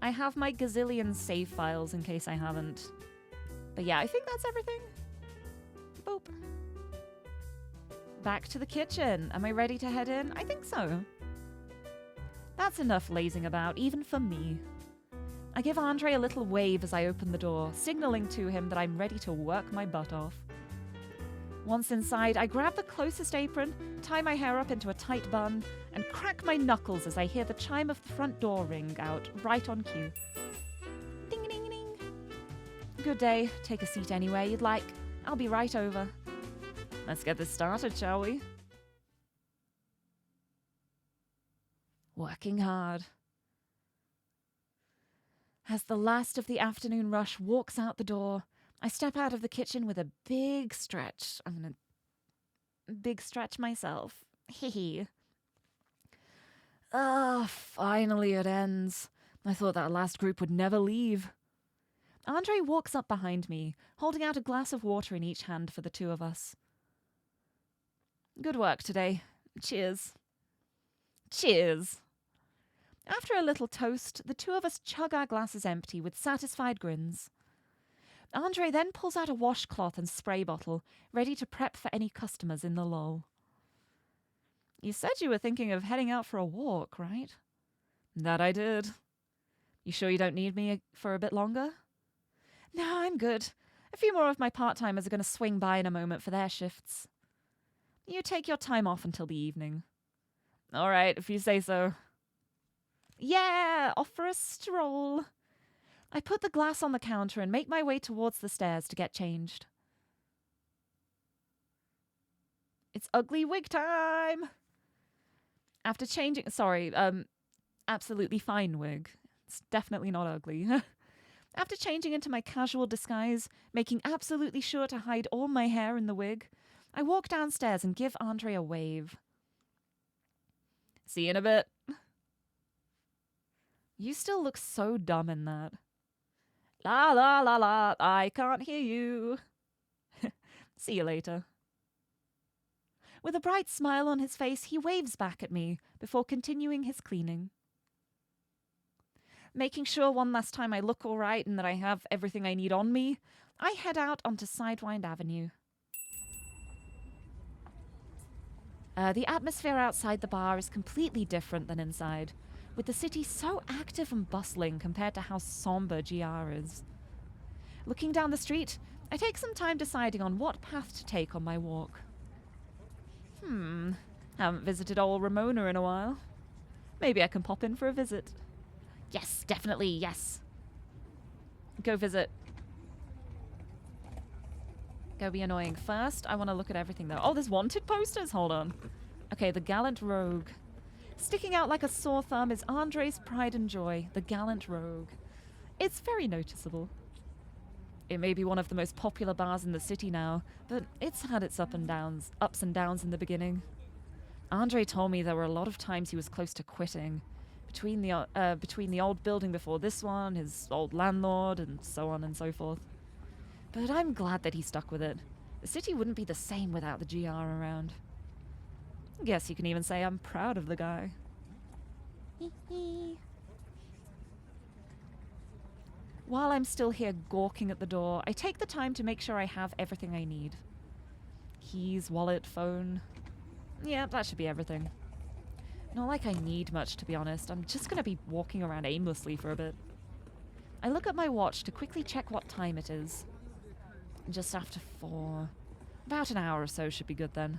I have my gazillion save files in case I haven't. But yeah, I think that's everything. Boop. Back to the kitchen. Am I ready to head in? I think so. That's enough lazing about, even for me. I give Andre a little wave as I open the door, signaling to him that I'm ready to work my butt off. Once inside, I grab the closest apron, tie my hair up into a tight bun, and crack my knuckles as I hear the chime of the front door ring out right on cue. Ding ding ding. Good day. Take a seat anywhere you'd like. I'll be right over. Let's get this started, shall we? Working hard. As the last of the afternoon rush walks out the door, I step out of the kitchen with a big stretch. I'm gonna big stretch myself. Hee. Ah, finally it ends. I thought that last group would never leave. Andre walks up behind me, holding out a glass of water in each hand for the two of us. Good work today. Cheers. Cheers. After a little toast, the two of us chug our glasses empty with satisfied grins. Andre then pulls out a washcloth and spray bottle, ready to prep for any customers in the lull. You said you were thinking of heading out for a walk, right? That I did. You sure you don't need me for a bit longer? No, I'm good. A few more of my part-timers are going to swing by in a moment for their shifts. You take your time off until the evening. All right, if you say so. Yeah, off for a stroll. I put the glass on the counter and make my way towards the stairs to get changed. It's ugly wig time! After changing... Sorry, absolutely fine wig. It's definitely not ugly. After changing into my casual disguise, making absolutely sure to hide all my hair in the wig, I walk downstairs and give Andre a wave. See you in a bit. You still look so dumb in that. La la la la, I can't hear you. See you later. With a bright smile on his face, he waves back at me before continuing his cleaning. Making sure one last time I look all right and that I have everything I need on me, I head out onto Sidewind Avenue. The atmosphere outside the bar is completely different than inside, with the city so active and bustling compared to how somber GR is. Looking down the street, I take some time deciding on what path to take on my walk. Haven't visited old Ramona in a while. Maybe I can pop in for a visit. Yes, definitely, yes. Go visit. Go be annoying. First, I want to look at everything, though. Oh, there's wanted posters. Hold on. Okay, the Gallant Rogue. Sticking out like a sore thumb is Andre's pride and joy, the Gallant Rogue. It's very noticeable. It may be one of the most popular bars in the city now, but it's had its ups and downs in the beginning. Andre told me there were a lot of times he was close to quitting. Between the old building before this one, his old landlord, and so on and so forth. But I'm glad that he stuck with it. The city wouldn't be the same without the GR around. Guess you can even say I'm proud of the guy. While I'm still here gawking at the door, I take the time to make sure I have everything I need. Keys, wallet, phone. Yeah, that should be everything. Not like I need much, to be honest. I'm just gonna be walking around aimlessly for a bit. I look at my watch to quickly check what time it is. Just after 4. About an hour or so should be good then.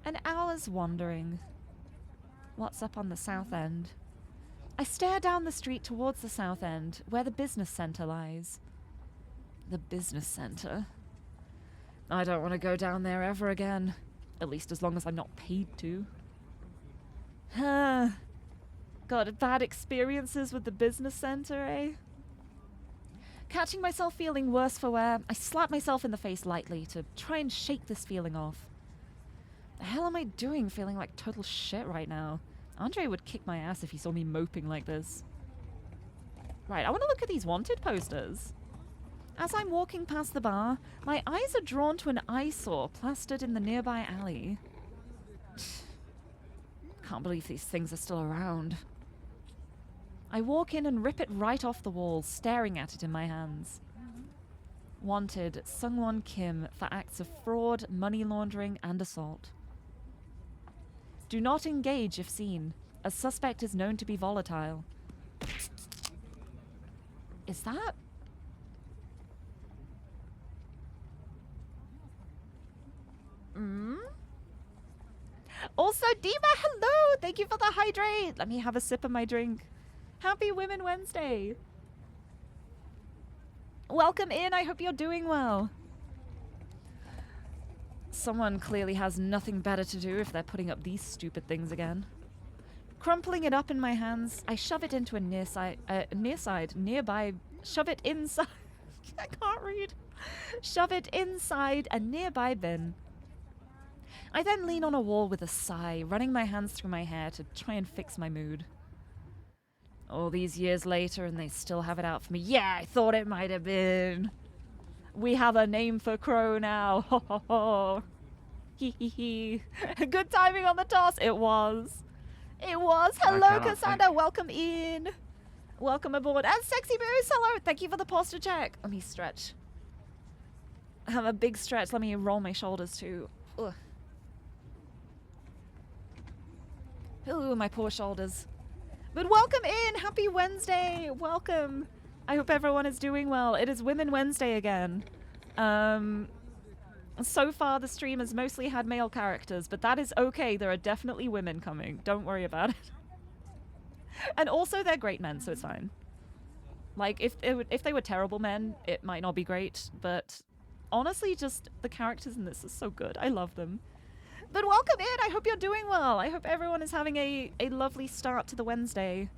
An hour's wandering. What's up on the south end? I stare down the street towards the south end, where the business centre lies. The business centre? I don't want to go down there ever again. At least as long as I'm not paid to. Got bad experiences with the business centre, eh? Catching myself feeling worse for wear, I slap myself in the face lightly to try and shake this feeling off. The hell am I doing feeling like total shit right now? Andre would kick my ass if he saw me moping like this. Right, I want to look at these wanted posters. As I'm walking past the bar, my eyes are drawn to an eyesore plastered in the nearby alley. Can't believe these things are still around. I walk in and rip it right off the wall, staring at it in my hands. Wanted, Sungwon Kim for acts of fraud, money laundering, and assault. Do not engage if seen, as suspect is known to be volatile. Is that? Also, Dima, hello! Thank you for the hydrate! Let me have a sip of my drink. Happy Women Wednesday! Welcome in, I hope you're doing well. Someone clearly has nothing better to do if they're putting up these stupid things again. Crumpling it up in my hands, I shove it into a nearby, shove it inside, I can't read. Shove it inside a nearby bin. I then lean on a wall with a sigh, running my hands through my hair to try and fix my mood. All these years later and they still have it out for me. Yeah, I thought it might have been. We have a name for Crow now. Ho ho ho. Hee hee hee. Good timing on the toss. It was. It was. Hello, Cassandra. Welcome in. welcome aboard. And Sexy Boost, hello. Thank you for the posture check. Let me stretch. Have a big stretch. Let me roll my shoulders too. Ugh. Ooh, my poor shoulders. But welcome in. Happy Wednesday. Welcome. I hope everyone is doing well. It is Women Wednesday again. So far, the stream has mostly had male characters, but that is okay. There are definitely women coming. Don't worry about it. And also, they're great men, so it's fine. Like, if they were terrible men, it might not be great, but honestly, just the characters in this are so good. I love them. But welcome in. I hope you're doing well. I hope everyone is having a lovely start to the Wednesday.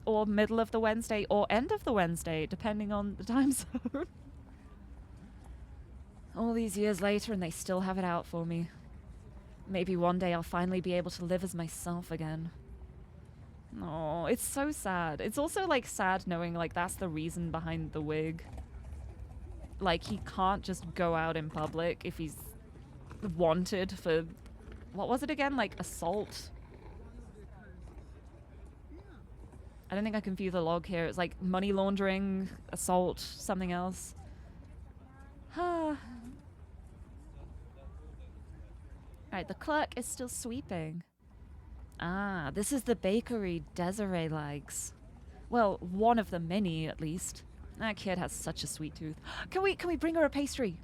Or middle of the Wednesday, or end of the Wednesday, depending on the time zone. All these years later, and they still have it out for me. Maybe one day I'll finally be able to live as myself again. Oh, it's so sad. It's also, like, sad knowing, like, that's the reason behind the wig. Like, he can't just go out in public if he's wanted for... What was it again? Like, assault? I don't think I can view the log here. It's like money laundering, assault, something else. Alright, the clerk is still sweeping. Ah, this is the bakery Desiree likes. Well, one of the many, at least. That kid has such a sweet tooth. Can we bring her a pastry?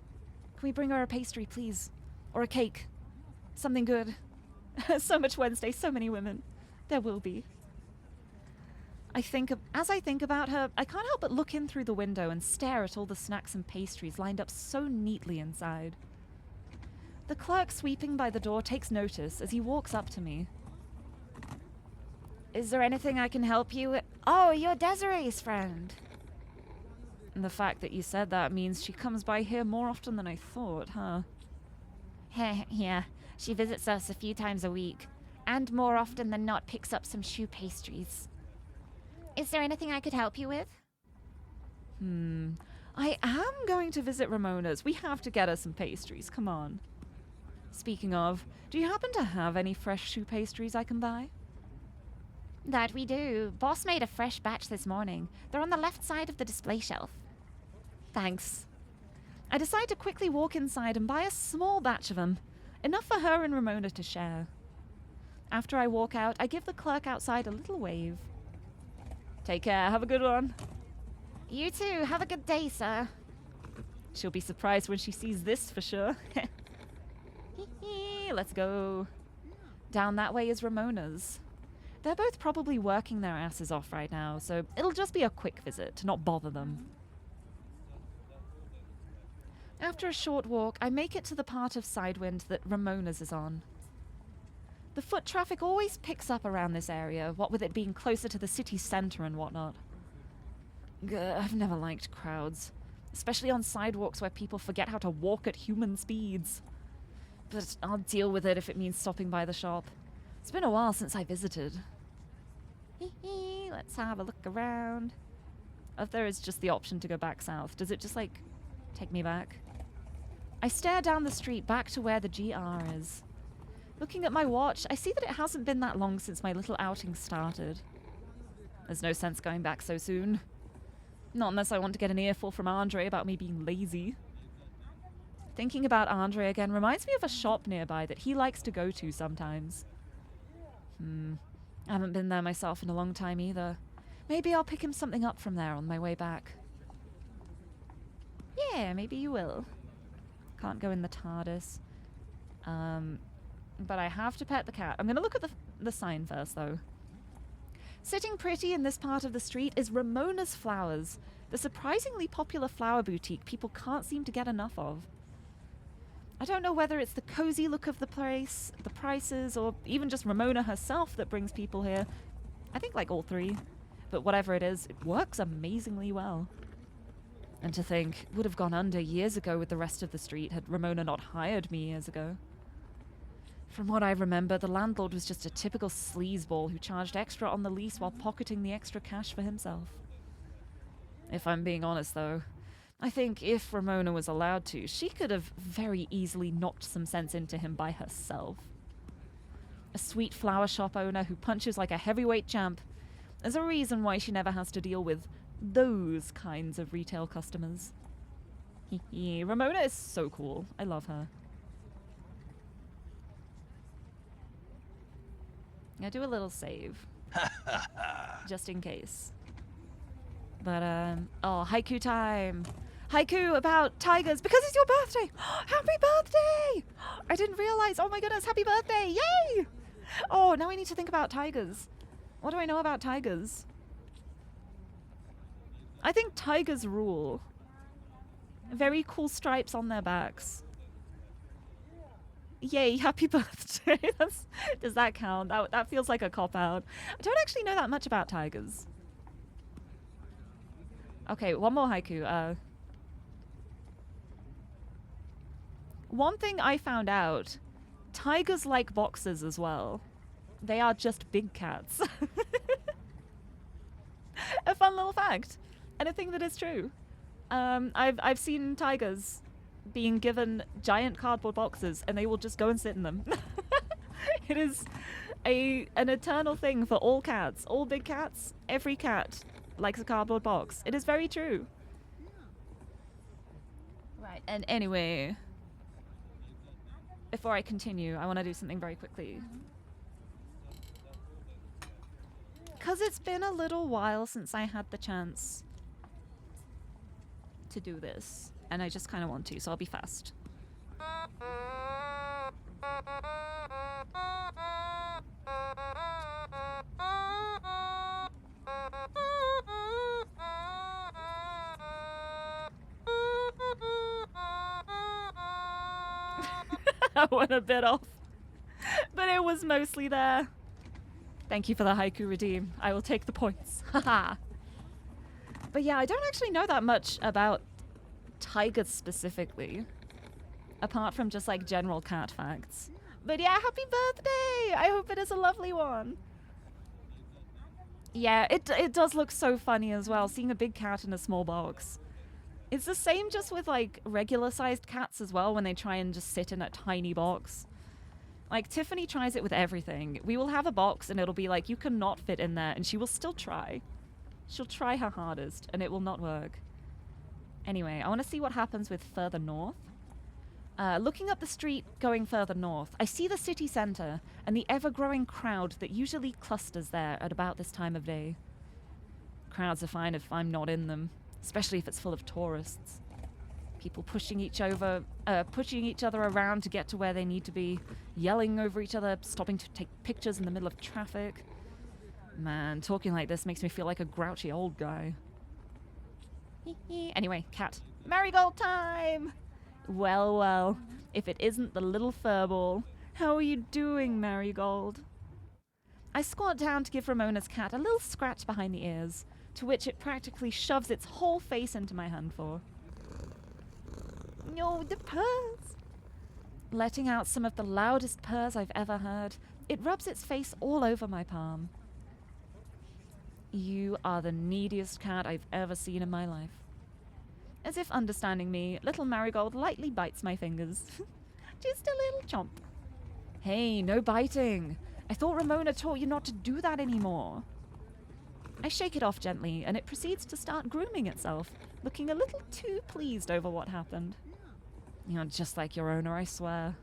Can we bring her a pastry, please? Or a cake? Something good. So much Wednesday, so many women. There will be. As I think about her, I can't help but look in through the window and stare at all the snacks and pastries lined up so neatly inside. The clerk sweeping by the door takes notice as he walks up to me. Is there anything I can help you with? Oh, you're Desiree's friend. And the fact that you said that means she comes by here more often than I thought, huh? Yeah, she visits us a few times a week, and more often than not picks up some choux pastries. Is there anything I could help you with? I am going to visit Ramona's. We have to get her some pastries. Come on. Speaking of, do you happen to have any fresh choux pastries I can buy? That we do. Boss made a fresh batch this morning. They're on the left side of the display shelf. Thanks. I decide to quickly walk inside and buy a small batch of them. Enough for her and Ramona to share. After I walk out, I give the clerk outside a little wave. Take care. Have a good one. You too. Have a good day, sir. She'll be surprised when she sees this for sure. Let's go. Down that way is Ramona's. They're both probably working their asses off right now, so it'll just be a quick visit to not bother them. After a short walk, I make it to the part of Sidewind that Ramona's is on. The foot traffic always picks up around this area, what with it being closer to the city centre and whatnot. I've never liked crowds, especially on sidewalks where people forget how to walk at human speeds. But I'll deal with it if it means stopping by the shop. It's been a while since I visited. Let's have a look around. If there is just the option to go back south, does it just, like, take me back? I stare down the street back to where the GR is. Looking at my watch, I see that it hasn't been that long since my little outing started. There's no sense going back so soon. Not unless I want to get an earful from Andre about me being lazy. Thinking about Andre again reminds me of a shop nearby that he likes to go to sometimes. I haven't been there myself in a long time either. Maybe I'll pick him something up from there on my way back. Yeah, maybe you will. Can't go in the TARDIS. But I have to pet the cat. I'm going to look at the sign first, though. Sitting pretty in this part of the street is Ramona's Flowers, the surprisingly popular flower boutique people can't seem to get enough of. I don't know whether it's the cozy look of the place, the prices, or even just Ramona herself that brings people here. I think like all three. But whatever it is, it works amazingly well. And to think, would have gone under years ago with the rest of the street had Ramona not hired me years ago. From what I remember, the landlord was just a typical sleazeball who charged extra on the lease while pocketing the extra cash for himself. If I'm being honest, though, I think if Ramona was allowed to, she could have very easily knocked some sense into him by herself. A sweet flower shop owner who punches like a heavyweight champ, There's a reason why she never has to deal with those kinds of retail customers. Ramona is so cool. I love her. I do a little save. Just in case. But, oh, haiku time. Haiku about tigers because it's your birthday. Happy birthday! I didn't realize. Oh my goodness, happy birthday. Yay! Oh, now I need to think about tigers. What do I know about tigers? I think tigers rule. Very cool stripes on their backs. Yay, happy birthday. Does that count? That feels like a cop-out. I don't actually know that much about tigers. Okay, one more haiku. One thing I found out, tigers like boxers as well. They are just big cats. A fun little fact. And a thing that is true. I've seen tigers being given giant cardboard boxes and they will just go and sit in them. It is an eternal thing for all cats. All big cats, every cat likes a cardboard box. It is very true. Right, and anyway, before I continue, I want to do something very quickly. Because it's been a little while since I had the chance to do this, and I just kind of want to, so I'll be fast. I went a bit off, but it was mostly there. Thank you for the haiku redeem. I will take the points. Haha. But yeah, I don't actually know that much about tigers specifically, apart from just like general cat facts. But yeah, happy birthday! I hope it is a lovely one. Yeah, it does look so funny as well, seeing a big cat in a small box. It's the same just with like regular sized cats as well when they try and just sit in a tiny box. Like Tiffany tries it with everything. We will have a box and it'll be like, you cannot fit in there, and she will still try. She'll try her hardest and it will not work. Anyway, I want to see what happens with further north. Looking up the street going further north, I see the city center and the ever-growing crowd that usually clusters there at about this time of day. Crowds are fine if I'm not in them, especially if it's full of tourists. People pushing each other around to get to where they need to be, yelling over each other, stopping to take pictures in the middle of traffic. Man, talking like this makes me feel like a grouchy old guy. Anyway, cat. Marigold time! Well, well, if it isn't the little furball. How are you doing, Marigold? I squat down to give Ramona's cat a little scratch behind the ears, to which it practically shoves its whole face into my hand for. No, the purrs! Letting out some of the loudest purrs I've ever heard, it rubs its face all over my palm. You are the neediest cat I've ever seen in my life. As if understanding me, little Marigold lightly bites my fingers. Just a little chomp. Hey, no biting. I thought Ramona taught you not to do that anymore. I shake it off gently, and it proceeds to start grooming itself, looking a little too pleased over what happened. You're just like your owner, I swear.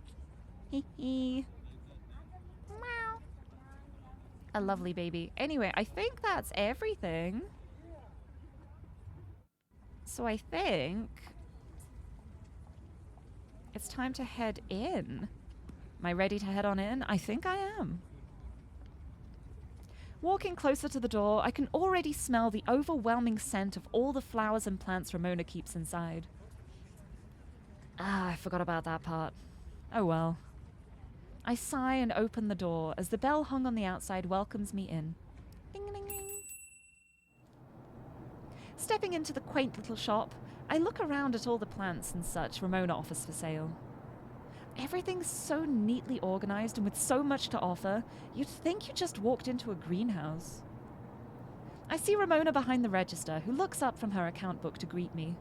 Hee hee. Meow. A lovely baby. Anyway, I think that's everything. So I think it's time to head in. Am I ready to head on in? I think I am. Walking closer to the door, I can already smell the overwhelming scent of all the flowers and plants Ramona keeps inside. Ah, I forgot about that part. Oh well. I sigh and open the door as the bell hung on the outside welcomes me in. Ding, ding, ding. Stepping into the quaint little shop, I look around at all the plants and such Ramona offers for sale. Everything's so neatly organized and with so much to offer, you'd think you just walked into a greenhouse. I see Ramona behind the register, who looks up from her account book to greet me.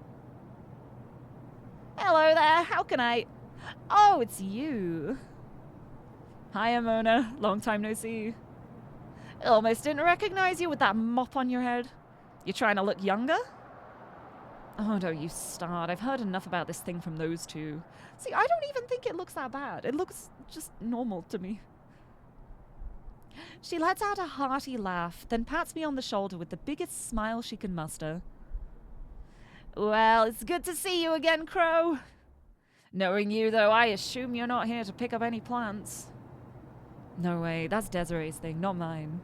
Hello there, how can I... Oh, it's you. Hi, Ramona. Long time no see. Almost didn't recognize you with that mop on your head. You trying to look younger? Oh, don't you start. I've heard enough about this thing from those two. See, I don't even think it looks that bad. It looks just normal to me. She lets out a hearty laugh, then pats me on the shoulder with the biggest smile she can muster. Well, it's good to see you again, Crow. Knowing you, though, I assume you're not here to pick up any plants. No way, that's Desiree's thing, not mine.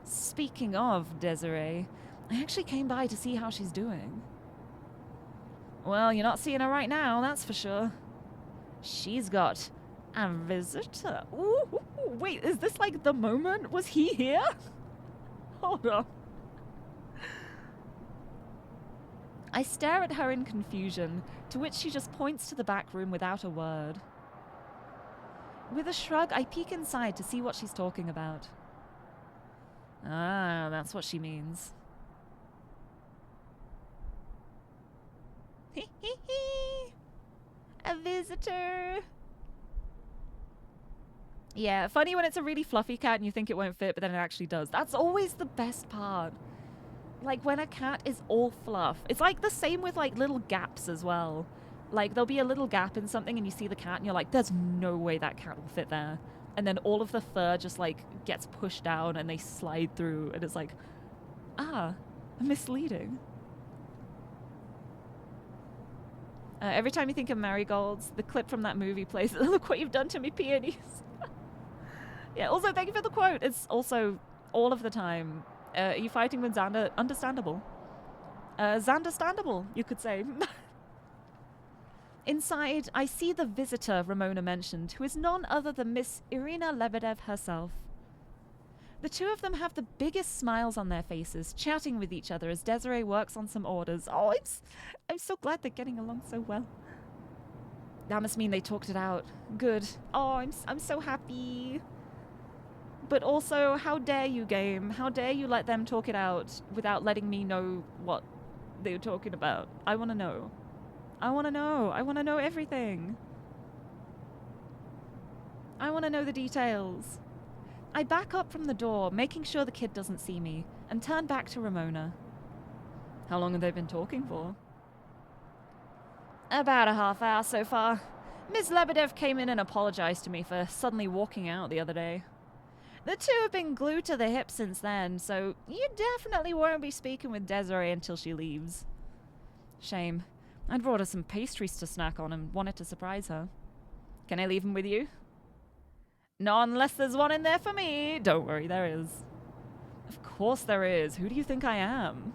Speaking of Desiree, I actually came by to see how she's doing. Well, you're not seeing her right now, that's for sure. She's got a visitor. Ooh, wait, is this like the moment? Was he here? Hold on. I stare at her in confusion, to which she just points to the back room without a word. With a shrug, I peek inside to see what she's talking about. Ah, that's what she means. Hee hee hee! A visitor! Yeah, funny when it's a really fluffy cat and you think it won't fit, but then it actually does. That's always the best part. Like, when a cat is all fluff. It's like the same with, like, little gaps as well. Like, there'll be a little gap in something and you see the cat and you're like, there's no way that cat will fit there. And then all of the fur just, like, gets pushed down and they slide through. And it's like, misleading. Every time you think of marigolds, the clip from that movie plays, look what you've done to me, peonies. Yeah, also, thank you for the quote. It's also, all of the time, are you fighting with Xander? Understandable. Xanderstandable, you could say. Inside, I see the visitor Ramona mentioned, who is none other than Miss Irina Lebedev herself. The two of them have the biggest smiles on their faces, chatting with each other as Desiree works on some orders. Oh, I'm so glad they're getting along so well. That must mean they talked it out. Good. Oh, I'm so happy. But also, how dare you, game? How dare you let them talk it out without letting me know what they're talking about? I want to know. I want to know. I want to know everything. I want to know the details. I back up from the door, making sure the kid doesn't see me, and turn back to Ramona. How long have they been talking for? About a half hour so far. Ms. Lebedev came in and apologized to me for suddenly walking out the other day. The two have been glued to the hip since then, so you definitely won't be speaking with Desiree until she leaves. Shame. I'd brought her some pastries to snack on and wanted to surprise her. Can I leave them with you? Not unless there's one in there for me. Don't worry, there is. Of course there is. Who do you think I am?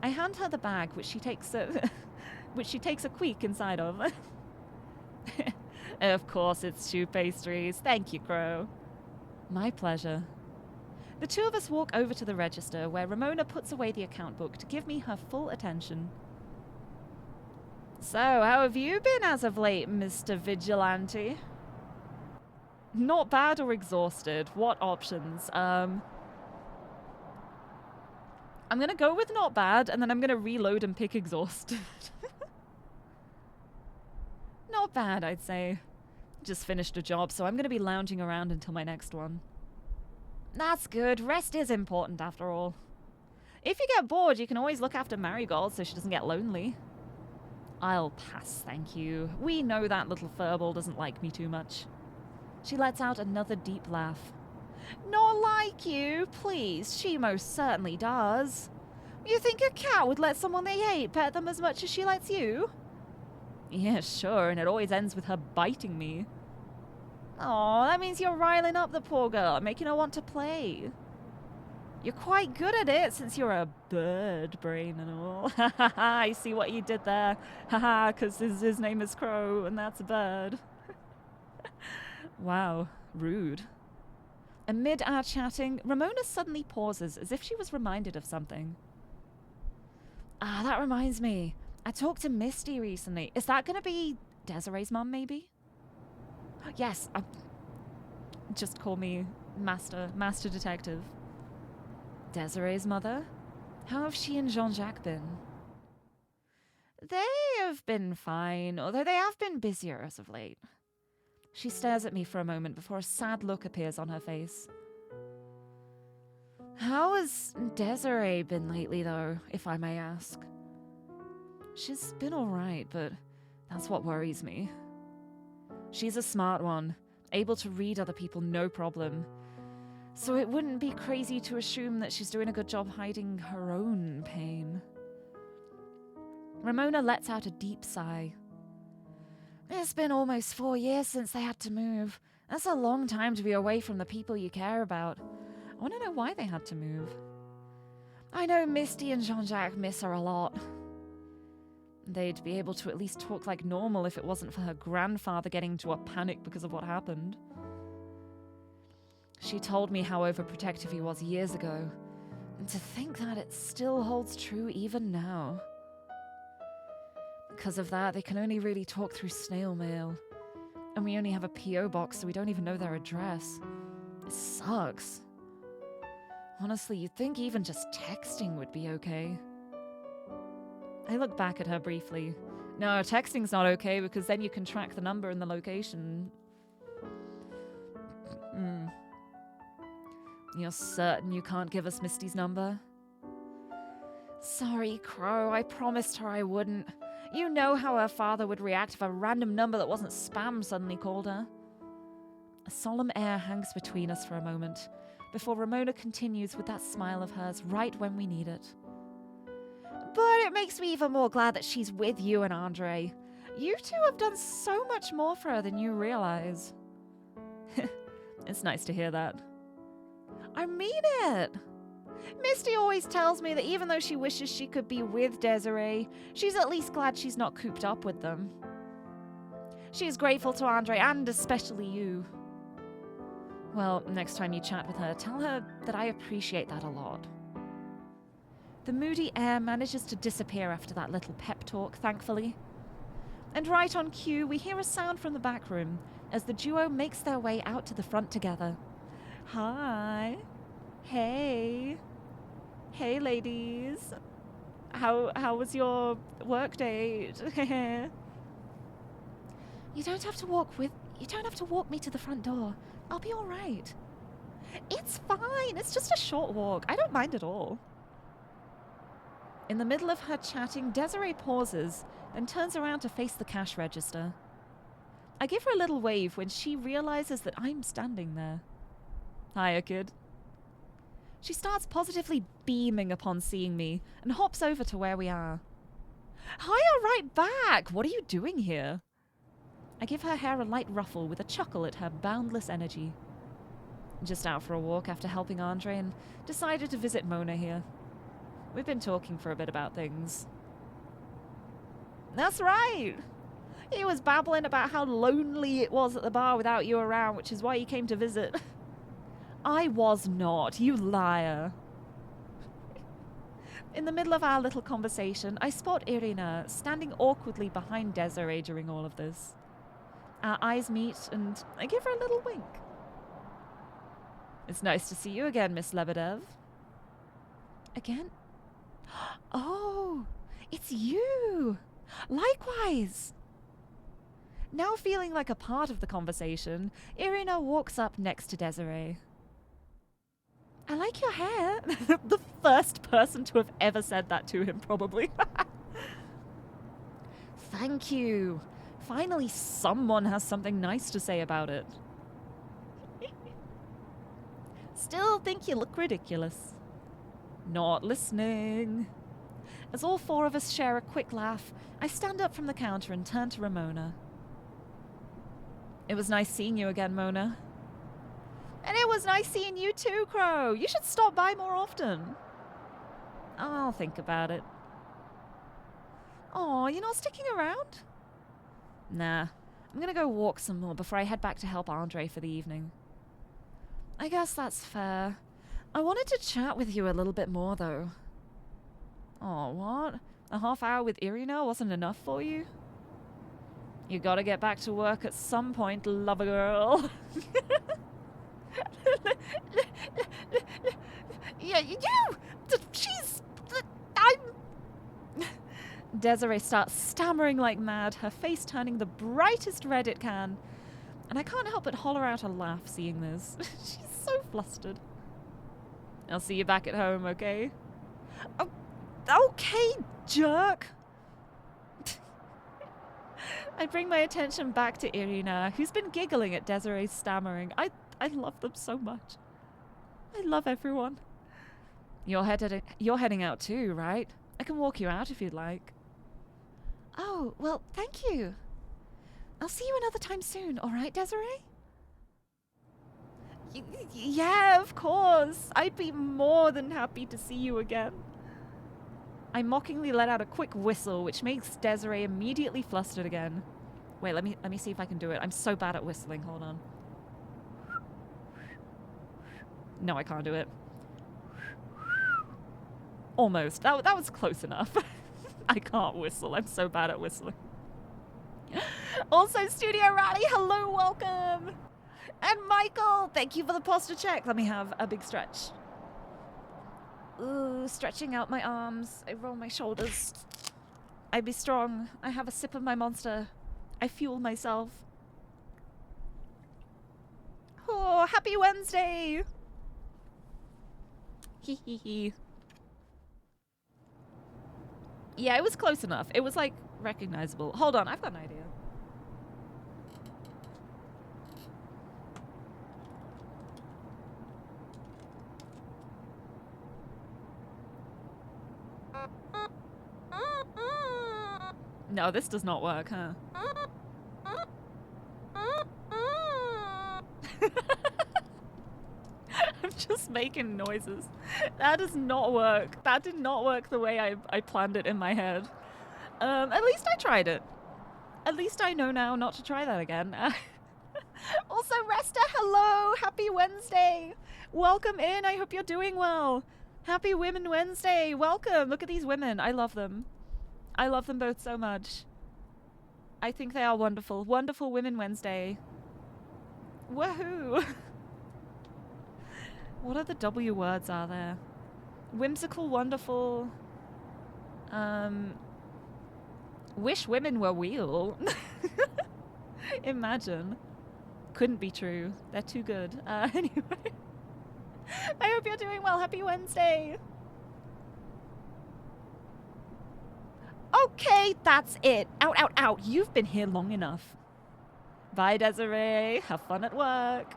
I hand her the bag, which she takes a queek inside of. Of course it's 2 pastries. Thank you, Crow. My pleasure. The two of us walk over to the register, where Ramona puts away the account book to give me her full attention. So, how have you been as of late, Mr. Vigilante? Not bad or exhausted. What options? I'm gonna go with not bad, and then I'm gonna reload and pick exhausted. Not bad, I'd say. Just finished a job, so I'm gonna be lounging around until my next one. That's good. Rest is important, after all. If you get bored, you can always look after Marigold so she doesn't get lonely. I'll pass, thank you. We know that little furball doesn't like me too much. She lets out another deep laugh. Not like you, please. She most certainly does. You think a cat would let someone they hate pet them as much as she lets you? Yeah, sure, and it always ends with her biting me. Aw, that means you're riling up the poor girl, making her want to play. You're quite good at it, since you're a bird brain and all. Ha ha ha, I see what you did there. Ha ha, because his name is Crow, and that's a bird. Wow, rude. Amid our chatting, Ramona suddenly pauses as if she was reminded of something. Ah, that reminds me. I talked to Misty recently. Is that going to be Desiree's mum, maybe? Yes. Just call me Master Detective. Desiree's mother? How have she and Jean-Jacques been? They have been fine, although they have been busier as of late. She stares at me for a moment before a sad look appears on her face. How has Desiree been lately, though, if I may ask? She's been alright, but that's what worries me. She's a smart one, able to read other people no problem. So it wouldn't be crazy to assume that she's doing a good job hiding her own pain. Ramona lets out a deep sigh. It's been almost 4 years since they had to move. That's a long time to be away from the people you care about. I want to know why they had to move. I know Misty and Jean-Jacques miss her a lot. They'd be able to at least talk like normal if it wasn't for her grandfather getting into a panic because of what happened. She told me how overprotective he was years ago, and to think that it still holds true even now. Because of that, they can only really talk through snail mail. And we only have a P.O. box, so we don't even know their address. It sucks. Honestly, you'd think even just texting would be okay. I look back at her briefly. No, texting's not okay because then you can track the number and the location. You're certain you can't give us Misty's number? Sorry, Crow. I promised her I wouldn't. You know how her father would react if a random number that wasn't spam suddenly called her. A solemn air hangs between us for a moment, before Ramona continues with that smile of hers right when we need it. But it makes me even more glad that she's with you and Andre. You two have done so much more for her than you realize. It's nice to hear that. I mean it! Misty always tells me that even though she wishes she could be with Desiree, she's at least glad she's not cooped up with them. She's grateful to Andre and especially you. Well, next time you chat with her, tell her that I appreciate that a lot. The moody air manages to disappear after that little pep talk, thankfully. And right on cue, we hear a sound from the back room as the duo makes their way out to the front together. Hi. Hey. Hey, ladies. How was your work date? You don't have to walk me to the front door. I'll be all right. It's fine. It's just a short walk. I don't mind at all. In the middle of her chatting, Desiree pauses, then turns around to face the cash register. I give her a little wave when she realizes that I'm standing there. Hiya, kid. She starts positively beaming upon seeing me and hops over to where we are. Hiya, right back! What are you doing here? I give her hair a light ruffle with a chuckle at her boundless energy. Just out for a walk after helping Andre and decided to visit Mona here. We've been talking for a bit about things. That's right! He was babbling about how lonely it was at the bar without you around, which is why he came to visit. I was not, you liar. In the middle of our little conversation, I spot Irina standing awkwardly behind Desiree during all of this. Our eyes meet, and I give her a little wink. It's nice to see you again, Miss Lebedev. Again? Oh, it's you! Likewise! Now feeling like a part of the conversation, Irina walks up next to Desiree. I like your hair. The first person to have ever said that to him, probably. Thank you. Finally, someone has something nice to say about it. Still think you look ridiculous. Not listening. As all four of us share a quick laugh, I stand up from the counter and turn to Ramona. It was nice seeing you again, Mona. And it was nice seeing you too, Crow. You should stop by more often. I'll think about it. Aw, you're not sticking around? Nah, I'm gonna go walk some more before I head back to help Andre for the evening. I guess that's fair. I wanted to chat with you a little bit more, though. Aw, what? A half hour with Irina wasn't enough for you? You gotta get back to work at some point, lover girl. Yeah, you! She's... I'm... Desiree starts stammering like mad, her face turning the brightest red it can. And I can't help but holler out a laugh seeing this. She's so flustered. I'll see you back at home, okay? Oh, okay, jerk! I bring my attention back to Irina, who's been giggling at Desiree's stammering. I love them so much. I love everyone. You're heading out too, right? I can walk you out if you'd like. Oh, well, thank you. I'll see you another time soon, all right, Desiree? Yeah, of course. I'd be more than happy to see you again. I mockingly let out a quick whistle, which makes Desiree immediately flustered again. Wait, let me see if I can do it. I'm so bad at whistling. Hold on. No, I can't do it. Almost. That was close enough. I can't whistle. I'm so bad at whistling. Also, Studio Rally, hello, welcome. And Michael, thank you for the posture check. Let me have a big stretch. Ooh, stretching out my arms. I roll my shoulders. I be strong. I have a sip of my monster. I fuel myself. Oh, happy Wednesday! Hee hee hee. Yeah, it was close enough. It was like recognizable. Hold on, I've got an idea. No, this does not work, huh? I'm just making noises. That does not work. That did not work the way I planned it in my head. At least I tried it. At least I know now not to try that again. Also, Resta, hello! Happy Wednesday! Welcome in, I hope you're doing well. Happy Women Wednesday! Welcome! Look at these women. I love them. I love them both so much. I think they are wonderful. Wonderful Women Wednesday. Woohoo! What other W words are there? Whimsical, wonderful. Wish women were real. Imagine. Couldn't be true. They're too good. Anyway. I hope you're doing well. Happy Wednesday. Okay, that's it. Out, out, out. You've been here long enough. Bye, Desiree. Have fun at work.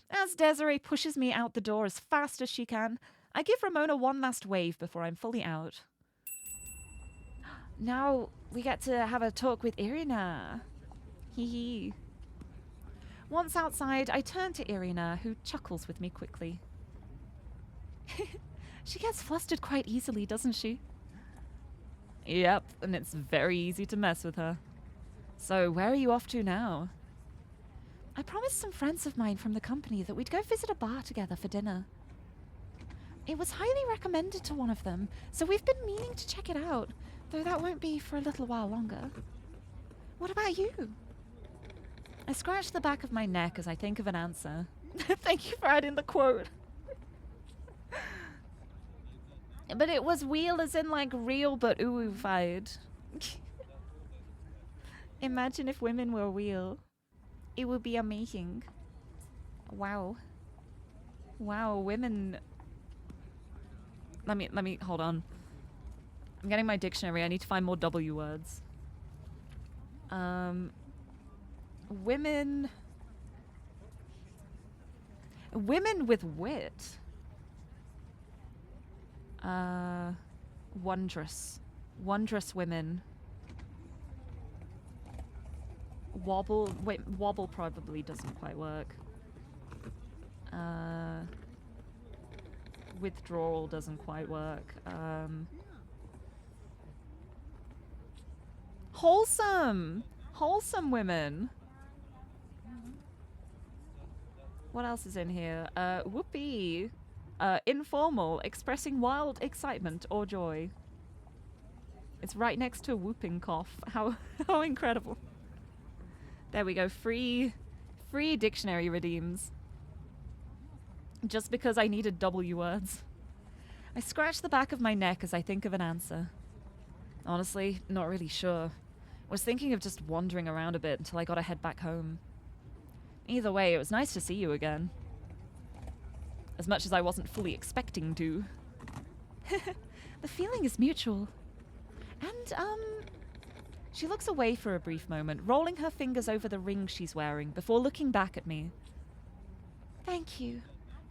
As Desiree pushes me out the door as fast as she can, I give Ramona one last wave before I'm fully out. Now we get to have a talk with Irina. Hee hee. Once outside, I turn to Irina, who chuckles with me quickly. She gets flustered quite easily, doesn't she? Yep, and it's very easy to mess with her. So, where are you off to now? I promised some friends of mine from the company that we'd go visit a bar together for dinner. It was highly recommended to one of them, so we've been meaning to check it out, though that won't be for a little while longer. What about you? I scratch the back of my neck as I think of an answer. Thank you for adding the quote. But it was wheel as in like real but ooh-fied. Imagine if women were real. It would be amazing. Wow. Wow, women. Let me hold on. I'm getting my dictionary. I need to find more W words. Women with wit. Wondrous women. Wobble probably doesn't quite work. Withdrawal doesn't quite work. Wholesome women. What else is in here? Whoopee. Informal, expressing wild excitement or joy. It's right next to a whooping cough. How incredible. There we go. Free dictionary redeems. Just because I needed W words. I scratch the back of my neck as I think of an answer. Honestly, not really sure. Was thinking of just wandering around a bit until I got to head back home. Either way, it was nice to see you again. As much as I wasn't fully expecting to. The feeling is mutual. And, She looks away for a brief moment, rolling her fingers over the ring she's wearing before looking back at me. Thank you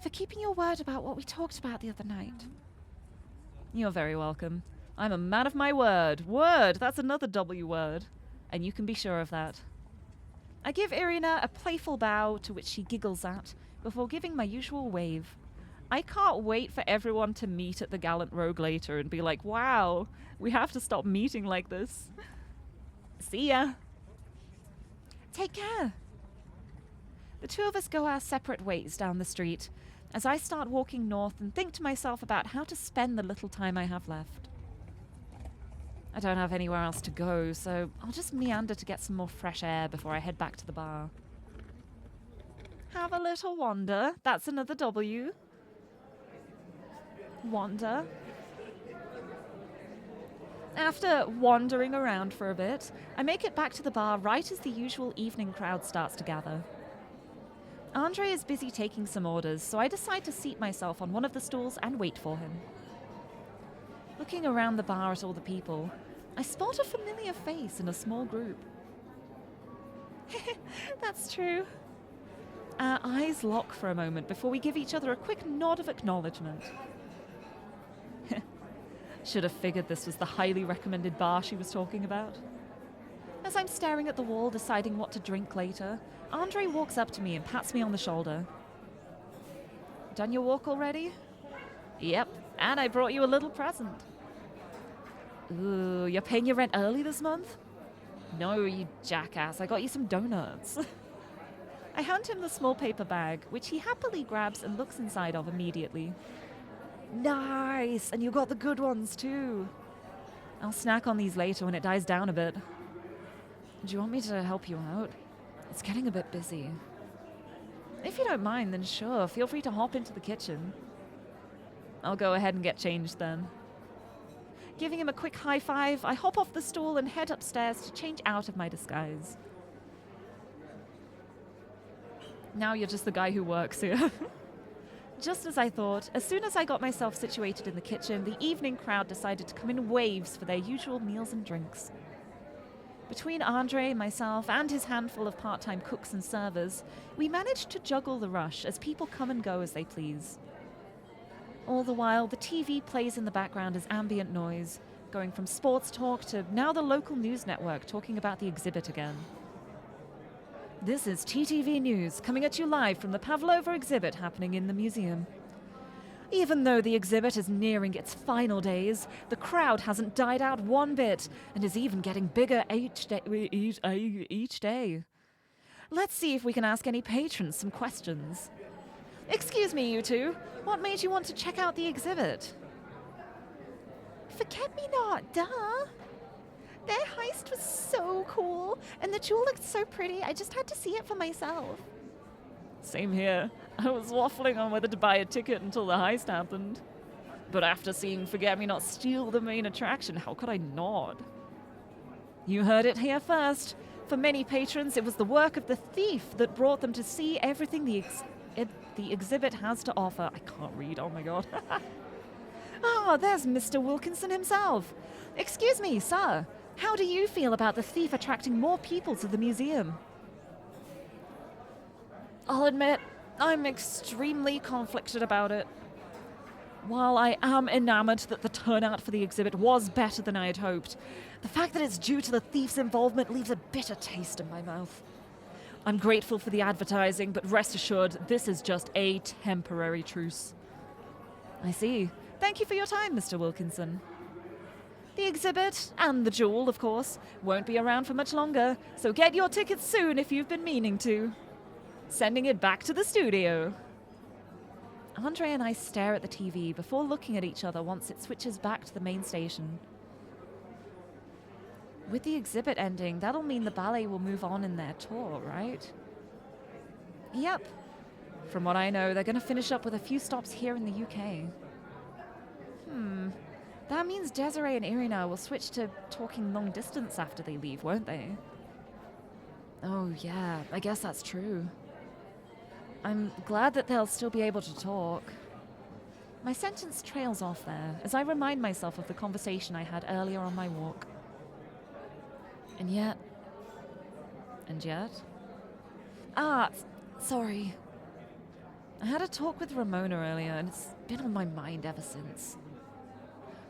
for keeping your word about what we talked about the other night. You're very welcome. I'm a man of my word. Word, that's another W word. And you can be sure of that. I give Irina a playful bow to which she giggles at before giving my usual wave. I can't wait for everyone to meet at the Gallant Rogue later and be like, wow, we have to stop meeting like this. See ya. Take care. The two of us go our separate ways down the street as I start walking north and think to myself about how to spend the little time I have left. I don't have anywhere else to go, so I'll just meander to get some more fresh air before I head back to the bar. Have a little wander. That's another W. Wander. After wandering around for a bit, I make it back to the bar right as the usual evening crowd starts to gather. Andre is busy taking some orders, so I decide to seat myself on one of the stools and wait for him. Looking around the bar at all the people, I spot a familiar face in a small group. That's true. Our eyes lock for a moment before we give each other a quick nod of acknowledgement. Should have figured this was the highly recommended bar she was talking about. As I'm staring at the wall deciding what to drink later, Andre walks up to me and pats me on the shoulder. Done your walk already? Yep, and I brought you a little present. Ooh, you're paying your rent early this month? No, you jackass, I got you some donuts. I hand him the small paper bag, which he happily grabs and looks inside of immediately. Nice, and you got the good ones too. I'll snack on these later when it dies down a bit. Do you want me to help you out? It's getting a bit busy. If you don't mind, then sure, feel free to hop into the kitchen. I'll go ahead and get changed then. Giving him a quick high five, I hop off the stool and head upstairs to change out of my disguise. Now you're just the guy who works here. Just as I thought, as soon as I got myself situated in the kitchen, the evening crowd decided to come in waves for their usual meals and drinks. Between Andre, myself, and his handful of part-time cooks and servers, we managed to juggle the rush as people come and go as they please. All the while, the TV plays in the background as ambient noise, going from sports talk to now the local news network talking about the exhibit again. This is TTV News, coming at you live from the Pavlova exhibit happening in the museum. Even though the exhibit is nearing its final days, the crowd hasn't died out one bit and is even getting bigger each day. Let's see if we can ask any patrons some questions. Excuse me, you two. What made you want to check out the exhibit? Forget-me-not, duh. Their heist was so cool, and the jewel looked so pretty, I just had to see it for myself. Same here. I was waffling on whether to buy a ticket until the heist happened. But after seeing Forget-Me-Not steal the main attraction, how could I not? You heard it here first. For many patrons, it was the work of the thief that brought them to see everything the exhibit has to offer. I can't read, oh my god. Ah, there's Mr. Wilkinson himself. Excuse me, sir. How do you feel about the thief attracting more people to the museum? I'll admit, I'm extremely conflicted about it. While I am enamored that the turnout for the exhibit was better than I had hoped, the fact that it's due to the thief's involvement leaves a bitter taste in my mouth. I'm grateful for the advertising, but rest assured, this is just a temporary truce. I see. Thank you for your time, Mr. Wilkinson. The exhibit, and the jewel, of course, won't be around for much longer, so get your tickets soon if you've been meaning to. Sending it back to the studio. Andre and I stare at the TV before looking at each other once it switches back to the main station. With the exhibit ending, that'll mean the ballet will move on in their tour, right? Yep. From what I know, they're going to finish up with a few stops here in the UK. That means Desiree and Irina will switch to talking long distance after they leave, won't they? Oh yeah, I guess that's true. I'm glad that they'll still be able to talk. My sentence trails off there as I remind myself of the conversation I had earlier on my walk. And yet... sorry. I had a talk with Ramona earlier, and it's been on my mind ever since.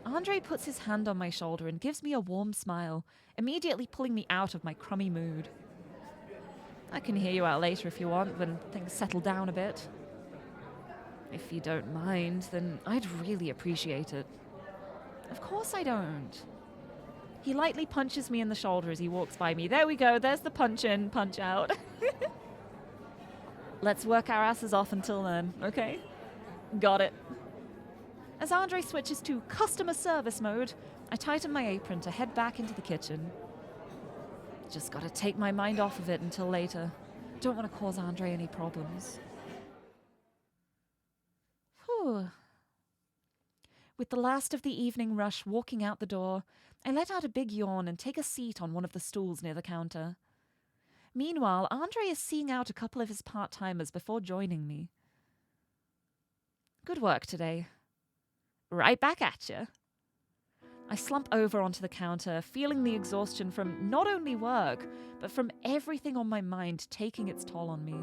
Andre puts his hand on my shoulder and gives me a warm smile, immediately pulling me out of my crummy mood. I can hear you out later if you want, when things settle down a bit. If you don't mind, then I'd really appreciate it. Of course I don't. He lightly punches me in the shoulder as he walks by me. There we go, there's the punch in, punch out. Let's work our asses off until then, okay? Got it. As Andre switches to customer service mode, I tighten my apron to head back into the kitchen. Just gotta take my mind off of it until later. Don't want to cause Andre any problems. Whew. With the last of the evening rush walking out the door, I let out a big yawn and take a seat on one of the stools near the counter. Meanwhile, Andre is seeing out a couple of his part-timers before joining me. Good work today. Right back at you. I slump over onto the counter, feeling the exhaustion from not only work, but from everything on my mind taking its toll on me.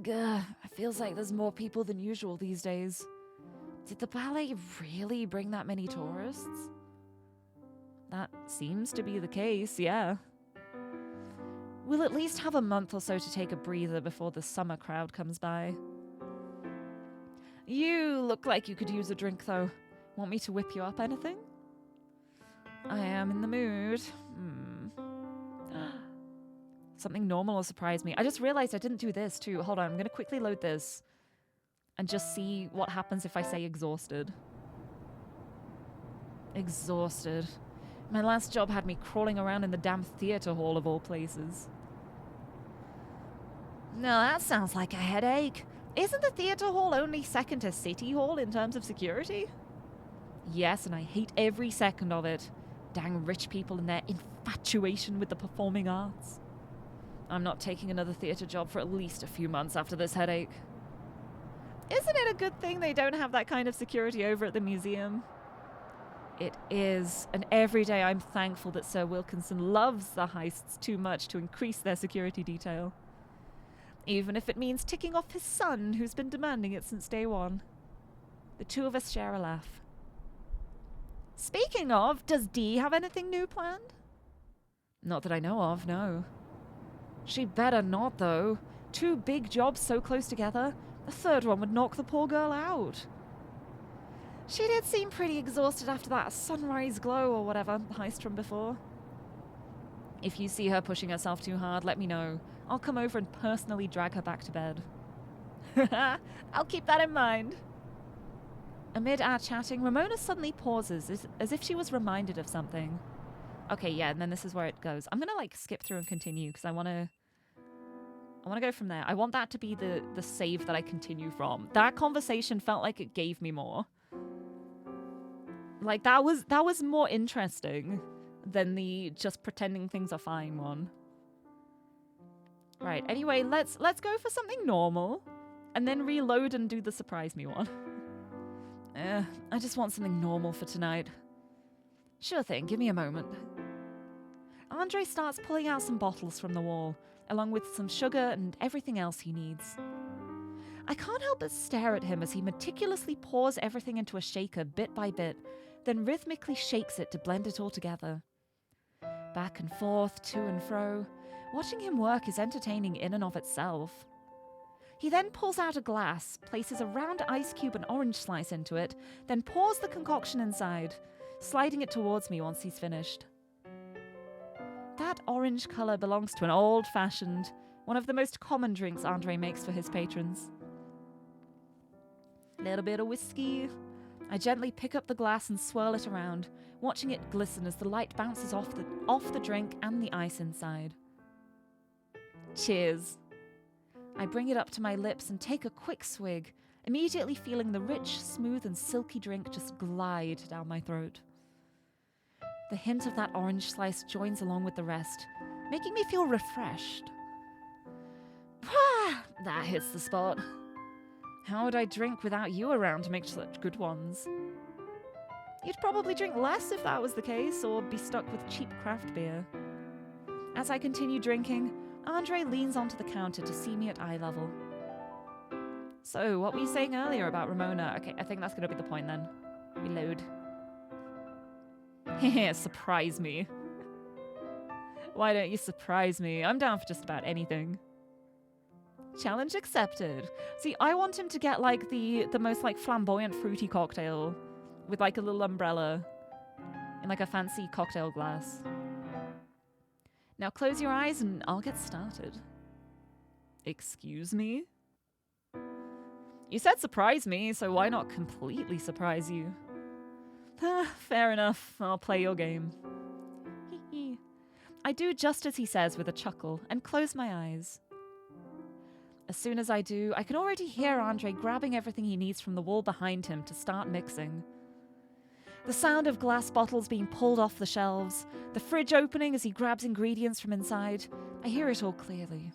Gah, it feels like there's more people than usual these days. Did the ballet really bring that many tourists? That seems to be the case, yeah. We'll at least have a month or so to take a breather before the summer crowd comes by. You look like you could use a drink, though. Want me to whip you up anything? I am in the mood. Something normal will surprise me. I just realized I didn't do this, too. Hold on, I'm going to quickly load this and just see what happens if I say exhausted. Exhausted. My last job had me crawling around in the damn theater hall of all places. No, that sounds like a headache. Isn't the theater hall only second to City Hall in terms of security? Yes, and I hate every second of it. Dang rich people and their infatuation with the performing arts. I'm not taking another theater job for at least a few months after this headache. Isn't it a good thing they don't have that kind of security over at the museum? It is, and every day I'm thankful that Sir Wilkinson loves the heists too much to increase their security detail. Even if it means ticking off his son, who's been demanding it since day one. The two of us share a laugh. Speaking of, does Dee have anything new planned? Not that I know of, no. She better not, though. 2 big jobs so close together, a third one would knock the poor girl out. She did seem pretty exhausted after that sunrise glow or whatever heist from before. If you see her pushing herself too hard, let me know. I'll come over and personally drag her back to bed. I'll keep that in mind. Amid our chatting, Ramona suddenly pauses as if she was reminded of something. Okay, yeah, and then this is where it goes. I'm gonna skip through and continue because I wanna go from there. I want that to be the save that I continue from. That conversation felt like it gave me more. Like that was more interesting than the just pretending things are fine one. Right, anyway, let's go for something normal and then reload and do the surprise me one. I just want something normal for tonight. Sure thing, give me a moment. Andre starts pulling out some bottles from the wall, along with some sugar and everything else he needs. I can't help but stare at him as he meticulously pours everything into a shaker bit by bit, then rhythmically shakes it to blend it all together. Back and forth, to and fro. Watching him work is entertaining in and of itself. He then pulls out a glass, places a round ice cube and orange slice into it, then pours the concoction inside, sliding it towards me once he's finished. That orange colour belongs to an old-fashioned, one of the most common drinks Andre makes for his patrons. Little bit of whiskey. I gently pick up the glass and swirl it around, watching it glisten as the light bounces off the drink and the ice inside. Cheers. I bring it up to my lips and take a quick swig, immediately feeling the rich, smooth and silky drink just glide down my throat. The hint of that orange slice joins along with the rest, making me feel refreshed. That hits the spot. How would I drink without you around to make such good ones? You'd probably drink less if that was the case, or be stuck with cheap craft beer. As I continue drinking, Andre leans onto the counter to see me at eye level. So, what were you saying earlier about Ramona? Okay, I think that's gonna be the point then. Reload. Heh, surprise me. Why don't you surprise me? I'm down for just about anything. Challenge accepted. See, I want him to get like the most like flamboyant fruity cocktail with like a little umbrella in like a fancy cocktail glass. Now close your eyes and I'll get started. Excuse me? You said surprise me, so why not completely surprise you? Fair enough, I'll play your game. I do just as he says with a chuckle and close my eyes. As soon as I do, I can already hear Andre grabbing everything he needs from the wall behind him to start mixing. The sound of glass bottles being pulled off the shelves, the fridge opening as he grabs ingredients from inside, I hear it all clearly.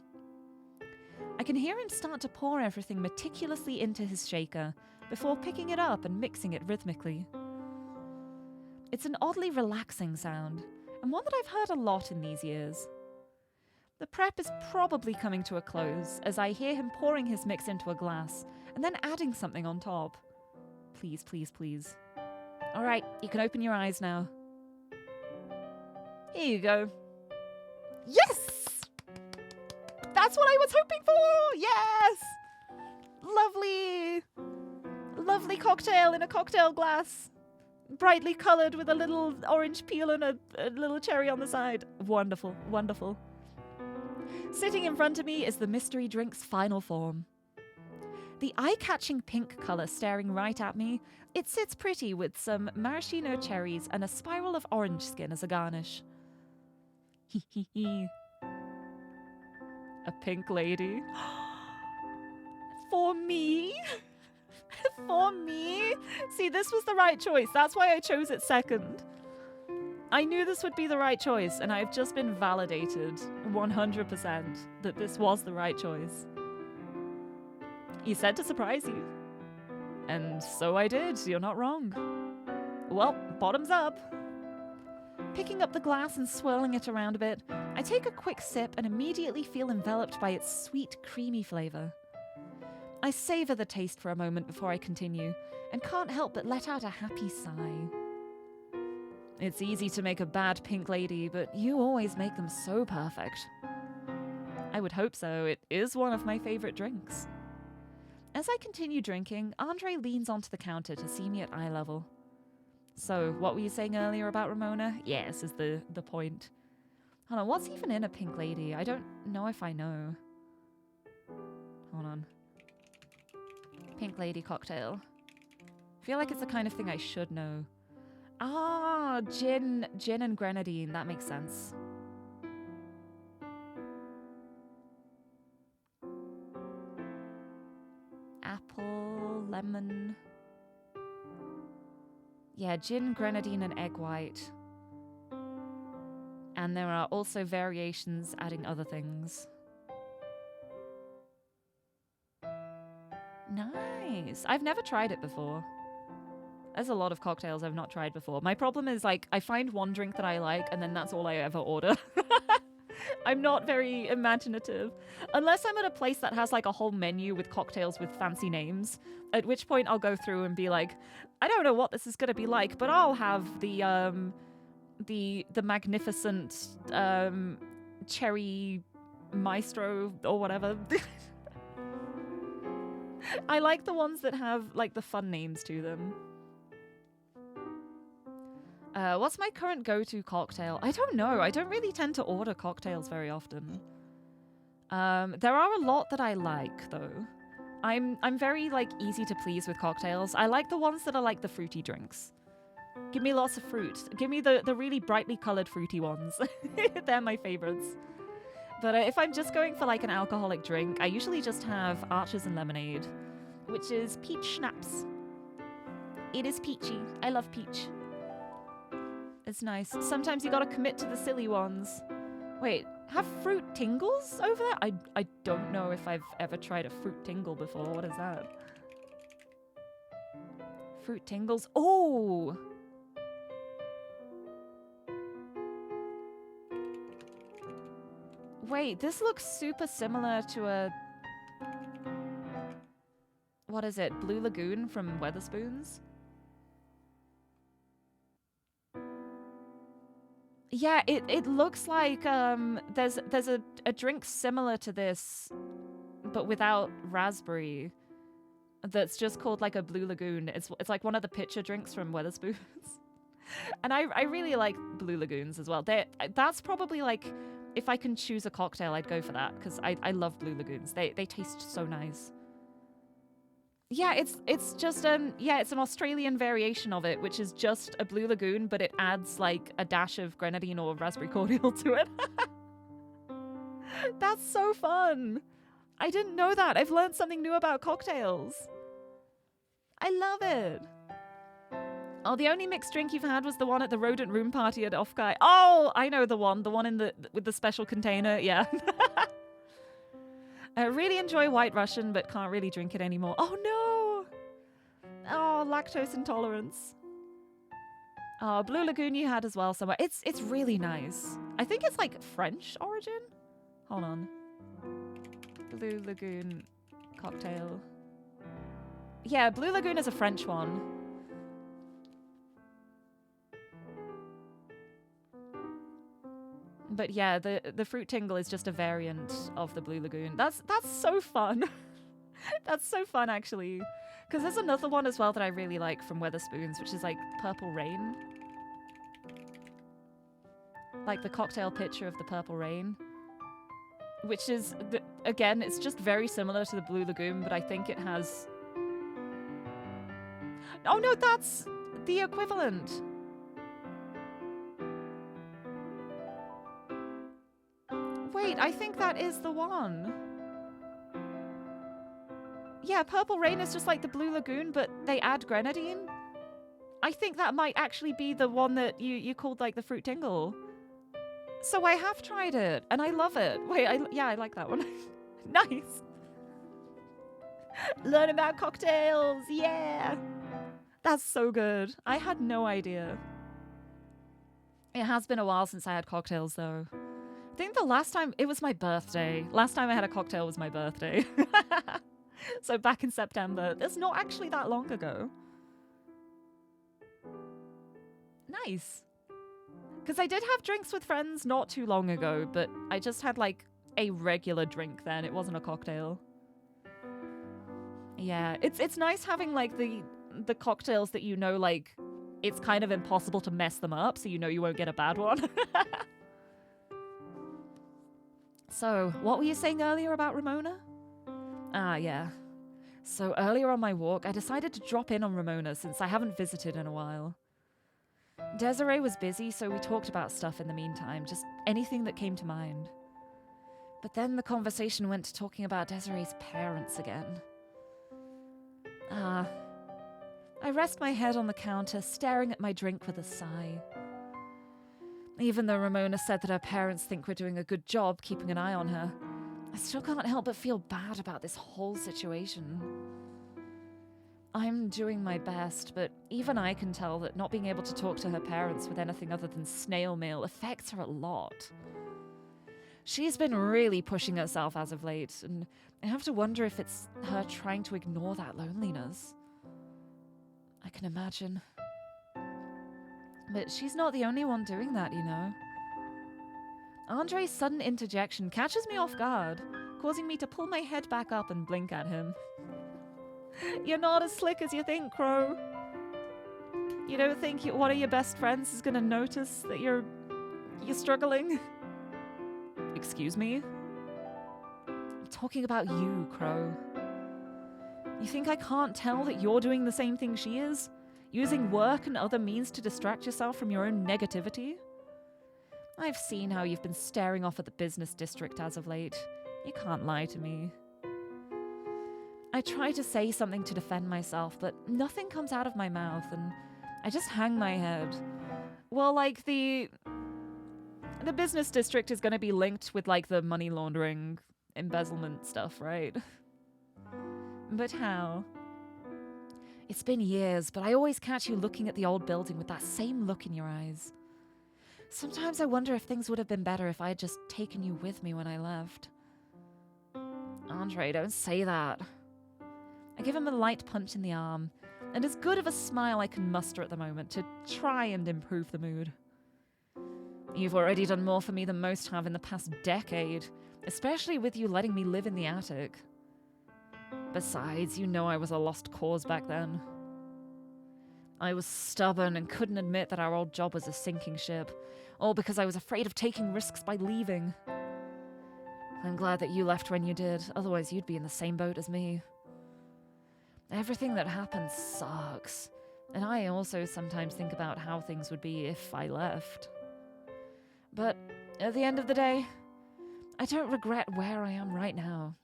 I can hear him start to pour everything meticulously into his shaker before picking it up and mixing it rhythmically. It's an oddly relaxing sound, and one that I've heard a lot in these years. The prep is probably coming to a close as I hear him pouring his mix into a glass and then adding something on top. Please, please, please. All right, you can open your eyes now. Here you go. Yes! That's what I was hoping for! Yes! Lovely! Lovely cocktail in a cocktail glass. Brightly coloured with a little orange peel and a little cherry on the side. Wonderful, wonderful. Sitting in front of me is the mystery drink's final form. The eye-catching pink colour staring right at me, it sits pretty with some maraschino cherries and a spiral of orange skin as a garnish. Hee hee hee. A pink lady. For me? For me? See, this was the right choice. That's why I chose it second. I knew this would be the right choice, and I've just been validated 100% that this was the right choice. You said to surprise you. And so I did. You're not wrong. Well, bottoms up. Picking up the glass and swirling it around a bit, I take a quick sip and immediately feel enveloped by its sweet, creamy flavour. I savour the taste for a moment before I continue, and can't help but let out a happy sigh. It's easy to make a bad pink lady, but you always make them so perfect. I would hope so. It is one of my favourite drinks. As I continue drinking, Andre leans onto the counter to see me at eye level. So, what were you saying earlier about Ramona? Yes, is the point. Hold on, what's even in a pink lady? I don't know if I know. Hold on. Pink lady cocktail. I feel like it's the kind of thing I should know. Ah, gin and grenadine. That makes sense. Apple, lemon. Yeah, gin, grenadine, and egg white. And there are also variations adding other things. Nice. I've never tried it before. There's a lot of cocktails I've not tried before. My problem is, like, I find one drink that I like, and then that's all I ever order. I'm not very imaginative. Unless I'm at a place that has, like, a whole menu with cocktails with fancy names, at which point I'll go through and be like, I don't know what this is going to be like, but I'll have the magnificent cherry maestro or whatever. I like the ones that have, like, the fun names to them. What's my current go-to cocktail? I don't know. I don't really tend to order cocktails very often. There are a lot that I like, though. I'm very, like, easy to please with cocktails. I like the ones that are like the fruity drinks. Give me lots of fruit. Give me the really brightly colored fruity ones. They're my favorites. But if I'm just going for, like, an alcoholic drink, I usually just have Archer's and lemonade, which is peach schnapps. It is peachy. I love peach. It's nice. Sometimes you gotta commit to the silly ones. Wait, have fruit tingles over there? I don't know if I've ever tried a fruit tingle before. What is that? Fruit tingles. Oh! Wait, this looks super similar to a... What is it? Blue Lagoon from Weatherspoons? Yeah, it looks like there's a drink similar to this, but without raspberry. That's just called like a Blue Lagoon. It's like one of the pitcher drinks from Weatherspoons. And I really like Blue Lagoons as well. That's probably like, if I can choose a cocktail, I'd go for that because I love Blue Lagoons. They taste so nice. Yeah, it's just it's an Australian variation of it, which is just a Blue Lagoon, but it adds like a dash of grenadine or raspberry cordial to it. That's so fun. I didn't know that. I've learned something new about cocktails. I love it. Oh, the only mixed drink you've had was the one at the rodent room party at Off Guy. Oh, I know the one with the special container. Yeah. I really enjoy White Russian, but can't really drink it anymore. Oh no! Oh, lactose intolerance. Oh, Blue Lagoon you had as well somewhere. It's really nice. I think it's like French origin. Hold on. Blue Lagoon cocktail. Yeah, Blue Lagoon is a French one. But yeah, the fruit tingle is just a variant of the Blue Lagoon. That's so fun. That's so fun, actually. Because there's another one as well that I really like from Weatherspoons, which is like Purple Rain. Like the cocktail picture of the Purple Rain. Which is, again, it's just very similar to the Blue Lagoon, but I think it has... Oh no, that's the equivalent. Wait, I think that is the one. Yeah, Purple Rain is just like the Blue Lagoon, but they add grenadine. I think that might actually be the one that you called like the fruit tingle. So I have tried it, and I love it. Wait, I like that one. Nice. Learn about cocktails, yeah. That's so good. I had no idea. It has been a while since I had cocktails, though. I think the last time, it was my birthday. Last time I had a cocktail was my birthday. So back in September. That's not actually that long ago. Nice. Because I did have drinks with friends not too long ago, but I just had like a regular drink then. It wasn't a cocktail. Yeah, it's nice having like the cocktails that you know, like, it's kind of impossible to mess them up, so you know you won't get a bad one. So, what were you saying earlier about Ramona? Ah, yeah. So earlier on my walk, I decided to drop in on Ramona since I haven't visited in a while. Desiree was busy, so we talked about stuff in the meantime, just anything that came to mind. But then the conversation went to talking about Desiree's parents again. I rest my head on the counter, staring at my drink with a sigh. Even though Ramona said that her parents think we're doing a good job keeping an eye on her, I still can't help but feel bad about this whole situation. I'm doing my best, but even I can tell that not being able to talk to her parents with anything other than snail mail affects her a lot. She's been really pushing herself as of late, and I have to wonder if it's her trying to ignore that loneliness. I can imagine. But she's not the only one doing that, you know. Andre's sudden interjection catches me off guard, causing me to pull my head back up and blink at him. You're not as slick as you think, Crow. You don't think one of your best friends is gonna notice that you're struggling? Excuse me? I'm talking about you, Crow. You think I can't tell that you're doing the same thing she is? Using work and other means to distract yourself from your own negativity? I've seen how you've been staring off at the business district as of late. You can't lie to me. I try to say something to defend myself, but nothing comes out of my mouth, and I just hang my head. Well, like The business district is going to be linked with, like, the money laundering, embezzlement stuff, right? But how? It's been years, but I always catch you looking at the old building with that same look in your eyes. Sometimes I wonder if things would have been better if I had just taken you with me when I left. Andre, don't say that. I give him a light punch in the arm, and as good of a smile I can muster at the moment to try and improve the mood. You've already done more for me than most have in the past decade, especially with you letting me live in the attic. Besides, you know I was a lost cause back then. I was stubborn and couldn't admit that our old job was a sinking ship, all because I was afraid of taking risks by leaving. I'm glad that you left when you did, otherwise you'd be in the same boat as me. Everything that happened sucks, and I also sometimes think about how things would be if I left. But at the end of the day, I don't regret where I am right now.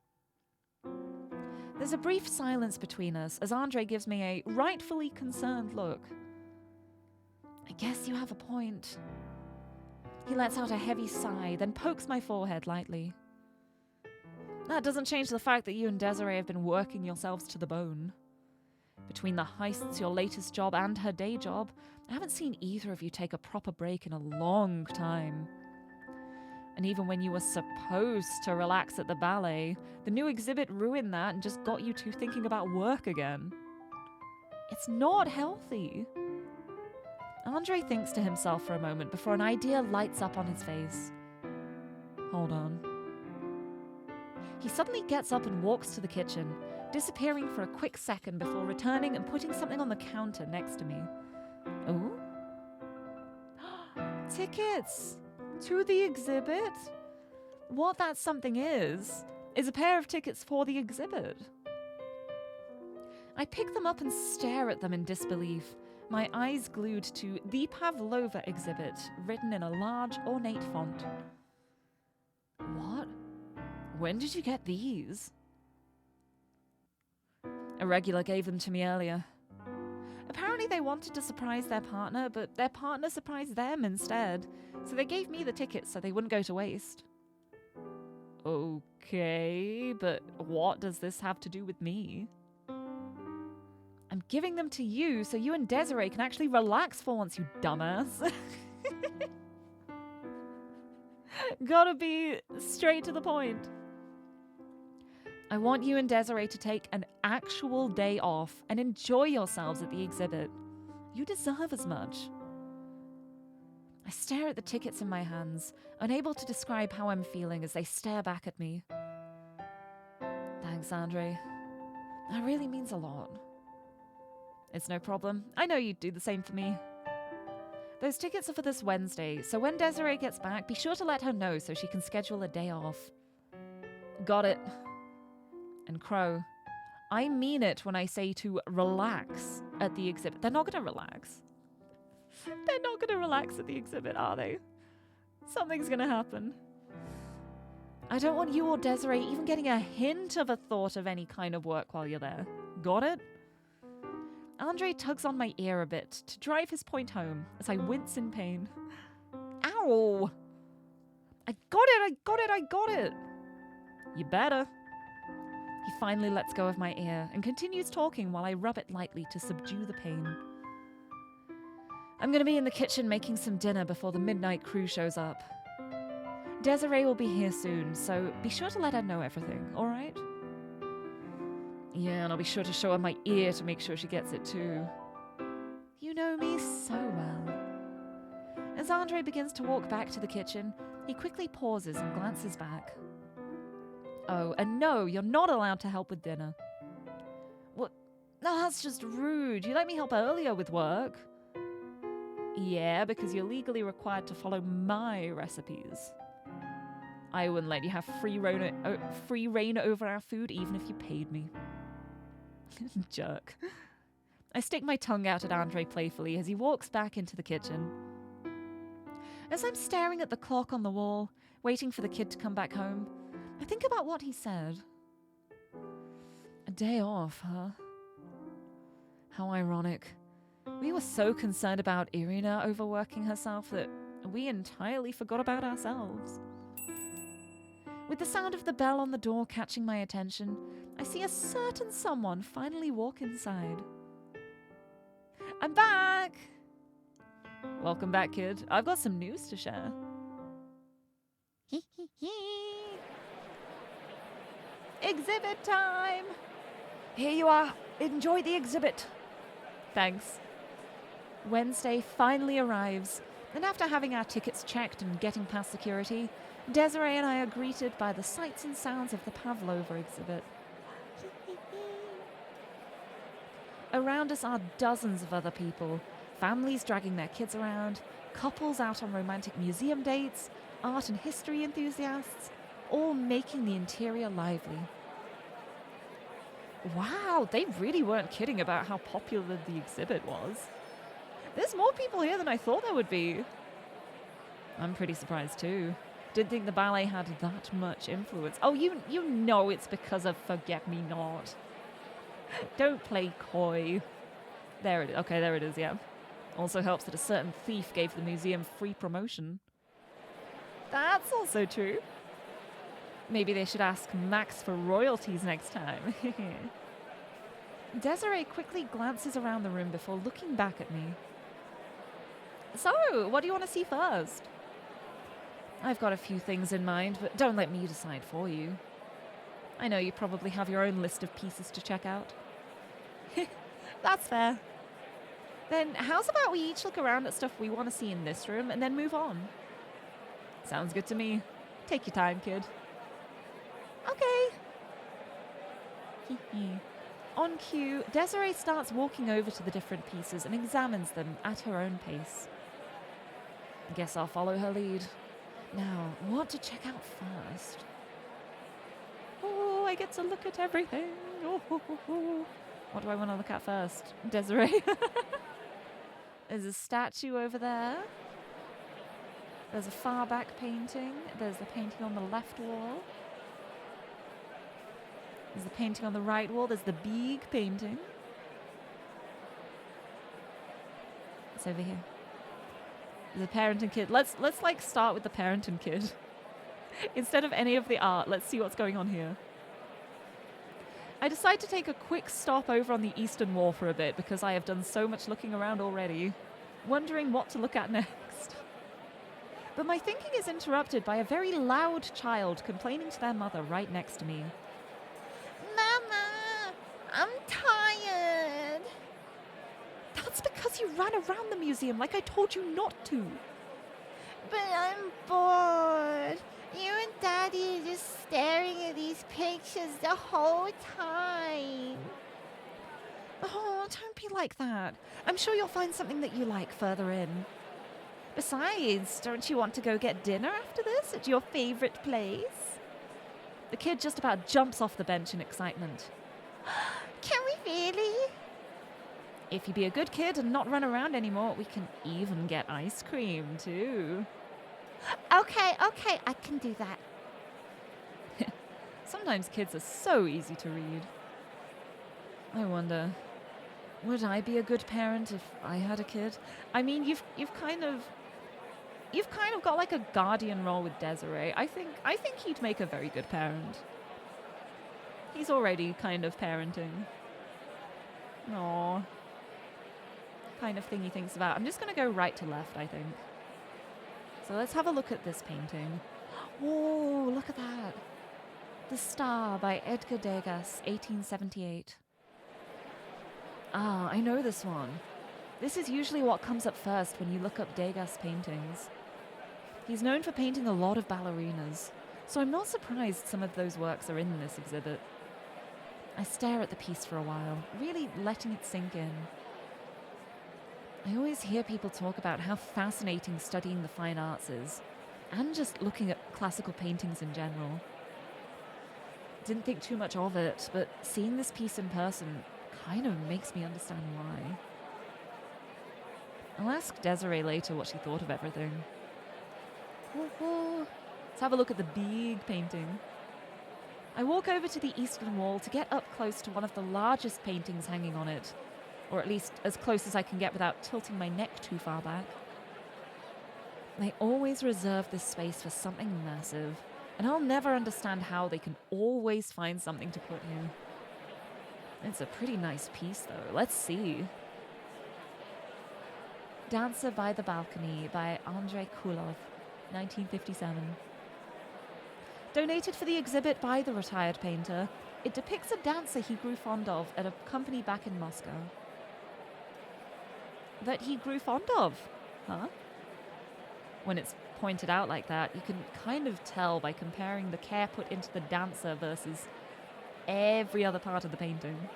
There's a brief silence between us as Andre gives me a rightfully concerned look. I guess you have a point. He lets out a heavy sigh, then pokes my forehead lightly. That doesn't change the fact that you and Desiree have been working yourselves to the bone. Between the heists, your latest job, and her day job, I haven't seen either of you take a proper break in a long time. And even when you were supposed to relax at the ballet, the new exhibit ruined that and just got you two thinking about work again. It's not healthy. Andre thinks to himself for a moment before an idea lights up on his face. Hold on. He suddenly gets up and walks to the kitchen, disappearing for a quick second before returning and putting something on the counter next to me. Oh? Tickets! To the exhibit? What that something is a pair of tickets for the exhibit. I pick them up and stare at them in disbelief, my eyes glued to the Pavlova exhibit, written in a large, ornate font. What? When did you get these? A regular gave them to me earlier. Apparently they wanted to surprise their partner, but their partner surprised them instead, so they gave me the tickets so they wouldn't go to waste. Okay, but what does this have to do with me? I'm giving them to you so you and Desiree can actually relax for once, you dumbass. Gotta be straight to the point. I want you and Desiree to take an actual day off and enjoy yourselves at the exhibit. You deserve as much. I stare at the tickets in my hands, unable to describe how I'm feeling as they stare back at me. Thanks, Andre. That really means a lot. It's no problem. I know you'd do the same for me. Those tickets are for this Wednesday, so when Desiree gets back, be sure to let her know so she can schedule a day off. Got it. And Crow, I mean it when I say to relax at the exhibit. They're not going to relax. They're not going to relax at the exhibit, are they? Something's going to happen. I don't want you or Desiree even getting a hint of a thought of any kind of work while you're there. Got it? Andre tugs on my ear a bit to drive his point home as I wince in pain. Ow! I got it! You better. He finally lets go of my ear and continues talking while I rub it lightly to subdue the pain. I'm going to be in the kitchen making some dinner before the midnight crew shows up. Desiree will be here soon, so be sure to let her know everything, alright? Yeah, and I'll be sure to show her my ear to make sure she gets it too. You know me so well. As Andre begins to walk back to the kitchen, he quickly pauses and glances back. Oh, and no, you're not allowed to help with dinner. What? No, that's just rude. You let me help earlier with work. Yeah, because you're legally required to follow my recipes. I wouldn't let you have free reign over our food even if you paid me. Jerk. I stick my tongue out at Andre playfully as he walks back into the kitchen. As I'm staring at the clock on the wall, waiting for the kid to come back home, I think about what he said. A day off, huh? How ironic. We were so concerned about Irina overworking herself that We entirely forgot about ourselves. With the sound of the bell on the door catching my attention, I see a certain someone finally walk inside. I'm back! Welcome back, kid. I've got some news to share. Exhibit time! Here you are. Enjoy the exhibit. Thanks. Wednesday finally arrives, and after having our tickets checked and getting past security, Desiree and I are greeted by the sights and sounds of the Pavlova exhibit. Around us are dozens of other people, families dragging their kids around, couples out on romantic museum dates, art and history enthusiasts, all making the interior lively. Wow, they really weren't kidding about how popular the exhibit was. There's more people here than I thought there would be. I'm pretty surprised too. Didn't think the ballet had that much influence. Oh, you know it's because of Forget-Me-Not. Don't play coy. There it is. Okay, there it is, yeah. Also helps that a certain thief gave the museum free promotion. That's also true. Maybe they should ask Max for royalties next time. Desiree quickly glances around the room before looking back at me. So, what do you want to see first? I've got a few things in mind, but don't let me decide for you. I know you probably have your own list of pieces to check out. That's fair. Then how's about we each look around at stuff we want to see in this room and then move on? Sounds good to me. Take your time, kid. Okay. On cue, Desiree starts walking over to the different pieces and examines them at her own pace. Guess I'll follow her lead. Now, what to check out first? Oh, I get to look at everything. Oh. What do I want to look at first? Desiree. There's a statue over there. There's a far back painting. There's the painting on the left wall. There's the painting on the right wall. There's the big painting. It's over here. The parent and kid. Let's like start with the parent and kid. Instead of any of the art, let's see what's going on here. I decide to take a quick stop over on the eastern wall for a bit because I have done so much looking around already, wondering what to look at next. But my thinking is interrupted by a very loud child complaining to their mother right next to me. Mama, I'm tired. That's because you ran around the museum like I told you not to. But I'm bored. You and Daddy are just staring at these pictures the whole time. Oh, don't be like that. I'm sure you'll find something that you like further in. Besides, don't you want to go get dinner after this at your favorite place? The kid just about jumps off the bench in excitement. Can we really? If you be a good kid and not run around anymore, we can even get ice cream too. Okay, I can do that. Sometimes kids are so easy to read. I wonder, would I be a good parent if I had a kid? I mean, you've kind of got like a guardian role with Desiree. I think he'd make a very good parent. He's already kind of parenting. Aww. Kind of thing he thinks about. I'm just going to go right to left, I think. So let's have a look at this painting. Whoa, look at that. The Star by Edgar Degas, 1878. Ah, I know this one. This is usually what comes up first when you look up Degas paintings. He's known for painting a lot of ballerinas, so I'm not surprised some of those works are in this exhibit. I stare at the piece for a while, really letting it sink in. I always hear people talk about how fascinating studying the fine arts is, and just looking at classical paintings in general. Didn't think too much of it, but seeing this piece in person kind of makes me understand why. I'll ask Desiree later what she thought of everything. Let's have a look at the big painting. I walk over to the eastern wall to get up close to one of the largest paintings hanging on it, or at least as close as I can get without tilting my neck too far back. They always reserve this space for something massive, and I'll never understand how they can always find something to put here. It's a pretty nice piece, though. Let's see. Dancer by the Balcony by Andrei Kulov, 1957. Donated for the exhibit by the retired painter, it depicts a dancer he grew fond of at a company back in Moscow. That he grew fond of? Huh? When it's pointed out like that, you can kind of tell by comparing the care put into the dancer versus every other part of the painting.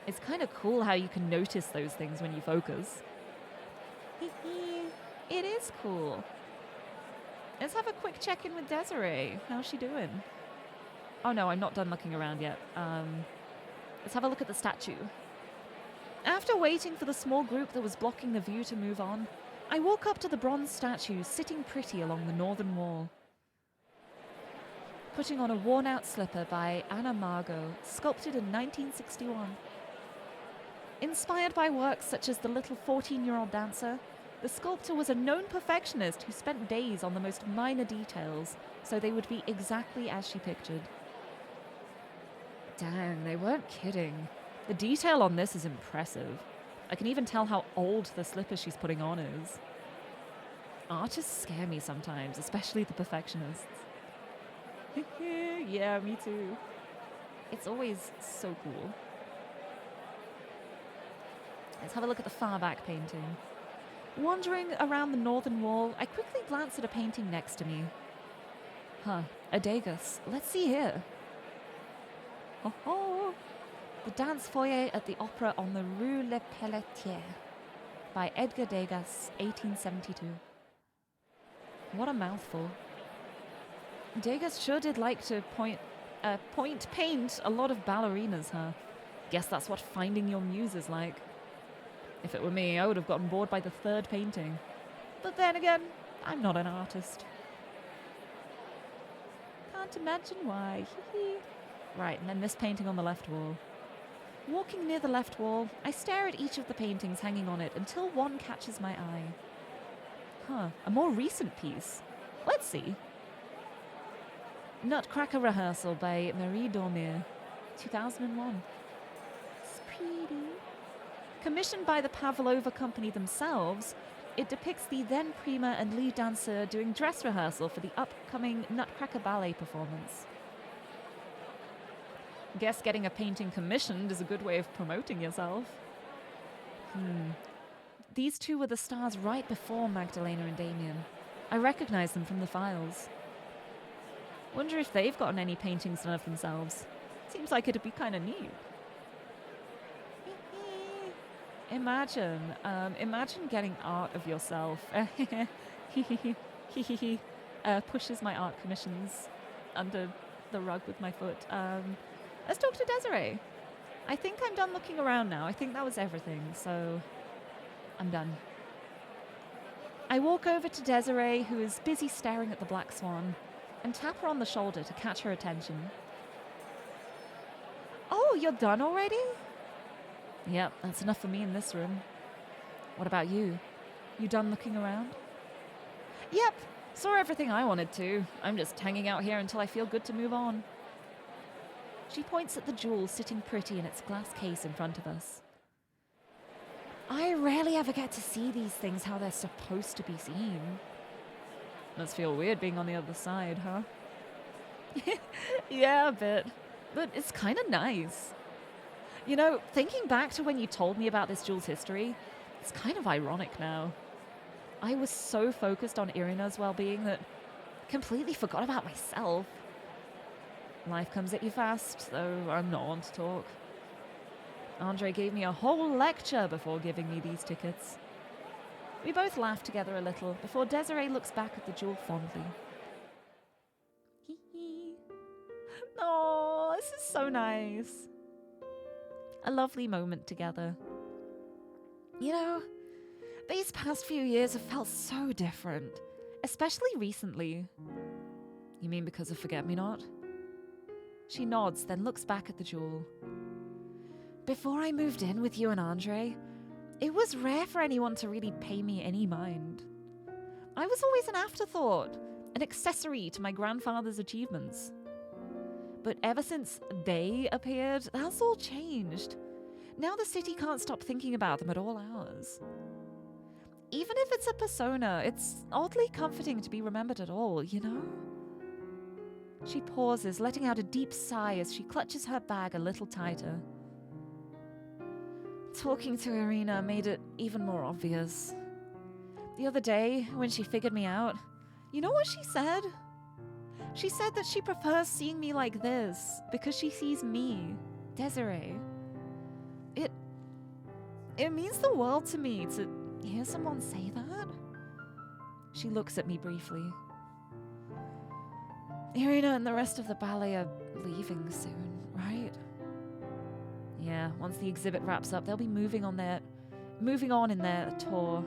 It's kind of cool how you can notice those things when you focus. It is cool. Let's have a quick check-in with Desiree. How's she doing? Oh no, I'm not done looking around yet. Let's have a look at the statue. After waiting for the small group that was blocking the view to move on, I walk up to the bronze statue sitting pretty along the northern wall. Putting on a worn-out slipper by Anna Margot, sculpted in 1961. Inspired by works such as The Little 14-Year-Old Dancer, the sculptor was a known perfectionist who spent days on the most minor details, so they would be exactly as she pictured. Dang, they weren't kidding. The detail on this is impressive. I can even tell how old the slipper she's putting on is. Artists scare me sometimes, especially the perfectionists. Yeah, me too. It's always so cool. Let's have a look at the far back painting. Wandering around the northern wall, I quickly glance at a painting next to me. Huh, a Degas. Let's see here. Oh ho! The Dance Foyer at the Opera on the Rue Le Pelletier by Edgar Degas, 1872. What a mouthful. Degas sure did like to paint a lot of ballerinas, huh? Guess that's what finding your muse is like. If it were me, I would have gotten bored by the third painting. But then again, I'm not an artist. Can't imagine why. Right, and then this painting on the left wall. Walking near the left wall, I stare at each of the paintings hanging on it until one catches my eye. Huh, a more recent piece. Let's see. Nutcracker Rehearsal by Marie Dormier, 2001. It's pretty. Commissioned by the Pavlova company themselves, it depicts the then prima and lead dancer doing dress rehearsal for the upcoming Nutcracker Ballet performance. Guess getting a painting commissioned is a good way of promoting yourself. These two were the stars right before Magdalena and Damien. I recognize them from the files. Wonder if they've gotten any paintings done of themselves. Seems like it'd be kind of neat. Imagine getting art of yourself. Pushes my art commissions under the rug with my foot. Let's talk to Desiree. I think I'm done looking around now. I think that was everything, so I'm done. I walk over to Desiree, who is busy staring at the black swan, and tap her on the shoulder to catch her attention. Oh, you're done already? Yep, that's enough for me in this room. What about you? You done looking around? Yep, saw everything I wanted to. I'm just hanging out here until I feel good to move on. She points at the jewel sitting pretty in its glass case in front of us. I rarely ever get to see these things how they're supposed to be seen. Must feel weird being on the other side, huh? Yeah, a bit. But it's kind of nice. You know, thinking back to when you told me about this jewel's history, it's kind of ironic now. I was so focused on Irina's well-being that I completely forgot about myself. Life comes at you fast, though I'm not one to talk. Andre gave me a whole lecture before giving me these tickets. We both laugh together a little before Desiree looks back at the jewel fondly. Hee hee. Oh, this is so nice. A lovely moment together. You know, these past few years have felt so different, especially recently. You mean because of Forget-Me-Not? She nods, then looks back at the jewel. Before I moved in with you and Andre, it was rare for anyone to really pay me any mind. I was always an afterthought, an accessory to my grandfather's achievements. But ever since they appeared, that's all changed. Now the city can't stop thinking about them at all hours. Even if it's a persona, it's oddly comforting to be remembered at all, you know? She pauses, letting out a deep sigh as she clutches her bag a little tighter. Talking to Irina made it even more obvious. The other day, when she figured me out, you know what she said? She said that she prefers seeing me like this because she sees me, Desiree. It means the world to me to hear someone say that. She looks at me briefly. Irina and the rest of the ballet are leaving soon, right? Yeah, once the exhibit wraps up, they'll be moving on in their tour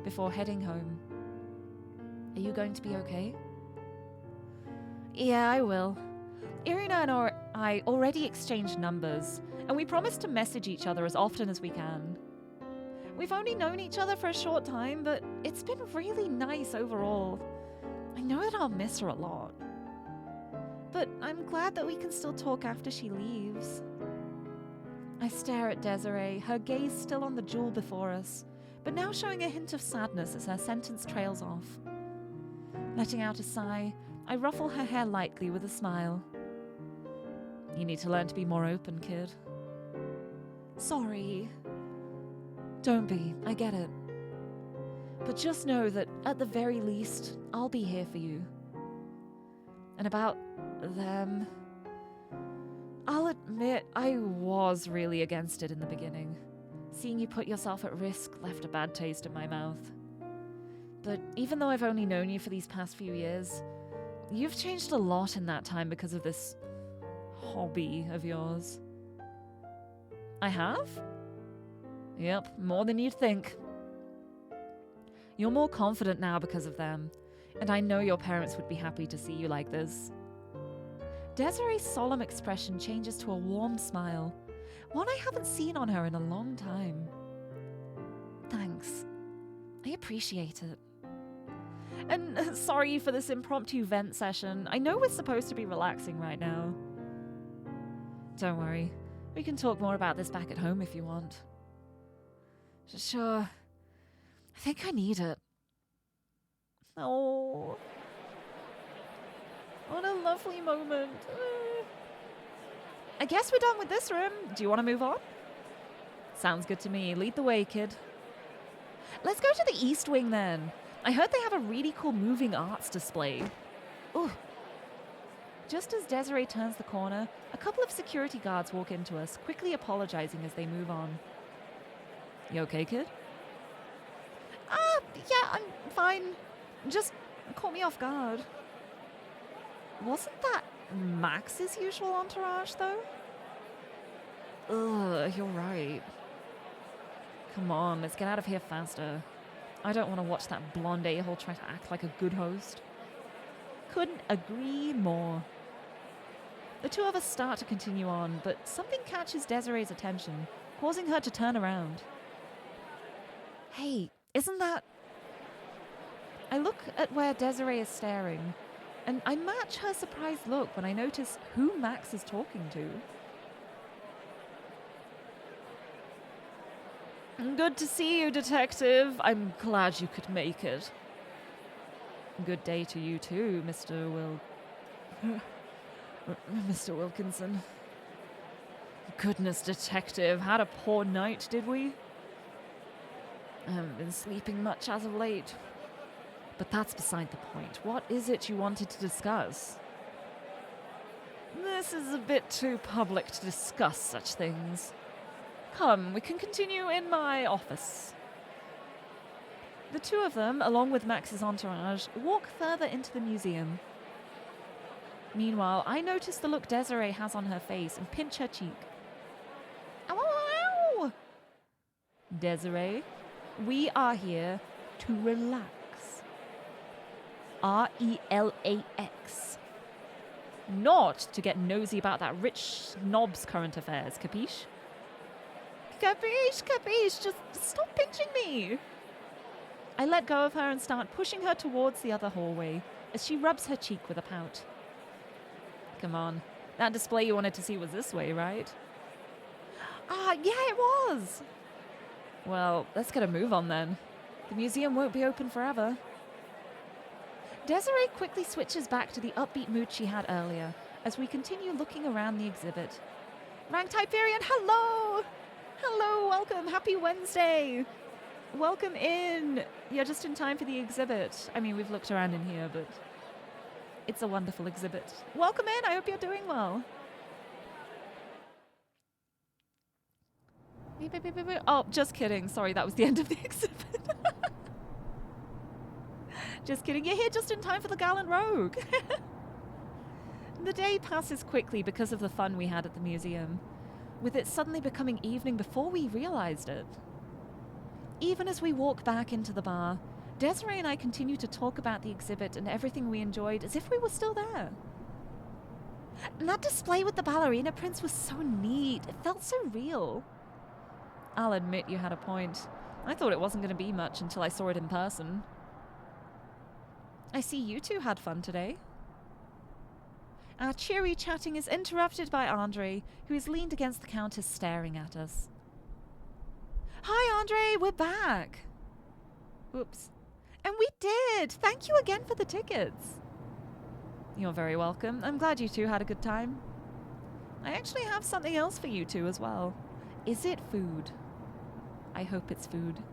before heading home. Are you going to be okay? Yeah, I will. Irina and I already exchanged numbers, and we promised to message each other as often as we can. We've only known each other for a short time, but it's been really nice overall. I know that I'll miss her a lot. But I'm glad that we can still talk after she leaves. I stare at Desiree, her gaze still on the jewel before us, but now showing a hint of sadness as her sentence trails off. Letting out a sigh, I ruffle her hair lightly with a smile. You need to learn to be more open, kid. Sorry. Don't be, I get it. But just know that, at the very least, I'll be here for you. And about them, I'll admit I was really against it in the beginning. Seeing you put yourself at risk left a bad taste in my mouth. But even though I've only known you for these past few years, you've changed a lot in that time because of this hobby of yours. I have? Yep, more than you'd think. You're more confident now because of them, and I know your parents would be happy to see you like this. Desiree's solemn expression changes to a warm smile, one I haven't seen on her in a long time. Thanks. I appreciate it. And sorry for this impromptu vent session. I know we're supposed to be relaxing right now. Don't worry. We can talk more about this back at home if you want. Sure. I think I need it. Oh. What a lovely moment. I guess we're done with this room. Do you want to move on? Sounds good to me. Lead the way, kid. Let's go to the East Wing then. I heard they have a really cool moving arts display. Ooh. Just as Desiree turns the corner, a couple of security guards walk into us, quickly apologizing as they move on. You okay, kid? Yeah, I'm fine. Just caught me off guard. Wasn't that Max's usual entourage, though? Ugh, you're right. Come on, let's get out of here faster. I don't want to watch that blonde a-hole try to act like a good host. Couldn't agree more. The two of us start to continue on, but something catches Desiree's attention, causing her to turn around. Hey, isn't that... I look at where Desiree is staring, and I match her surprised look when I notice who Max is talking to. Good to see you, Detective. I'm glad you could make it. Good day to you too, Mr. Wilkinson. Goodness, Detective, had a poor night, did we? I haven't been sleeping much as of late. But that's beside the point. What is it you wanted to discuss? This is a bit too public to discuss such things. Come, we can continue in my office. The two of them, along with Max's entourage, walk further into the museum. Meanwhile, I notice the look Desiree has on her face and pinch her cheek. Ow, ow, ow! Desiree, we are here to relax. RELAX. Not to get nosy about that rich snob's current affairs, capiche? Capiche, capiche, just stop pinching me. I let go of her and start pushing her towards the other hallway as she rubs her cheek with a pout. Come on, that display you wanted to see was this way, right? Ah, yeah, it was! Well, let's get a move on then. The museum won't be open forever. Desiree quickly switches back to the upbeat mood she had earlier as we continue looking around the exhibit. Rank Typerian, hello! Hello, welcome, happy Wednesday! Welcome in! You're just in time for the exhibit. I mean, we've looked around in here, but it's a wonderful exhibit. Welcome in, I hope you're doing well. Oh, just kidding. Sorry, that was the end of the exhibit. Just kidding. You're here just in time for the Gallant Rogue. The day passes quickly because of the fun we had at the museum, with it suddenly becoming evening before we realized it. Even as we walk back into the bar, Desiree and I continue to talk about the exhibit and everything we enjoyed as if we were still there. And that display with the ballerina prints was so neat. It felt so real. I'll admit you had a point. I thought it wasn't going to be much until I saw it in person. I see you two had fun today. Our cheery chatting is interrupted by Andre, who is leaned against the counter staring at us. Hi, Andre, we're back. Oops. And we did! Thank you again for the tickets. You're very welcome. I'm glad you two had a good time. I actually have something else for you two as well. Is it food? I hope it's food.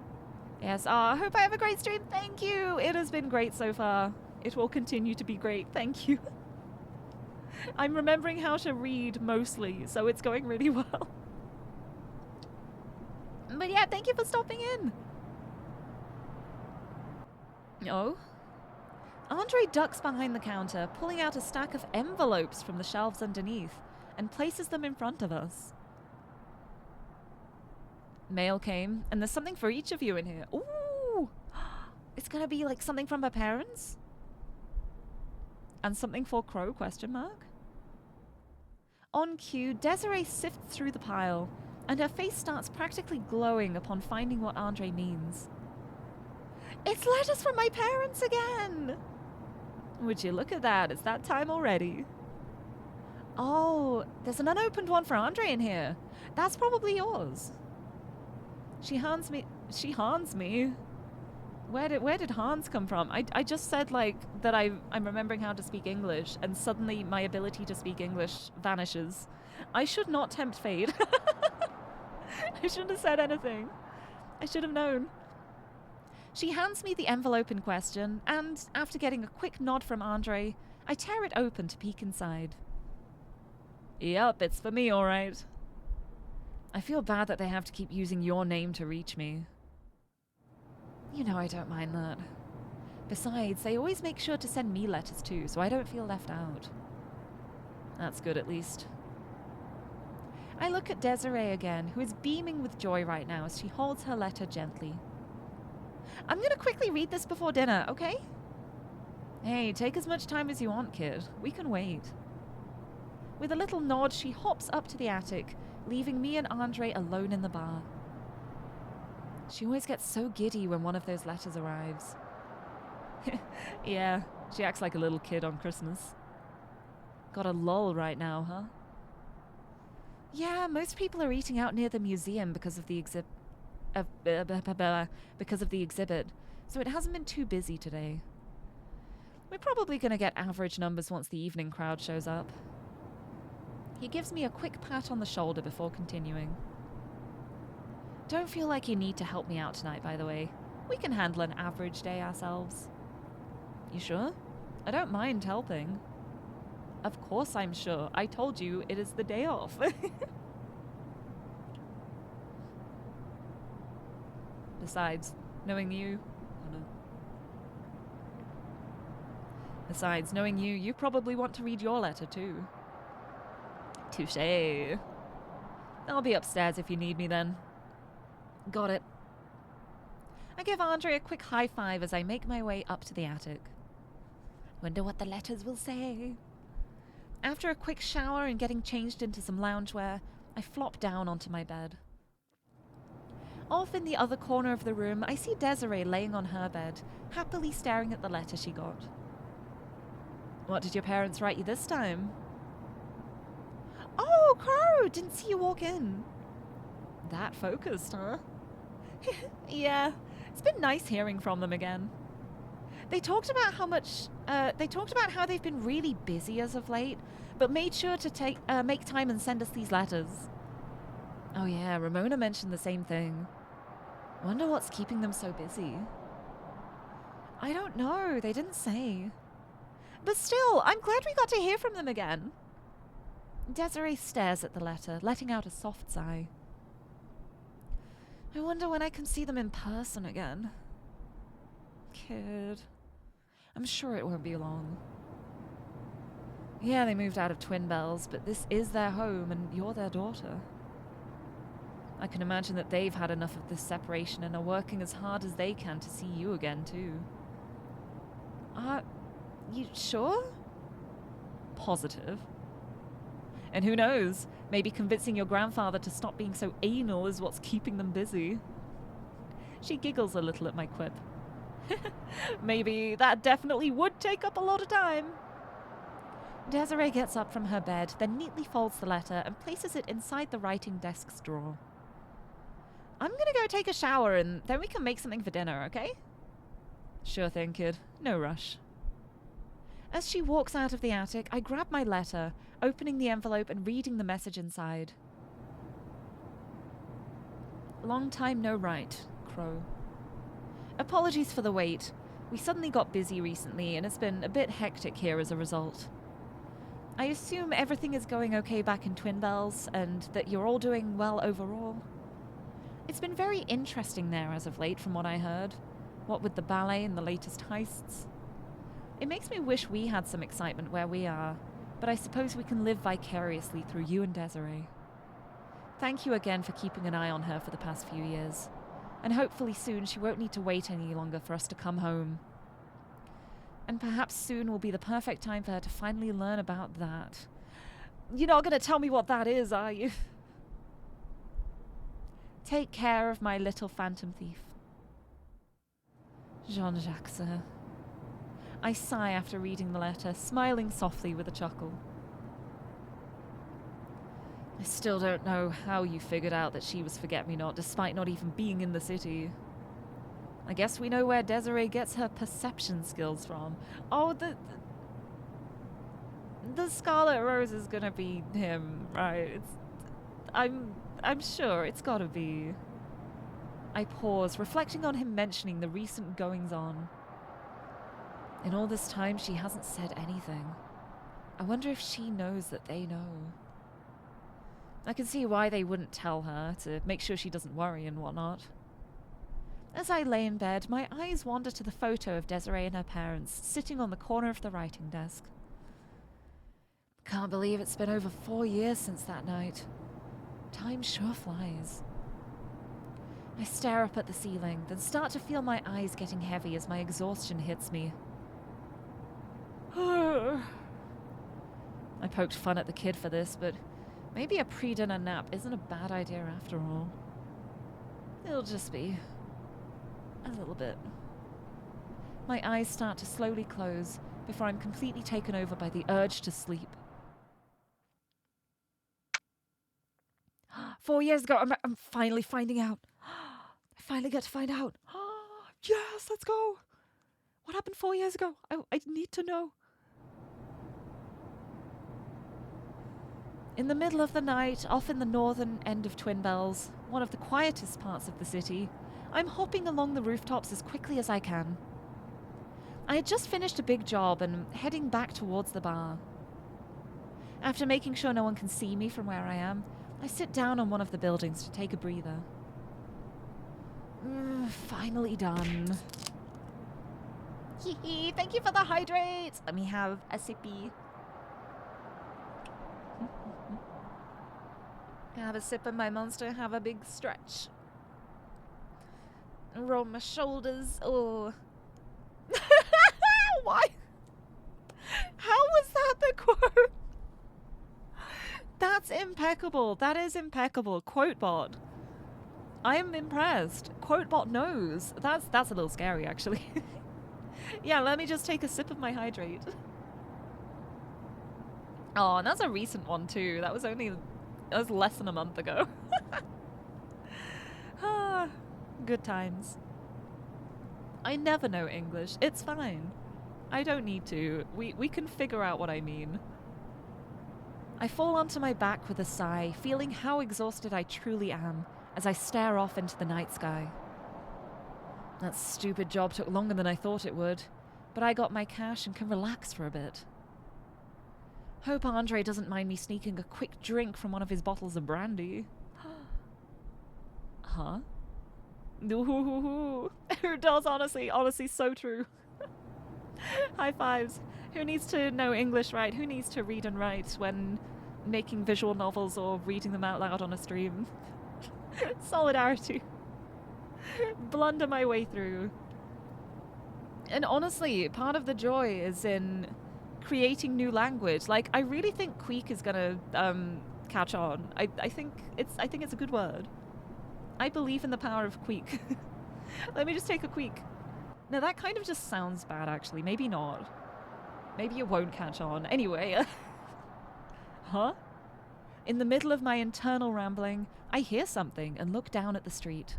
Yes, I hope I have a great stream. Thank you. It has been great so far. It will continue to be great. Thank you. I'm remembering how to read mostly, so it's going really well. But yeah, thank you for stopping in. Oh? Andre ducks behind the counter, pulling out a stack of envelopes from the shelves underneath, and places them in front of us. Mail came, and there's something for each of you in here. Ooh! It's gonna be like something from her parents? And something for Crow, question mark? On cue, Desiree sifts through the pile, and her face starts practically glowing upon finding what Andre means. It's letters from my parents again! Would you look at that, it's that time already. Oh, there's an unopened one for Andre in here. That's probably yours. She hands me. Where did Hans come from? I just said like that I'm remembering how to speak English, and suddenly my ability to speak English vanishes. I should not tempt fate. I shouldn't have said anything. I should have known. She hands me the envelope in question, and after getting a quick nod from Andre, I tear it open to peek inside. Yup, it's for me, all right. I feel bad that they have to keep using your name to reach me. You know I don't mind that. Besides, they always make sure to send me letters too, so I don't feel left out. That's good at least. I look at Desiree again, who is beaming with joy right now as she holds her letter gently. I'm gonna quickly read this before dinner, okay? Hey, take as much time as you want, kid. We can wait. With a little nod, she hops up to the attic, leaving me and Andre alone in the bar. She always gets so giddy when one of those letters arrives. Yeah, she acts like a little kid on Christmas. Got a lull right now, huh? Yeah, most people are eating out near the museum because of the exhibit, so it hasn't been too busy today. We're probably gonna get average numbers once the evening crowd shows up. He gives me a quick pat on the shoulder before continuing. Don't feel like you need to help me out tonight, by the way. We can handle an average day ourselves. You sure? I don't mind helping. Of course I'm sure. I told you it is the day off. Besides, knowing you... Oh no. Besides, knowing you, you probably want to read your letter too. Touché. I'll be upstairs if you need me then. Got it. I give Andre a quick high five as I make my way up to the attic. Wonder what the letters will say. After a quick shower and getting changed into some loungewear, I flop down onto my bed. Off in the other corner of the room, I see Desiree laying on her bed, happily staring at the letter she got. What did your parents write you this time? Oh, Crow! Didn't see you walk in. That focused, huh? Yeah, it's been nice hearing from them again. They talked about how they've been really busy as of late, but made sure to make time and send us these letters. Oh yeah, Ramona mentioned the same thing. Wonder what's keeping them so busy. I don't know, they didn't say. But still, I'm glad we got to hear from them again. Desiree stares at the letter, letting out a soft sigh. I wonder when I can see them in person again. Kid. I'm sure it won't be long. Yeah, they moved out of Twin Bells, but this is their home and you're their daughter. I can imagine that they've had enough of this separation and are working as hard as they can to see you again, too. You sure? Positive. And who knows, maybe convincing your grandfather to stop being so anal is what's keeping them busy. She giggles a little at my quip. Maybe that definitely would take up a lot of time. Desiree gets up from her bed, then neatly folds the letter and places it inside the writing desk's drawer. I'm gonna go take a shower and then we can make something for dinner, okay? Sure thing, kid. No rush. As she walks out of the attic, I grab my letter, opening the envelope and reading the message inside. Long time no write, Crow. Apologies for the wait. We suddenly got busy recently and it's been a bit hectic here as a result. I assume everything is going okay back in Twin Bells and that you're all doing well overall. It's been very interesting there as of late from what I heard. What with the ballet and the latest heists. It makes me wish we had some excitement where we are, but I suppose we can live vicariously through you and Desiree. Thank you again for keeping an eye on her for the past few years, and hopefully soon she won't need to wait any longer for us to come home. And perhaps soon will be the perfect time for her to finally learn about that. You're not going to tell me what that is, are you? Take care of my little phantom thief. Jean-Jacques, sir. I sigh after reading the letter, smiling softly with a chuckle. I still don't know how you figured out that she was Forget-Me-Not, despite not even being in the city. I guess we know where Desiree gets her perception skills from. Oh, the Scarlet Rose is gonna be him, right? I'm sure it's gotta be. I pause, reflecting on him mentioning the recent goings-on. In all this time, she hasn't said anything. I wonder if she knows that they know. I can see why they wouldn't tell her, to make sure she doesn't worry and whatnot. As I lay in bed, my eyes wander to the photo of Desiree and her parents, sitting on the corner of the writing desk. Can't believe it's been over 4 years since that night. Time sure flies. I stare up at the ceiling, then start to feel my eyes getting heavy as my exhaustion hits me. I poked fun at the kid for this, but maybe a pre-dinner nap isn't a bad idea after all. It'll just be a little bit. My eyes start to slowly close before I'm completely taken over by the urge to sleep. 4 years ago, I'm finally finding out. I finally get to find out. Yes, let's go. What happened 4 years ago? I need to know. In the middle of the night, off in the northern end of Twin Bells, one of the quietest parts of the city, I'm hopping along the rooftops as quickly as I can. I had just finished a big job and heading back towards the bar. After making sure no one can see me from where I am, I sit down on one of the buildings to take a breather. Finally done. Hee thank you for the hydrate! Let me have a sippy. Have a sip of my Monster, have a big stretch. Roll my shoulders. Oh. Why? How was that the quote? That's impeccable. That is impeccable. Quote bot. I am impressed. Quotebot knows. That's a little scary, actually. Yeah, let me just take a sip of my hydrate. Oh, and that's a recent one too. That was less than a month ago. Ah, good times. I never know English. It's fine. I don't need to. We can figure out what I mean. I fall onto my back with a sigh, feeling how exhausted I truly am as I stare off into the night sky. That stupid job took longer than I thought it would, but I got my cash and can relax for a bit. Hope Andre doesn't mind me sneaking a quick drink from one of his bottles of brandy. Huh? Who does, honestly, so true. High fives. Who needs to know English, right? Who needs to read and write when making visual novels or reading them out loud on a stream? Solidarity. Blunder my way through. And honestly, part of the joy is in creating new language. Like, I really think queek is gonna catch on. I think it's a good word. I believe in the power of queek. Let me just take a queek. Now that kind of just sounds bad, actually. Maybe not. Maybe it won't catch on. Anyway. Huh? In the middle of my internal rambling, I hear something and look down at the street.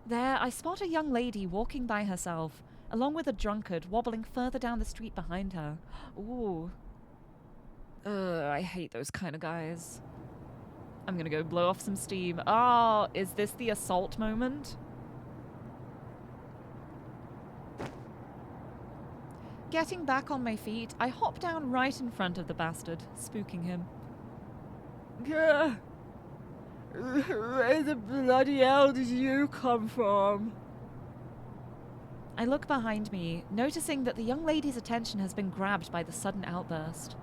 There, I spot a young lady walking by herself, along with a drunkard wobbling further down the street behind her. Ooh. I hate those kind of guys. I'm gonna go blow off some steam. Oh, is this the assault moment? Getting back on my feet, I hop down right in front of the bastard, spooking him. Where the bloody hell did you come from? I look behind me, noticing that the young lady's attention has been grabbed by the sudden outburst.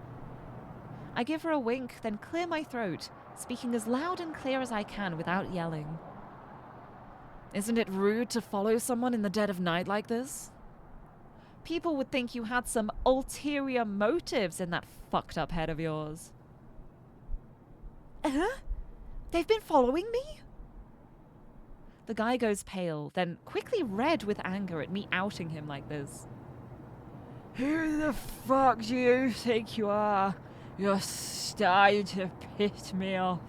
I give her a wink, then clear my throat, speaking as loud and clear as I can without yelling. Isn't it rude to follow someone in the dead of night like this? People would think you had some ulterior motives in that fucked up head of yours. They've been following me? The guy goes pale, then quickly red with anger at me outing him like this. Who the fuck do you think you are? You're starting to piss me off.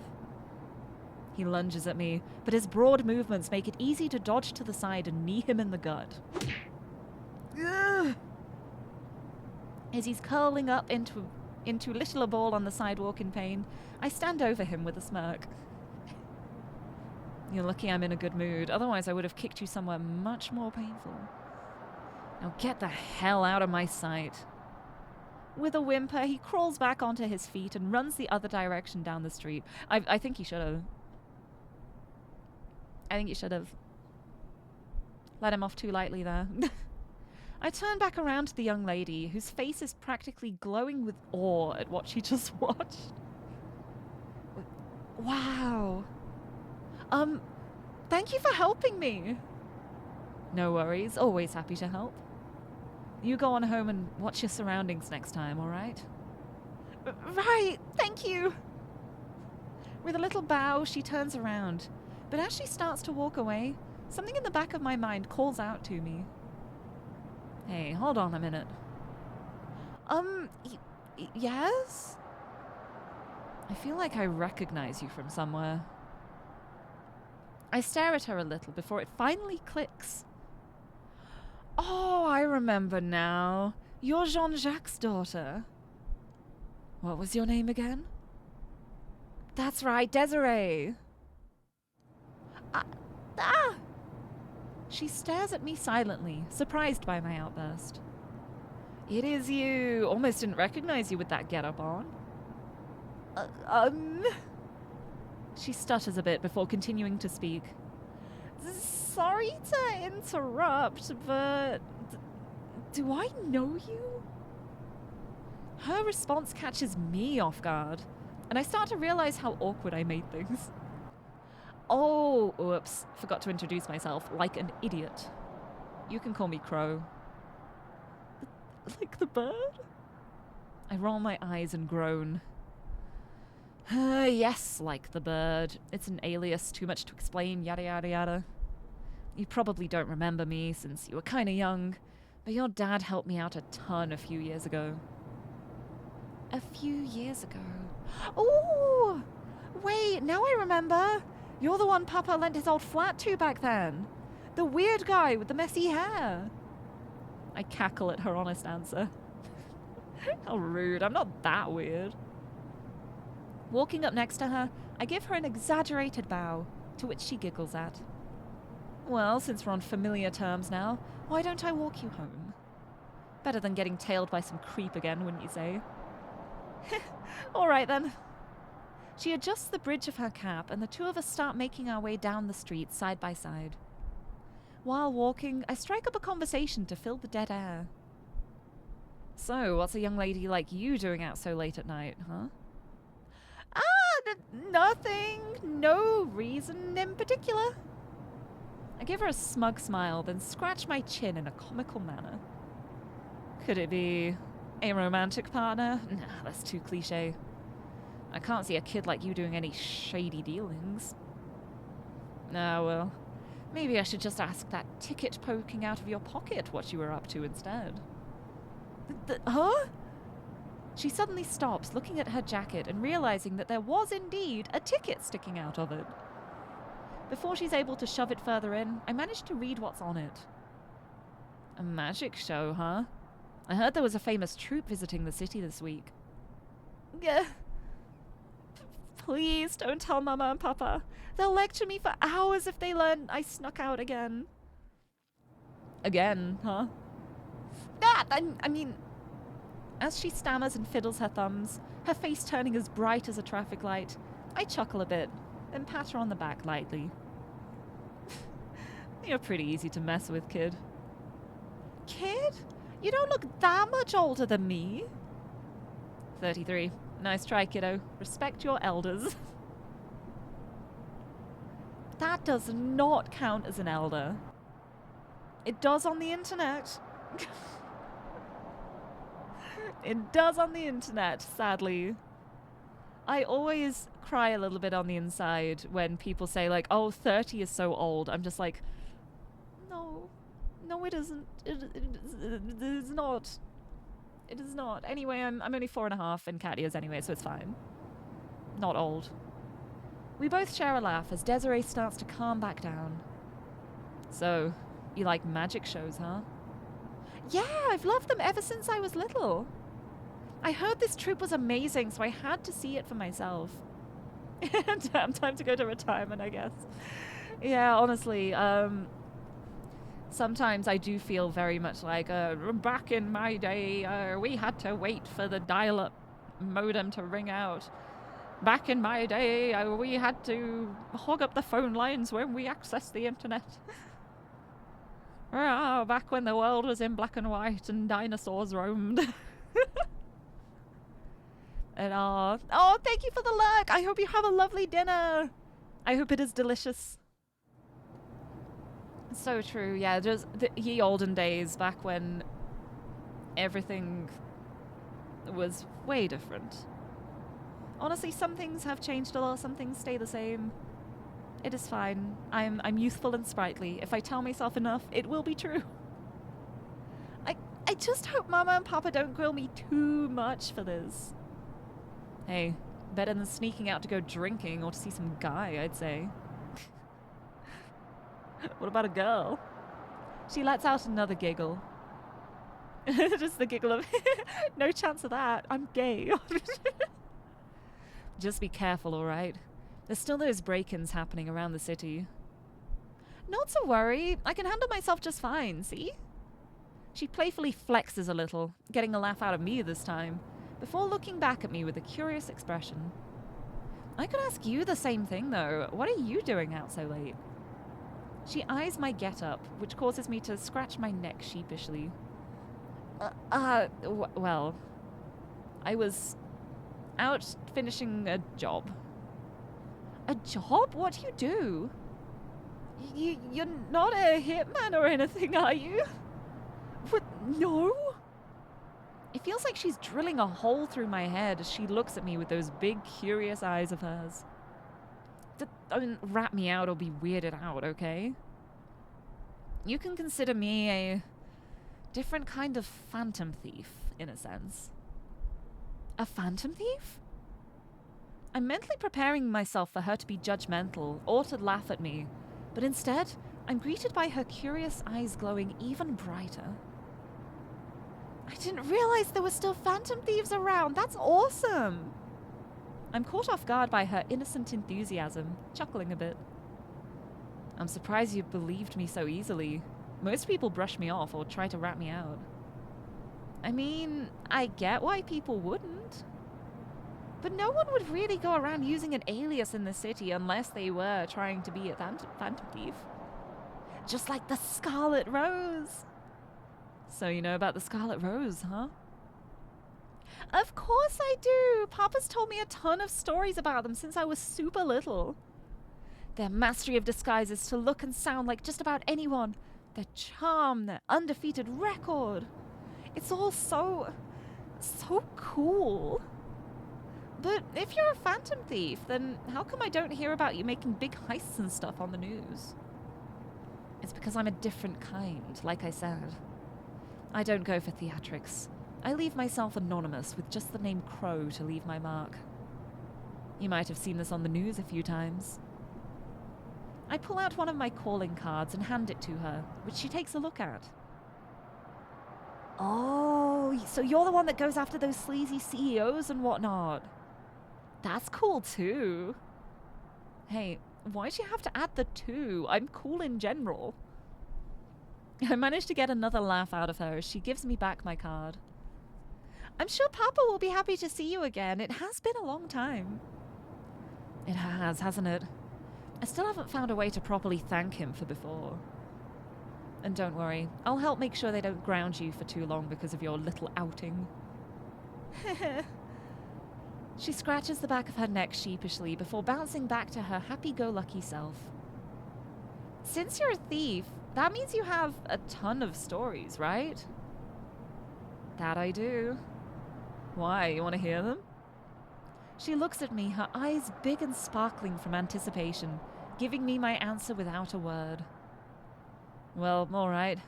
He lunges at me, but his broad movements make it easy to dodge to the side and knee him in the gut. As he's curling up into little a ball on the sidewalk in pain, I stand over him with a smirk. You're lucky I'm in a good mood, otherwise I would have kicked you somewhere much more painful. Now get the hell out of my sight. With a whimper, he crawls back onto his feet and runs the other direction down the street. I think he should have. I think you should have let him off too lightly there. I turn back around to the young lady, whose face is practically glowing with awe at what she just watched. Wow. Thank you for helping me. No worries, always happy to help. You go on home and watch your surroundings next time, all right? Right, thank you. With a little bow, she turns around, but as she starts to walk away, something in the back of my mind calls out to me. Hey, hold on a minute. Yes? I feel like I recognize you from somewhere. I stare at her a little before it finally clicks. Oh, I remember now. You're Jean-Jacques' daughter. What was your name again? That's right, Desiree. She stares at me silently, surprised by my outburst. It is you. Almost didn't recognize you with that getup on. She stutters a bit before continuing to speak. Sorry to interrupt, but do I know you? Her response catches me off guard, and I start to realize how awkward I made things. Oh, oops, forgot to introduce myself, like an idiot. You can call me Crow. Like the bird? I roll my eyes and groan. Yes, like the bird. It's an alias, too much to explain, yada yada yada. You probably don't remember me since you were kinda young, but your dad helped me out a ton a few years ago. A few years ago? Ooh! Wait, now I remember! You're the one Papa lent his old flat to back then. The weird guy with the messy hair. I cackle at her honest answer. How rude, I'm not that weird. Walking up next to her, I give her an exaggerated bow, to which she giggles at. Well, since we're on familiar terms now, why don't I walk you home? Better than getting tailed by some creep again, wouldn't you say? All right then. She adjusts the bridge of her cap, and the two of us start making our way down the street side by side. While walking, I strike up a conversation to fill the dead air. So, what's a young lady like you doing out so late at night, huh? Nothing. No reason in particular. I give her a smug smile, then scratch my chin in a comical manner. Could it be a romantic partner? Nah, that's too cliche. I can't see a kid like you doing any shady dealings. Ah, well, maybe I should just ask that ticket poking out of your pocket what you were up to instead. Huh? She suddenly stops, looking at her jacket and realizing that there was indeed a ticket sticking out of it. Before she's able to shove it further in, I manage to read what's on it. A magic show, huh? I heard there was a famous troupe visiting the city this week. Please don't tell Mama and Papa. They'll lecture me for hours if they learn I snuck out again. Again, huh? I mean... As she stammers and fiddles her thumbs, her face turning as bright as a traffic light, I chuckle a bit, then pat her on the back lightly. You're pretty easy to mess with, kid. Kid? You don't look that much older than me. 33. Nice try, kiddo. Respect your elders. That does not count as an elder. It does on the internet. It does on the internet, sadly. I always cry a little bit on the inside when people say, like, oh, 30 is so old. I'm just like, no. No, it isn't. It is not. It is not. Anyway, I'm only 4.5 in cat years anyway, so it's fine. Not old. We both share a laugh as Desiree starts to calm back down. So, you like magic shows, huh? Yeah, I've loved them ever since I was little. I heard this troupe was amazing, so I had to see it for myself. Damn, time to go to retirement, I guess. Yeah, honestly, sometimes I do feel very much like, back in my day, we had to wait for the dial-up modem to ring out. Back in my day, we had to hog up the phone lines when we accessed the internet. Back when the world was in black and white and dinosaurs roamed. And oh, thank you for the luck. I hope you have a lovely dinner. I hope it is delicious. So true, yeah, just the ye olden days back when everything was way different. Honestly, some things have changed a lot, some things stay the same. It is fine. I'm youthful and sprightly. If I tell myself enough, it will be true. I just hope Mama and Papa don't grill me too much for this. Hey, better than sneaking out to go drinking or to see some guy, I'd say. What about a girl? She lets out another giggle. Just the giggle of, no chance of that. I'm gay. Just be careful, alright? There's still those break-ins happening around the city. Not to worry. I can handle myself just fine, see? She playfully flexes a little, getting a laugh out of me this time, before looking back at me with a curious expression. I could ask you the same thing, though. What are you doing out so late? She eyes my get-up, which causes me to scratch my neck sheepishly. Well, I was out finishing a job. A job? What do you do? You're not a hitman or anything, are you? What? No? It feels like she's drilling a hole through my head as she looks at me with those big, curious eyes of hers. Don't rat me out or be weirded out, okay? You can consider me a different kind of phantom thief, in a sense. A phantom thief? I'm mentally preparing myself for her to be judgmental or to laugh at me, but instead, I'm greeted by her curious eyes glowing even brighter. I didn't realize there were still phantom thieves around. That's awesome! I'm caught off guard by her innocent enthusiasm, chuckling a bit. I'm surprised you believed me so easily. Most people brush me off or try to rat me out. I mean, I get why people wouldn't. But no one would really go around using an alias in the city unless they were trying to be a phantom thief. Just like the Scarlet Rose. So you know about the Scarlet Rose, huh? Of course I do! Papa's told me a ton of stories about them since I was super little. Their mastery of disguise is to look and sound like just about anyone. Their charm, their undefeated record. It's all so cool. But if you're a phantom thief, then how come I don't hear about you making big heists and stuff on the news? It's because I'm a different kind, like I said. I don't go for theatrics. I leave myself anonymous with just the name Crow to leave my mark. You might have seen this on the news a few times. I pull out one of my calling cards and hand it to her, which she takes a look at. Oh, so you're the one that goes after those sleazy CEOs and whatnot. That's cool too. Hey, why'd you have to add the 2? I'm cool in general. I managed to get another laugh out of her as she gives me back my card. I'm sure Papa will be happy to see you again. It has been a long time. It has, hasn't it? I still haven't found a way to properly thank him for before. And don't worry, I'll help make sure they don't ground you for too long because of your little outing. She scratches the back of her neck sheepishly before bouncing back to her happy-go-lucky self. Since you're a thief, that means you have a ton of stories, right? That I do. Why, you want to hear them? She looks at me, her eyes big and sparkling from anticipation, giving me my answer without a word. Well, all right.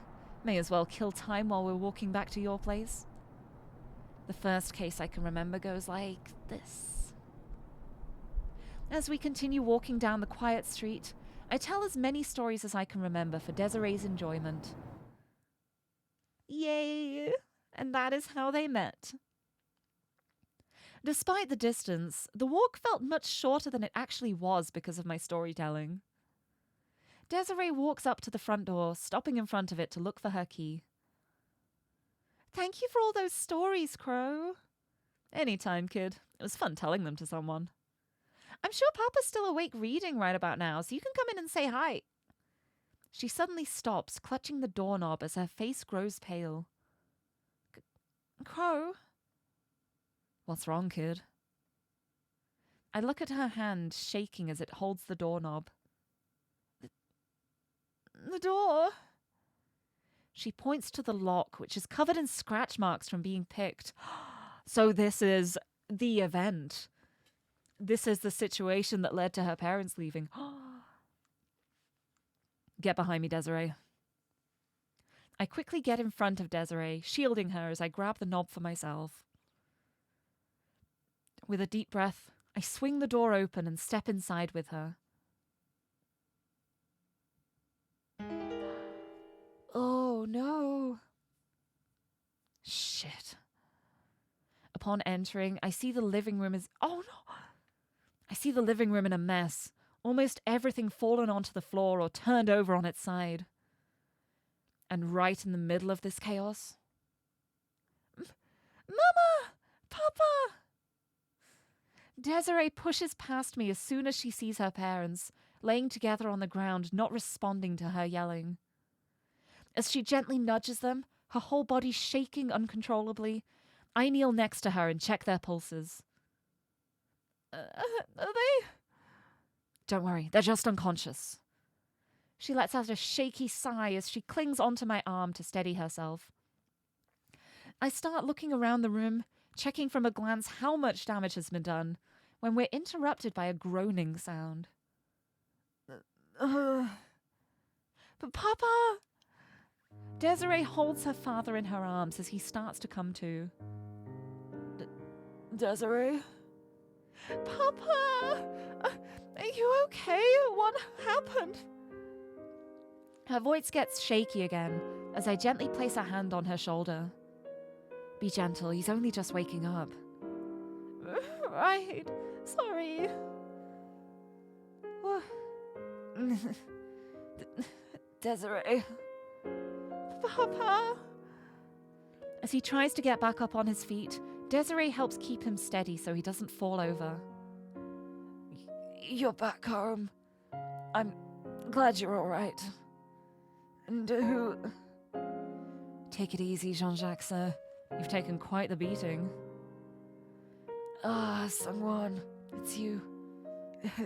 May as well kill time while we're walking back to your place. The first case I can remember goes like this. As we continue walking down the quiet street, I tell as many stories as I can remember for Desiree's enjoyment. Yay! And that is how they met. Despite the distance, the walk felt much shorter than it actually was because of my storytelling. Desiree walks up to the front door, stopping in front of it to look for her key. Thank you for all those stories, Crow. Anytime, kid. It was fun telling them to someone. I'm sure Papa's still awake reading right about now, so you can come in and say hi. She suddenly stops, clutching the doorknob as her face grows pale. Crow? What's wrong, kid? I look at her hand, shaking as it holds the doorknob. The door. She points to the lock, which is covered in scratch marks from being picked. So this is the event. This is the situation that led to her parents leaving. Get behind me, Desiree. I quickly get in front of Desiree, shielding her as I grab the knob for myself. With a deep breath, I swing the door open and step inside with her. Oh, no. Shit. Upon entering, I see the living room is... Oh, no. I see the living room in a mess. Almost everything fallen onto the floor or turned over on its side. And right in the middle of this chaos... Mama! Papa! Desiree pushes past me as soon as she sees her parents, laying together on the ground, not responding to her yelling. As she gently nudges them, her whole body shaking uncontrollably, I kneel next to her and check their pulses. Are they? Don't worry, they're just unconscious. She lets out a shaky sigh as she clings onto my arm to steady herself. I start looking around the room, checking from a glance how much damage has been done, when we're interrupted by a groaning sound. But Papa! Desiree holds her father in her arms as he starts to come to. Desiree? Papa! Are you okay? What happened? Her voice gets shaky again as I gently place a hand on her shoulder. Be gentle, he's only just waking up. Right, sorry. Desiree. Papa. As he tries to get back up on his feet, Desiree helps keep him steady so he doesn't fall over. You're back home. I'm glad you're all right. And who... Take it easy, Jean-Jacques, sir. You've taken quite the beating. Ah, Sungwon, it's you.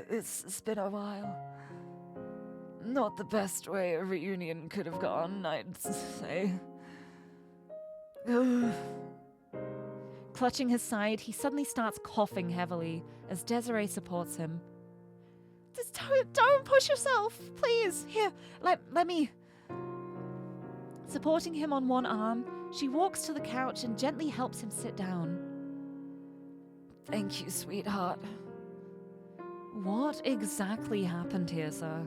It's been a while. Not the best way a reunion could have gone, I'd say. Clutching his side, he suddenly starts coughing heavily as Desiree supports him. Just don't push yourself, please. Here, let me... Supporting him on one arm, she walks to the couch and gently helps him sit down. Thank you, sweetheart. What exactly happened here, sir?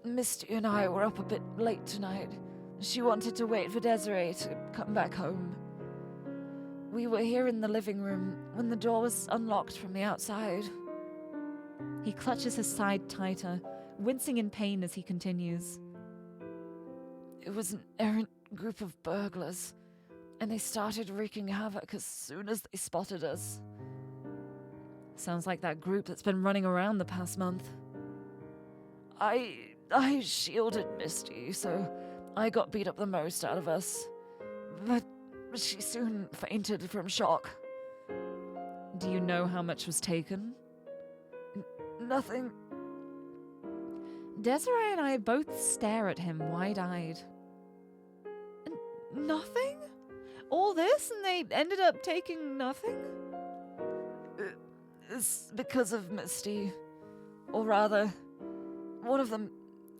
Misty and I were up a bit late tonight. She wanted to wait for Desiree to come back home. We were here in the living room when the door was unlocked from the outside. He clutches his side tighter, wincing in pain as he continues. It was an errant group of burglars, and they started wreaking havoc as soon as they spotted us. Sounds like that group that's been running around the past month. I shielded Misty, so I got beat up the most out of us. But she soon fainted from shock. Do you know how much was taken? Nothing. Desiree and I both stare at him wide-eyed. Nothing? All this and they ended up taking nothing? It's because of Misty. Or rather, one of them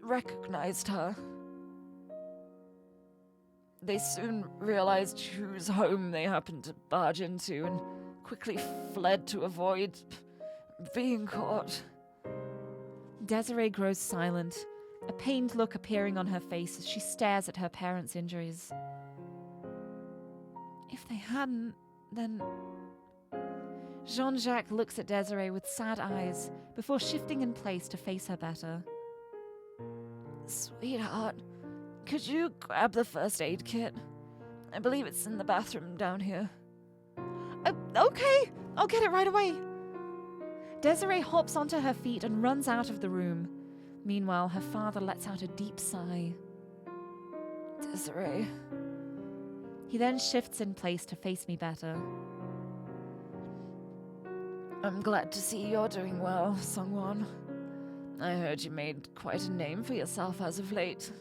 recognized her. They soon realized whose home they happened to barge into and quickly fled to avoid being caught. Desiree grows silent, a pained look appearing on her face as she stares at her parents' injuries. If they hadn't, then... Jean-Jacques looks at Desiree with sad eyes before shifting in place to face her better. Sweetheart, could you grab the first aid kit? I believe it's in the bathroom down here. Okay, I'll get it right away. Desiree hops onto her feet and runs out of the room. Meanwhile, her father lets out a deep sigh. Desiree. He then shifts in place to face me better. I'm glad to see you're doing well, Sungwon. I heard you made quite a name for yourself as of late.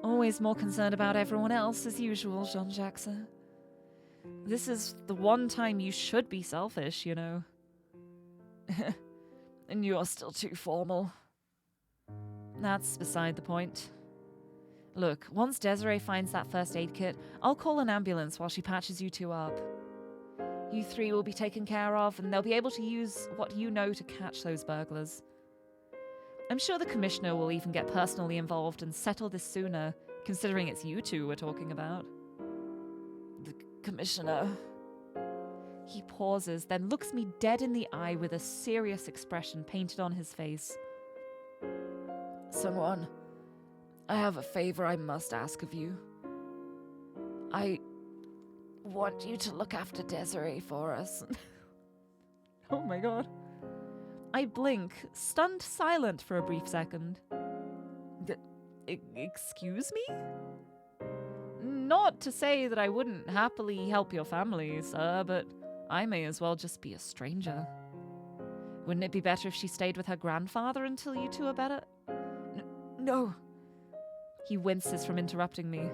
Always more concerned about everyone else, as usual, Jean-Jacques. This is the one time you should be selfish, you know. And you're still too formal. That's beside the point. Look, once Desiree finds that first aid kit, I'll call an ambulance while she patches you two up. You three will be taken care of, and they'll be able to use what you know to catch those burglars. I'm sure the commissioner will even get personally involved and settle this sooner, considering it's you two we're talking about. The commissioner... He pauses, then looks me dead in the eye with a serious expression painted on his face. Sungwon, I have a favor I must ask of you. I want you to look after Desiree for us. Oh my god. I blink, stunned silent for a brief second. Excuse me? Not to say that I wouldn't happily help your family, sir, but I may as well just be a stranger. Wouldn't it be better if she stayed with her grandfather until you two are better? No. He winces from interrupting me.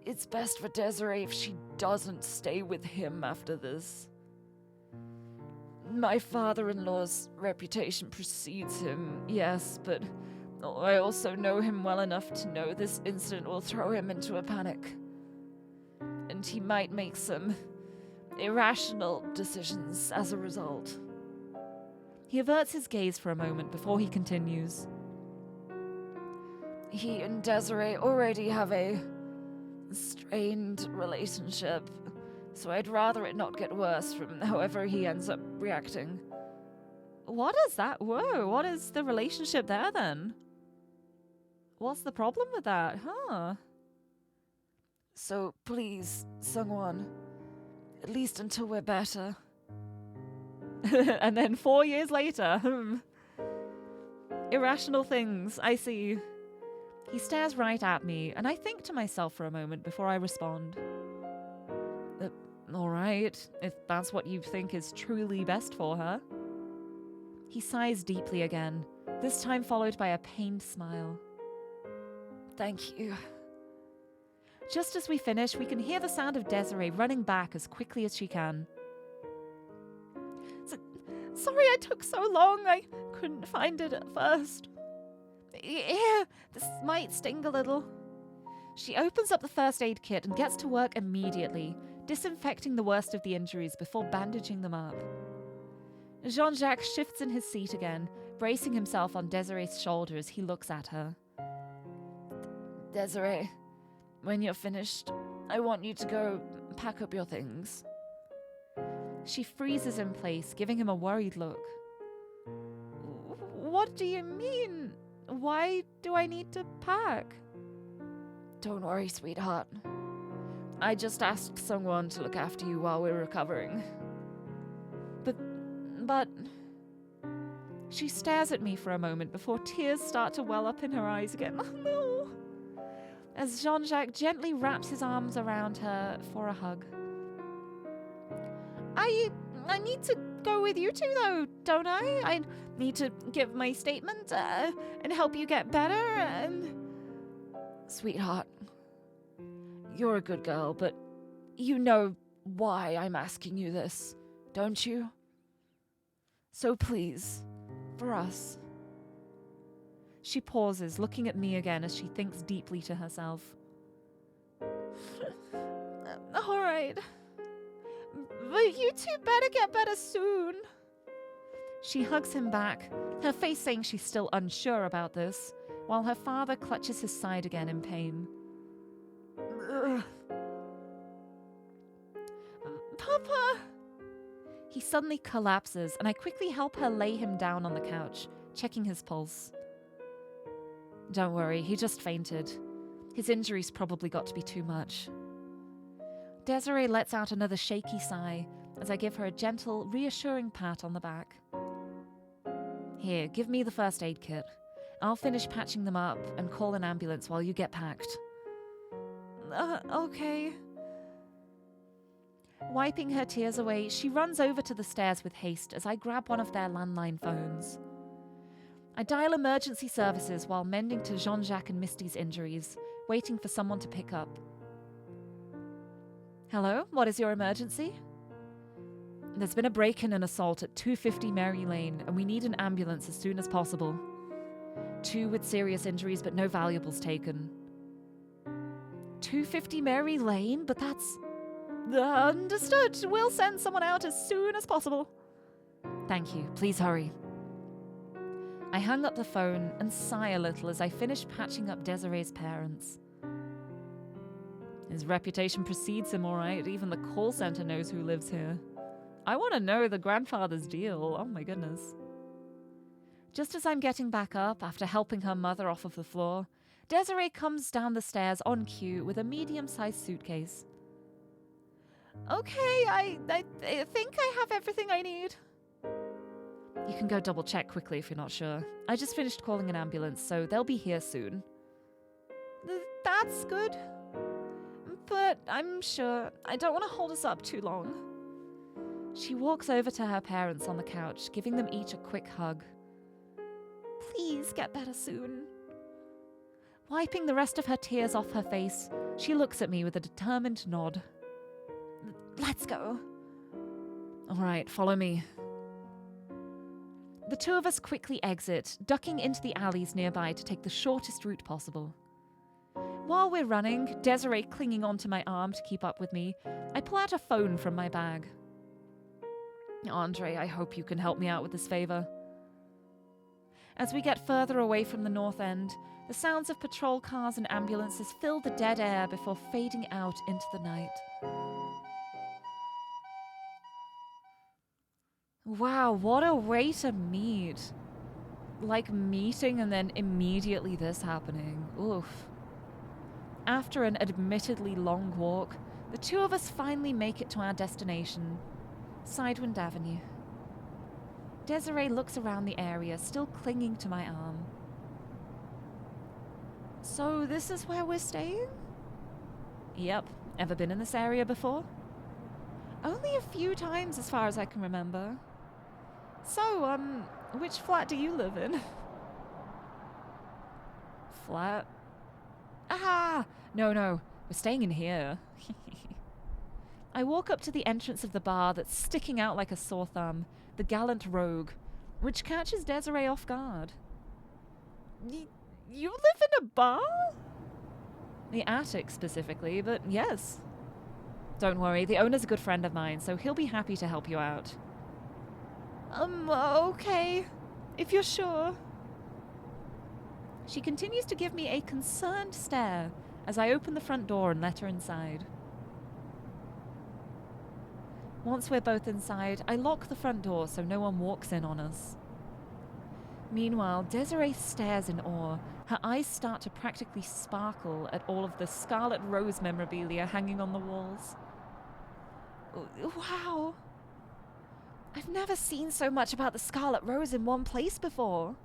It's best for Desiree if she doesn't stay with him after this. My father-in-law's reputation precedes him, yes, but I also know him well enough to know this incident will throw him into a panic. And he might make some irrational decisions as a result. He averts his gaze for a moment before he continues. He and Desiree already have a strained relationship, so I'd rather it not get worse from however he ends up reacting. What is that? Whoa, what is the relationship there then? What's the problem with that, huh? So please, Sungwon, at least until we're better. And then 4 years later, irrational things, I see. He stares right at me, and I think to myself for a moment before I respond. All right, if that's what you think is truly best for her. He sighs deeply again, this time followed by a pained smile. Thank you. Just as we finish, we can hear the sound of Desiree running back as quickly as she can. Sorry I took so long. I couldn't find it at first. Here, this might sting a little. She opens up the first aid kit and gets to work immediately, disinfecting the worst of the injuries before bandaging them up. Jean-Jacques shifts in his seat again, bracing himself on Desiree's shoulder as he looks at her. Desiree, when you're finished, I want you to go pack up your things. She freezes in place, giving him a worried look. What do you mean? Why do I need to pack? Don't worry, sweetheart. I just asked Sungwon to look after you while we're recovering. But... She stares at me for a moment before tears start to well up in her eyes again. Oh, no! As Jean-Jacques gently wraps his arms around her for a hug. I need to go with you two, though, don't I? I need to give my statement and help you get better and... Sweetheart, you're a good girl, but you know why I'm asking you this, don't you? So please, for us. She pauses, looking at me again as she thinks deeply to herself. All right. But you two better get better soon. She hugs him back, her face saying she's still unsure about this, while her father clutches his side again in pain. Ugh. Papa! He suddenly collapses, and I quickly help her lay him down on the couch, checking his pulse. Don't worry, he just fainted. His injuries probably got to be too much. Desiree lets out another shaky sigh as I give her a gentle, reassuring pat on the back. Here, give me the first aid kit. I'll finish patching them up and call an ambulance while you get packed. Okay. Wiping her tears away, she runs over to the stairs with haste as I grab one of their landline phones. I dial emergency services while mending to Jean-Jacques and Misty's injuries, waiting for someone to pick up. Hello, what is your emergency? There's been a break-in and assault at 250 Mary Lane, and we need an ambulance as soon as possible. 2 with serious injuries, but no valuables taken. 250 Mary Lane? But that's... Understood. We'll send someone out as soon as possible. Thank you. Please hurry. I hung up the phone and sigh a little as I finish patching up Desiree's parents. His reputation precedes him, all right. Even the call center knows who lives here. I want to know the grandfather's deal. Oh my goodness. Just as I'm getting back up after helping her mother off of the floor, Desiree comes down the stairs on cue with a medium-sized suitcase. Okay, I think I have everything I need. You can go double-check quickly if you're not sure. I just finished calling an ambulance, so they'll be here soon. That's good. But I'm sure I don't want to hold us up too long. She walks over to her parents on the couch, giving them each a quick hug. Please get better soon. Wiping the rest of her tears off her face, she looks at me with a determined nod. Let's go. All right, follow me. The two of us quickly exit, ducking into the alleys nearby to take the shortest route possible. While we're running, Desiree clinging onto my arm to keep up with me, I pull out a phone from my bag. Andre, I hope you can help me out with this favor. As we get further away from the north end, the sounds of patrol cars and ambulances fill the dead air before fading out into the night. Wow, what a way to meet. Like meeting and then immediately this happening. Oof. After an admittedly long walk, the two of us finally make it to our destination, Sidewind Avenue. Desiree looks around the area, still clinging to my arm. So this is where we're staying? Yep. Ever been in this area before? Only a few times as far as I can remember. So, which flat do you live in? Flat? Ah! No, we're staying in here. I walk up to the entrance of the bar that's sticking out like a sore thumb, the Gallant Rogue, which catches Desiree off guard. You live in a bar? The attic, specifically, but yes. Don't worry, the owner's a good friend of mine, so he'll be happy to help you out. Okay. If you're sure. She continues to give me a concerned stare as I open the front door and let her inside. Once we're both inside, I lock the front door so no one walks in on us. Meanwhile, Desiree stares in awe. Her eyes start to practically sparkle at all of the Scarlet Rose memorabilia hanging on the walls. Wow! I've never seen so much about the Scarlet Rose in one place before.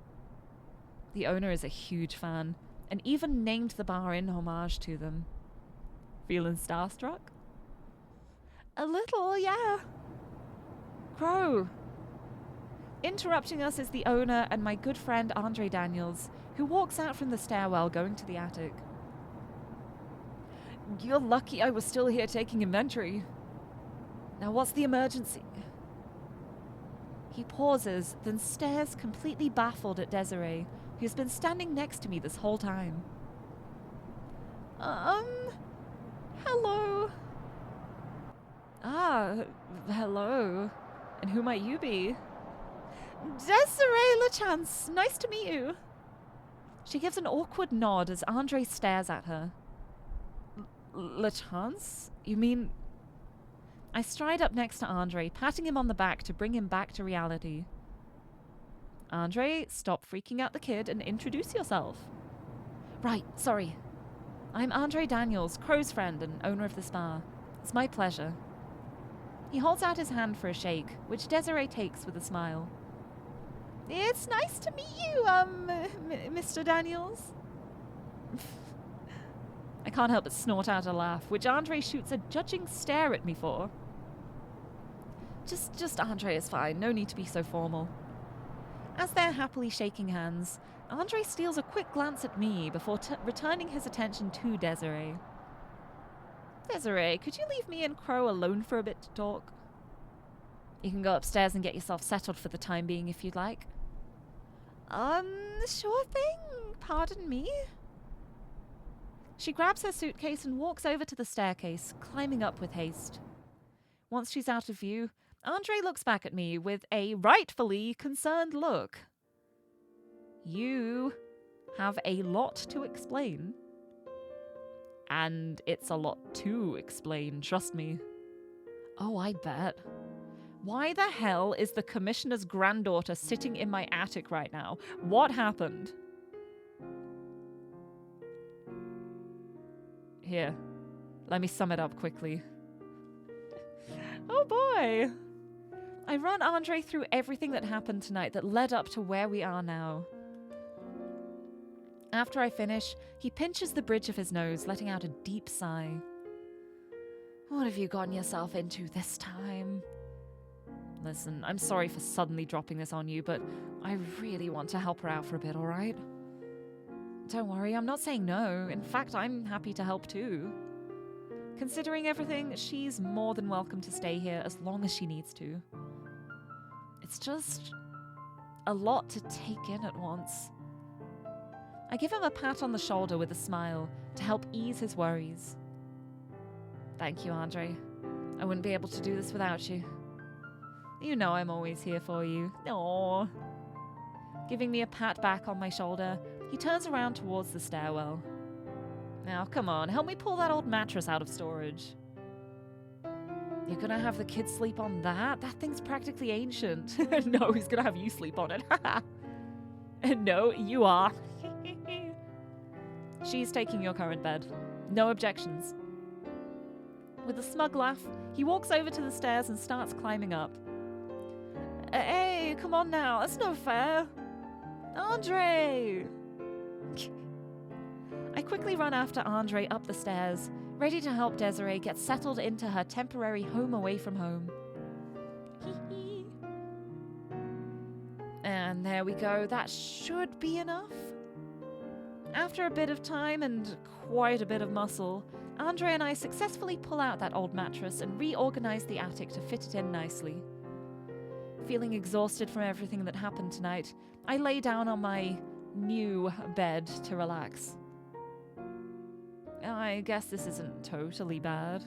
The owner is a huge fan, and even named the bar in homage to them. Feeling starstruck? A little, yeah. Crow. Interrupting us is the owner and my good friend Andre Daniels, who walks out from the stairwell going to the attic. You're lucky I was still here taking inventory. Now what's the emergency? He pauses, then stares completely baffled at Desiree, who's been standing next to me this whole time. Hello. Hello. And who might you be? Desiree LeChance, nice to meet you. She gives an awkward nod as Andre stares at her. LeChance? You mean... I stride up next to Andre, patting him on the back to bring him back to reality. Andre, stop freaking out the kid and introduce yourself. Right, sorry. I'm Andre Daniels, Crow's friend and owner of this bar. It's my pleasure. He holds out his hand for a shake, which Desiree takes with a smile. It's nice to meet you, Mr. Daniels. I can't help but snort out a laugh, which Andre shoots a judging stare at me for. Just Andre is fine, no need to be so formal. As they're happily shaking hands, Andre steals a quick glance at me before returning his attention to Desiree. Desiree, could you leave me and Crow alone for a bit to talk? You can go upstairs and get yourself settled for the time being if you'd like. Sure thing. Pardon me. She grabs her suitcase and walks over to the staircase, climbing up with haste. Once she's out of view, Andre looks back at me with a rightfully concerned look. You have a lot to explain. And it's a lot to explain, trust me. Oh, I bet. Why the hell is the commissioner's granddaughter sitting in my attic right now? What happened? Here, let me sum it up quickly. Oh boy! I run Andre through everything that happened tonight that led up to where we are now. After I finish, he pinches the bridge of his nose, letting out a deep sigh. What have you gotten yourself into this time? Listen, I'm sorry for suddenly dropping this on you, but I really want to help her out for a bit, alright? Don't worry, I'm not saying no. In fact, I'm happy to help too. Considering everything, she's more than welcome to stay here as long as she needs to. It's just a lot to take in at once. I give him a pat on the shoulder with a smile to help ease his worries. Thank you, Andre. I wouldn't be able to do this without you. You know I'm always here for you. Aww. Giving me a pat back on my shoulder, he turns around towards the stairwell. Now, come on, help me pull that old mattress out of storage. You're gonna have the kids sleep on that? That thing's practically ancient. No, he's gonna have you sleep on it. No, you are. She's taking your current bed. No objections. With a smug laugh, he walks over to the stairs and starts climbing up. Hey, come on now, that's no fair. Andre! I quickly run after Andre up the stairs, ready to help Desiree get settled into her temporary home away from home. And there we go, that should be enough. After a bit of time and quite a bit of muscle, Andre and I successfully pull out that old mattress and reorganize the attic to fit it in nicely. Feeling exhausted from everything that happened tonight, I lay down on my new bed to relax. I guess this isn't totally bad.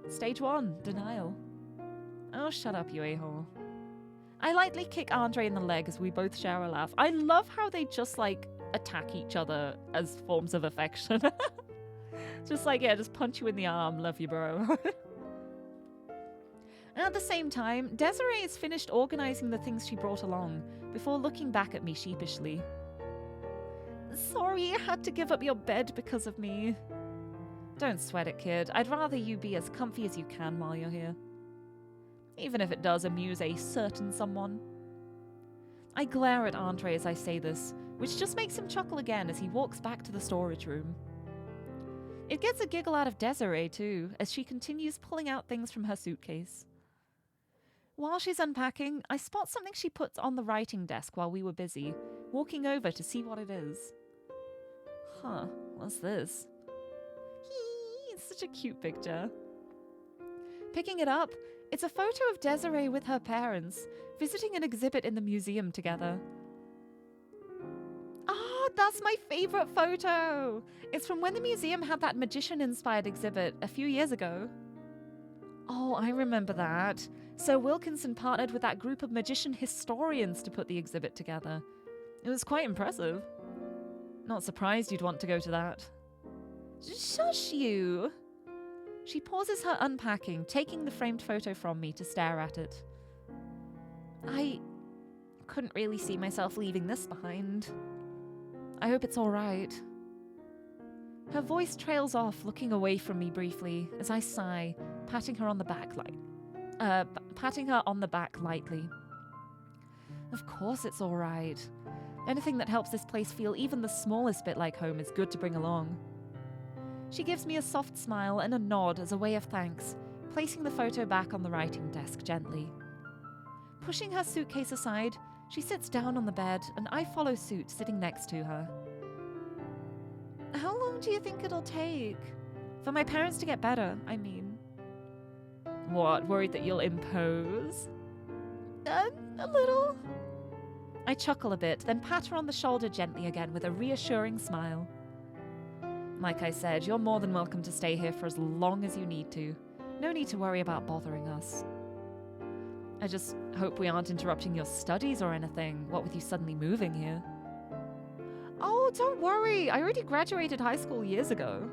Stage 1, denial. Oh, shut up, you a-hole. I lightly kick Andre in the leg as we both share a laugh. I love how they just, attack each other as forms of affection. Just just punch you in the arm. Love you, bro. At the same time, Desiree is finished organizing the things she brought along before looking back at me sheepishly. Sorry you had to give up your bed because of me. Don't sweat it, kid. I'd rather you be as comfy as you can while you're here. Even if it does amuse a certain someone. I glare at Andre as I say this, which just makes him chuckle again as he walks back to the storage room. It gets a giggle out of Desiree, too, as she continues pulling out things from her suitcase. While she's unpacking, I spot something she puts on the writing desk while we were busy, walking over to see what it is. Huh, what's this? It's such a cute picture. Picking it up, it's a photo of Desiree with her parents, visiting an exhibit in the museum together. Oh, that's my favorite photo! It's from when the museum had that magician-inspired exhibit a few years ago. Oh, I remember that. Sir Wilkinson partnered with that group of magician historians to put the exhibit together. It was quite impressive. Not surprised you'd want to go to that. Shush you! She pauses her unpacking, taking the framed photo from me to stare at it. I couldn't really see myself leaving this behind. I hope it's all right. Her voice trails off, looking away from me briefly as I sigh, patting her on the back lightly. Of course it's all right. Anything that helps this place feel even the smallest bit like home is good to bring along. She gives me a soft smile and a nod as a way of thanks, placing the photo back on the writing desk gently. Pushing her suitcase aside, she sits down on the bed and I follow suit, sitting next to her. How long do you think it'll take? For my parents to get better, I mean. What, worried that you'll impose? A little. I chuckle a bit, then pat her on the shoulder gently again with a reassuring smile. Like I said, you're more than welcome to stay here for as long as you need to. No need to worry about bothering us. I just hope we aren't interrupting your studies or anything, what with you suddenly moving here. Oh, don't worry. I already graduated high school years ago.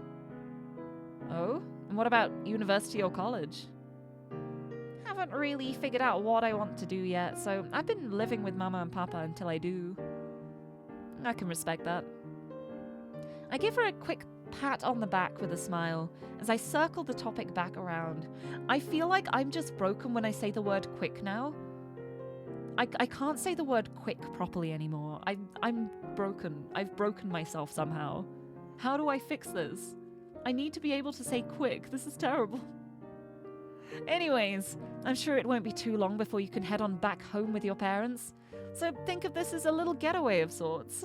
Oh? And what about university or college? Haven't really figured out what I want to do yet, so I've been living with Mama and Papa until I do. I can respect that. I give her a quick pat on the back with a smile as I circle the topic back around. I feel like I'm just broken when I say the word quick now. I can't say the word quick properly anymore. I'm broken. I've broken myself somehow. How do I fix this? I need to be able to say quick. This is terrible. Anyways, I'm sure it won't be too long before you can head on back home with your parents. So think of this as a little getaway of sorts.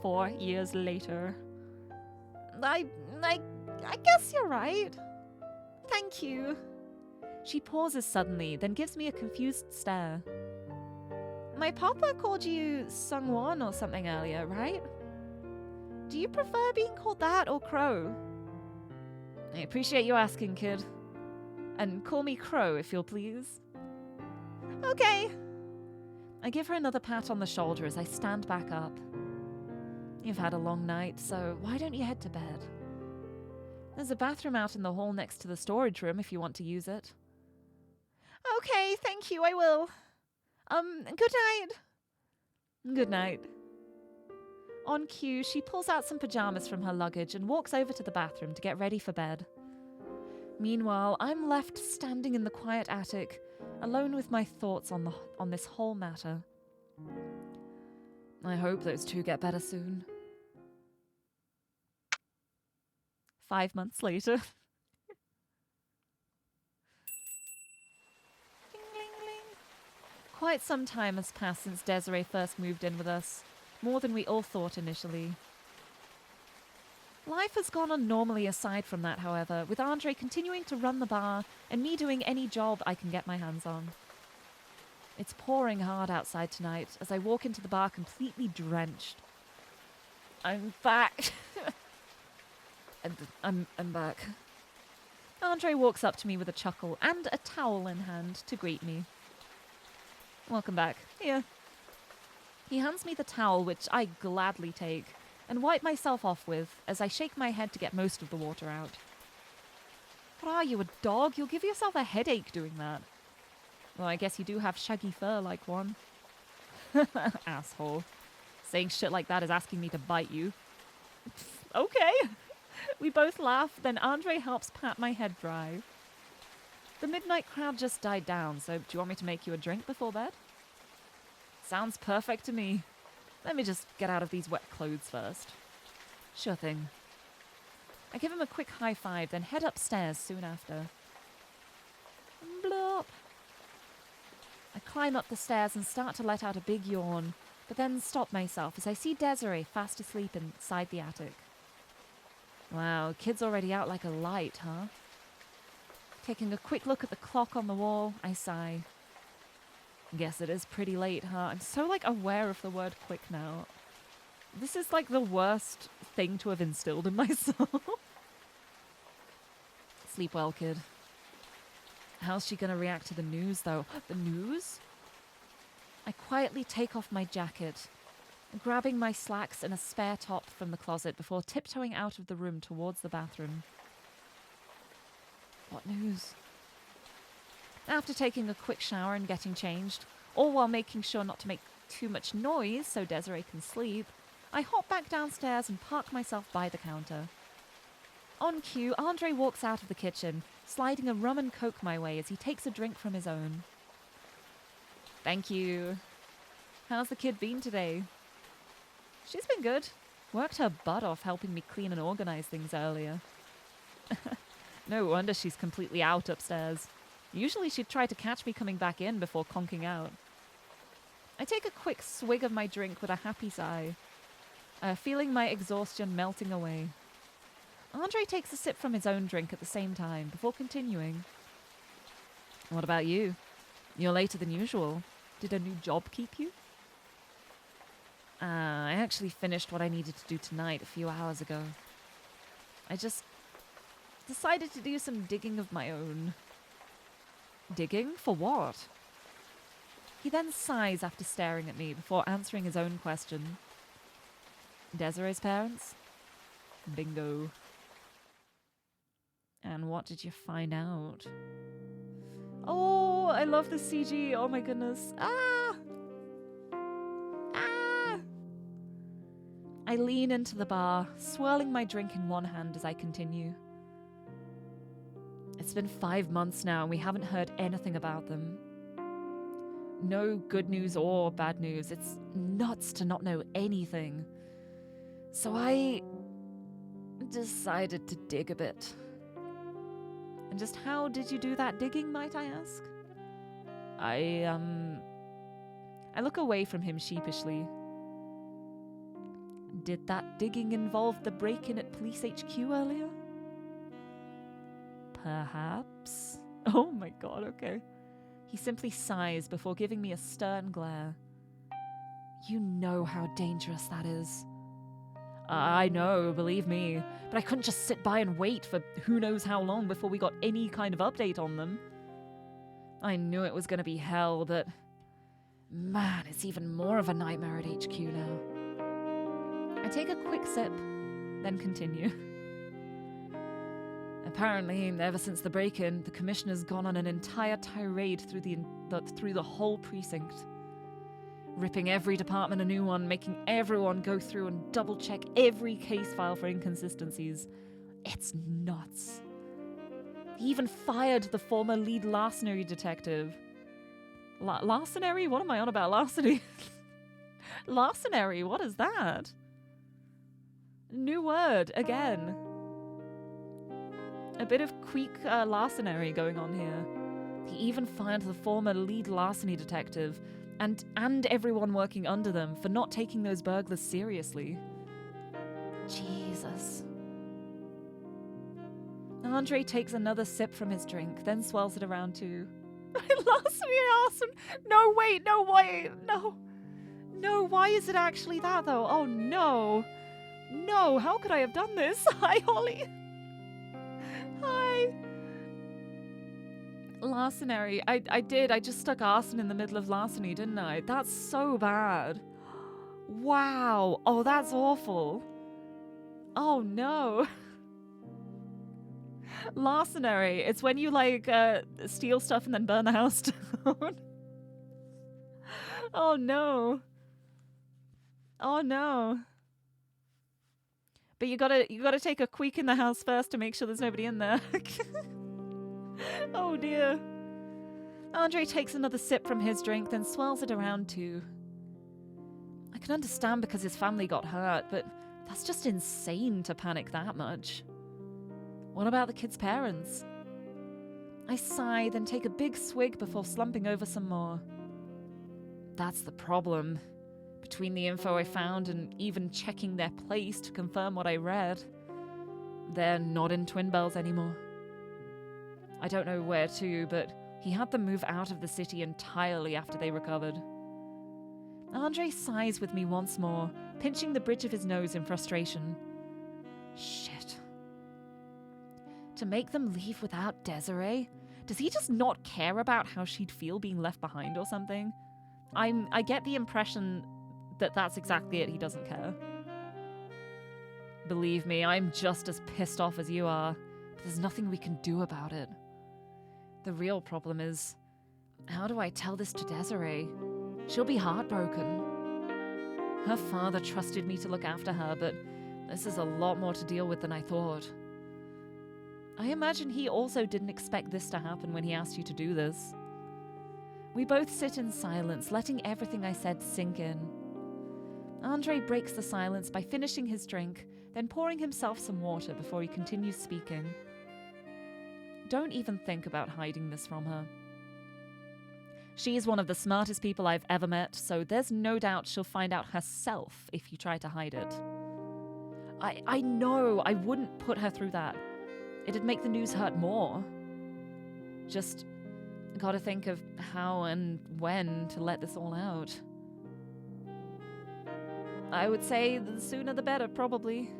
4 years later. I guess you're right. Thank you. She pauses suddenly, then gives me a confused stare. My papa called you Sungwon or something earlier, right? Do you prefer being called that or Crow? I appreciate you asking, kid. And call me Crow if you'll please. Okay. I give her another pat on the shoulder as I stand back up. You've had a long night, so why don't you head to bed? There's a bathroom out in the hall next to the storage room if you want to use it. Okay, thank you, I will. Good night. Good night. On cue, she pulls out some pajamas from her luggage and walks over to the bathroom to get ready for bed. Meanwhile, I'm left standing in the quiet attic, alone with my thoughts on this whole matter. I hope those two get better soon. 5 months later. Ding, ling, ling. Quite some time has passed since Desiree first moved in with us, more than we all thought initially. Life has gone on normally aside from that, however, with Andre continuing to run the bar and me doing any job I can get my hands on. It's pouring hard outside tonight as I walk into the bar completely drenched. I'm back. I'm back. Andre walks up to me with a chuckle and a towel in hand to greet me. Welcome back. Here. He hands me the towel, which I gladly take, and wipe myself off with as I shake my head to get most of the water out. What are you, a dog? You'll give yourself a headache doing that. Well, I guess you do have shaggy fur like one. Asshole. Saying shit like that is asking me to bite you. Okay. We both laugh, then Andre helps pat my head dry. The midnight crowd just died down, so do you want me to make you a drink before bed? Sounds perfect to me. Let me just get out of these wet clothes first. Sure thing. I give him a quick high five, then head upstairs soon after. Blop. I climb up the stairs and start to let out a big yawn, but then stop myself as I see Desiree fast asleep inside the attic. Wow, kid's already out like a light, huh? Taking a quick look at the clock on the wall, I sigh. Guess it is pretty late, huh? I'm so, aware of the word quick now. This is, the worst thing to have instilled in myself. Sleep well, kid. How's she gonna react to the news, though? The news? I quietly take off my jacket, grabbing my slacks and a spare top from the closet before tiptoeing out of the room towards the bathroom. What news? After taking a quick shower and getting changed, all while making sure not to make too much noise so Desiree can sleep, I hop back downstairs and park myself by the counter. On cue, Andre walks out of the kitchen, sliding a rum and coke my way as he takes a drink from his own. Thank you. How's the kid been today? She's been good. Worked her butt off helping me clean and organize things earlier. No wonder she's completely out upstairs. Usually she'd try to catch me coming back in before conking out. I take a quick swig of my drink with a happy sigh, feeling my exhaustion melting away. Andre takes a sip from his own drink at the same time before continuing. What about you? You're later than usual. Did a new job keep you? I actually finished what I needed to do tonight a few hours ago. I just decided to do some digging of my own. Digging? For what? He then sighs after staring at me before answering his own question. Desiree's parents? Bingo. And what did you find out? Oh, I love the CG. Oh my goodness. Ah! I lean into the bar, swirling my drink in one hand as I continue. It's been 5 months now and we haven't heard anything about them. No good news or bad news. It's nuts to not know anything. So I decided to dig a bit. And just how did you do that digging, might I ask? I look away from him sheepishly. Did that digging involve the break-in at Police HQ earlier? Perhaps? Oh my god, okay. He simply sighs before giving me a stern glare. You know how dangerous that is. I know, believe me, but I couldn't just sit by and wait for who knows how long before we got any kind of update on them. I knew it was going to be hell, but man, it's even more of a nightmare at HQ now. I take a quick sip, then continue. Apparently, ever since the break-in, the commissioner's gone on an entire tirade through the whole precinct. Ripping every department a new one, making everyone go through and double-check every case file for inconsistencies. It's nuts. He even fired the former lead larceny detective. Larceny? What am I on about? Larceny? Larcenary, what is that? New word, again. A bit of Queek larcenary going on here. He even fired the former lead larceny detective and everyone working under them for not taking those burglars seriously. Jesus. Andre takes another sip from his drink, then swirls it around too. Larceny arson! No, wait, no, wait, no. No, why is it actually that though? Oh no. No, how could I have done this? Hi, Holly. Hi. Larcenary. I just stuck arson in the middle of larceny, didn't I? That's so bad. Wow. Oh, that's awful. Oh, no. Larcenary. It's when you, steal stuff and then burn the house down. Oh, no. Oh, no. But you gotta take a queek in the house first to make sure there's nobody in there. Oh dear. Andre takes another sip from his drink, then swirls it around too. I can understand because his family got hurt, but that's just insane to panic that much. What about the kids' parents? I sigh, then take a big swig before slumping over some more. That's the problem. Between the info I found and even checking their place to confirm what I read, they're not in Twin Bells anymore. I don't know where to, but he had them move out of the city entirely after they recovered. Andre sighs with me once more, pinching the bridge of his nose in frustration. Shit. To make them leave without Desiree? Does he just not care about how she'd feel being left behind or something? I get the impression that that's exactly it, he doesn't care. Believe me, I'm just as pissed off as you are, but there's nothing we can do about it. The real problem is, how do I tell this to Desiree? She'll be heartbroken. Her father trusted me to look after her, but this is a lot more to deal with than I thought. I imagine he also didn't expect this to happen when he asked you to do this. We both sit in silence, letting everything I said sink in. Andre breaks the silence by finishing his drink, then pouring himself some water before he continues speaking. Don't even think about hiding this from her. She is one of the smartest people I've ever met, so there's no doubt she'll find out herself if you try to hide it. I know I wouldn't put her through that. It'd make the news hurt more. Just gotta think of how and when to let this all out. I would say the sooner the better, probably.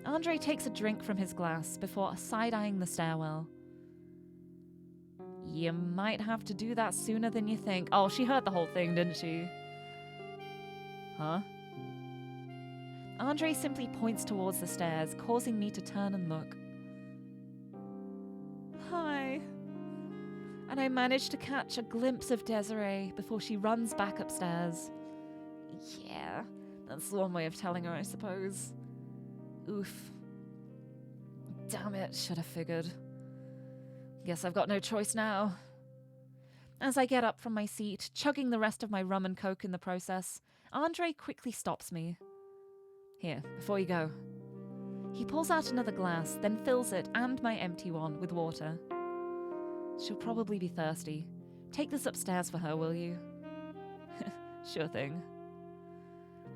Andre takes a drink from his glass before side-eyeing the stairwell. You might have to do that sooner than you think. Oh, she heard the whole thing, didn't she? Huh? Andre simply points towards the stairs, causing me to turn and look. Hi. And I manage to catch a glimpse of Desiree before she runs back upstairs. Yeah, that's one way of telling her, I suppose. Oof. Damn it, should have figured. Guess I've got no choice now. As I get up from my seat, chugging the rest of my rum and coke in the process, Andre quickly stops me. Here, before you go. He pulls out another glass, then fills it and my empty one with water. She'll probably be thirsty. Take this upstairs for her, will you? Sure thing.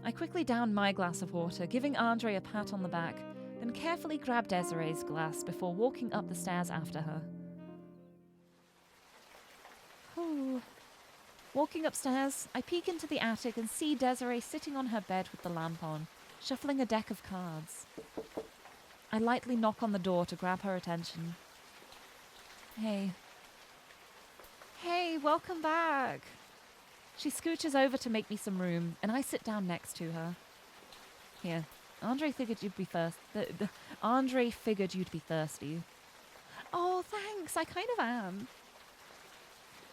I quickly downed my glass of water, giving Andre a pat on the back, then carefully grabbed Desiree's glass before walking up the stairs after her. Ooh. Walking upstairs, I peek into the attic and see Desiree sitting on her bed with the lamp on, shuffling a deck of cards. I lightly knock on the door to grab her attention. Hey. Hey, welcome back. She scooches over to make me some room, and I sit down next to her. Here, Andre figured you'd be Andre figured you'd be thirsty. Oh, thanks, I kind of am.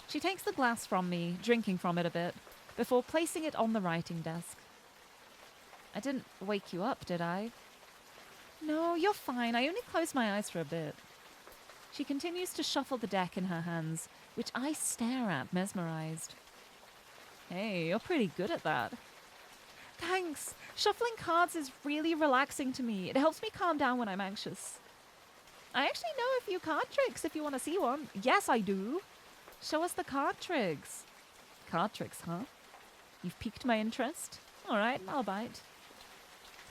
She takes the glass from me, drinking from it a bit, before placing it on the writing desk. I didn't wake you up, did I? No, you're fine. I only closed my eyes for a bit. She continues to shuffle the deck in her hands, which I stare at, mesmerized. Hey, you're pretty good at that. Thanks. Shuffling cards is really relaxing to me. It helps me calm down when I'm anxious. I actually know a few card tricks if you want to see one. Yes, I do. Show us the card tricks. Card tricks, huh? You've piqued my interest. All right, I'll bite.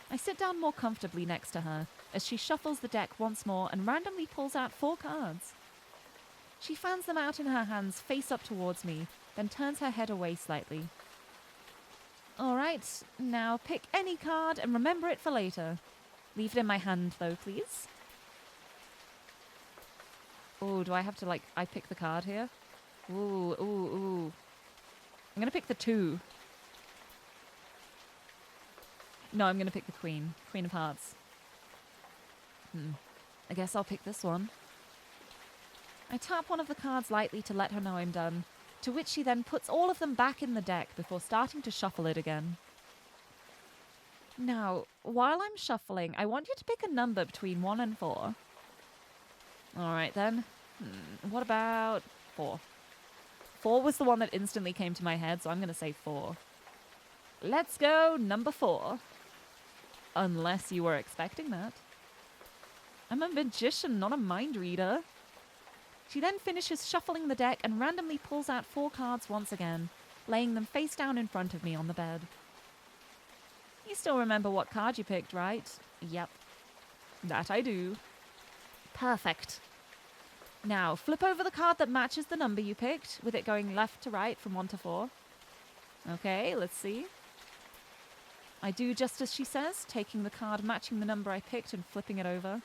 I sit down more comfortably next to her as she shuffles the deck once more and randomly pulls out 4 cards. She fans them out in her hands face up towards me, then turns her head away slightly. All right, now pick any card and remember it for later. Leave it in my hand though, please. Oh, do I have to I pick the card here? Ooh. I'm going to pick the 2. No, I'm going to pick the Queen. Queen of Hearts. I guess I'll pick this one. I tap one of the cards lightly to let her know I'm done, to which she then puts all of them back in the deck before starting to shuffle it again. Now, while I'm shuffling, I want you to pick a number between 1 and 4. All right, then. What about 4? 4 was the one that instantly came to my head, so I'm going to say 4. Let's go, number 4. Unless you were expecting that. I'm a magician, not a mind reader. She then finishes shuffling the deck and randomly pulls out 4 cards once again, laying them face down in front of me on the bed. You still remember what card you picked, right? Yep. That I do. Perfect. Now, flip over the card that matches the number you picked, with it going left to right from 1 to 4. Okay, let's see. I do just as she says, taking the card matching the number I picked and flipping it over.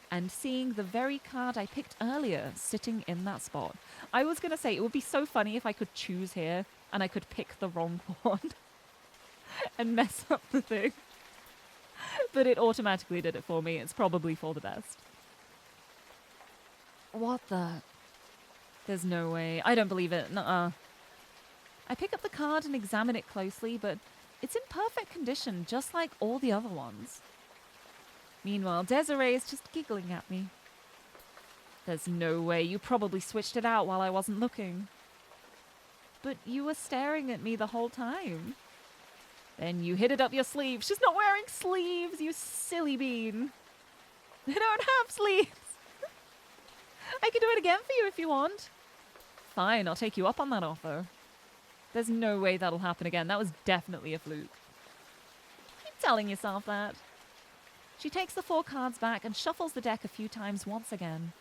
And seeing the very card I picked earlier sitting in that spot. I was going to say, it would be so funny if I could choose here and I could pick the wrong one and mess up the thing. But it automatically did it for me. It's probably for the best. What the? There's no way. I don't believe it. Nuh-uh. I pick up the card and examine it closely, but it's in perfect condition, just like all the other ones. Meanwhile, Desiree is just giggling at me. There's no way. You probably switched it out while I wasn't looking. But you were staring at me the whole time. Then you hid it up your sleeve. She's not wearing sleeves, you silly bean. They don't have sleeves. I can do it again for you if you want. Fine, I'll take you up on that offer. There's no way that'll happen again. That was definitely a fluke. Keep telling yourself that. She takes the 4 cards back and shuffles the deck a few times once again.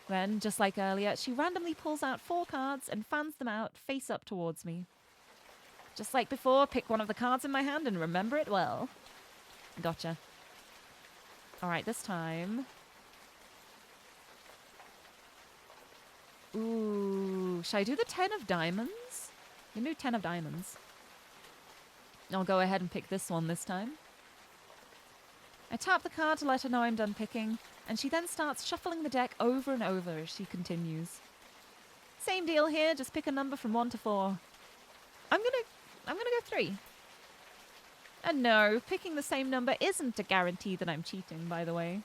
Then, just like earlier, she randomly pulls out 4 cards and fans them out face up towards me. Just like before, pick one of the cards in my hand and remember it well. Gotcha. All right, this time. Ooh, should I do the 10 of diamonds? You can do 10 of diamonds. I'll go ahead and pick this one this time. I tap the card to let her know I'm done picking, and she then starts shuffling the deck over and over as she continues. Same deal here, just pick a number from 1 to 4. I'm gonna go 3. And no, picking the same number isn't a guarantee that I'm cheating, by the way.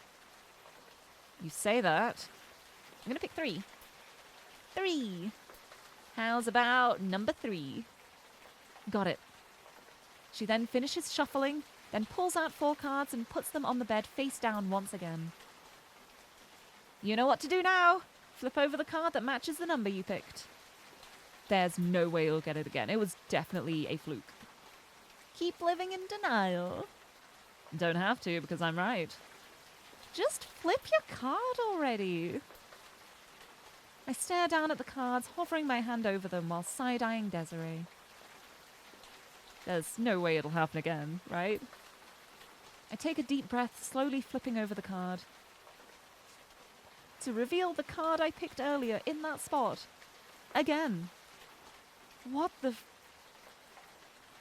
You say that. I'm gonna pick 3. 3. How's about number 3? Got it. She then finishes shuffling, then pulls out 4 cards and puts them on the bed face down once again. You know what to do now. Flip over the card that matches the number you picked. There's no way you'll get it again. It was definitely a fluke. Keep living in denial. Don't have to, because I'm right. Just flip your card already. I stare down at the cards, hovering my hand over them while side-eyeing Desiree. There's no way it'll happen again, right? I take a deep breath, slowly flipping over the card. To reveal the card I picked earlier in that spot. Again. What the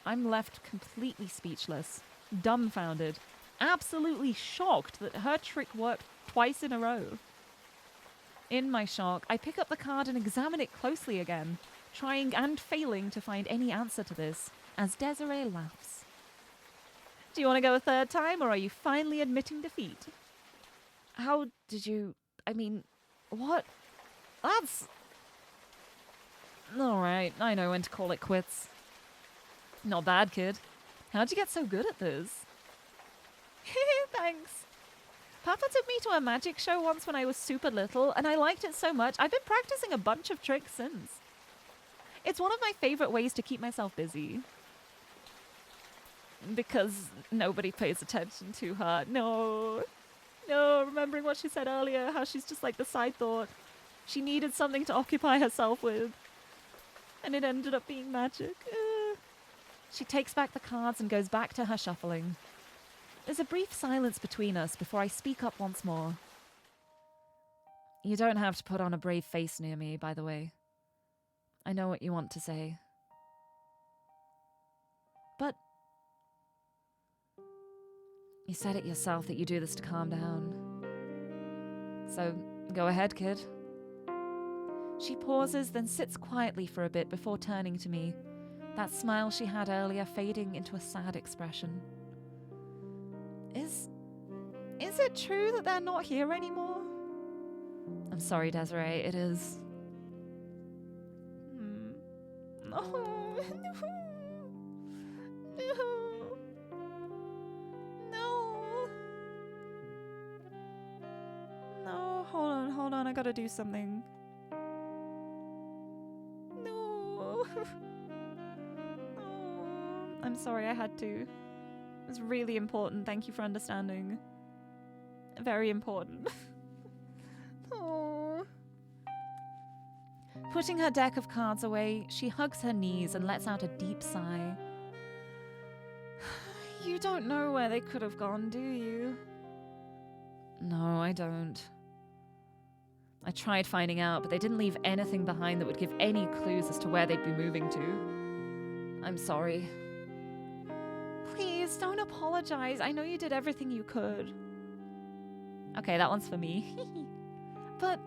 I'm left completely speechless, dumbfounded, absolutely shocked that her trick worked twice in a row. In my shock, I pick up the card and examine it closely again, trying and failing to find any answer to this, as Desiree laughs. Do you want to go a third time, or are you finally admitting defeat? How did you... what? That's... Alright, I know when to call it quits. Not bad, kid. How'd you get so good at this? Thanks. Papa took me to a magic show once when I was super little, and I liked it so much, I've been practicing a bunch of tricks since. It's one of my favorite ways to keep myself busy. Because nobody pays attention to her. No, remembering what she said earlier, how she's just like the side thought. She needed something to occupy herself with. And it ended up being magic. She takes back the cards and goes back to her shuffling. There's a brief silence between us before I speak up once more. You don't have to put on a brave face near me, by the way. I know what you want to say. But you said it yourself that you do this to calm down. So go ahead, kid. She pauses, then sits quietly for a bit before turning to me, that smile she had earlier fading into a sad expression. Is it true that they're not here anymore? I'm sorry, Desiree, it is. No. No, hold on, I gotta do something. No. I'm sorry, I had to. It was really important. Thank you for understanding. Very important. Oh. Putting her deck of cards away, she hugs her knees and lets out a deep sigh. You don't know where they could have gone, do you? No, I don't. I tried finding out, but they didn't leave anything behind that would give any clues as to where they'd be moving to. I'm sorry. Please, don't apologize. I know you did everything you could. Okay, that one's for me. But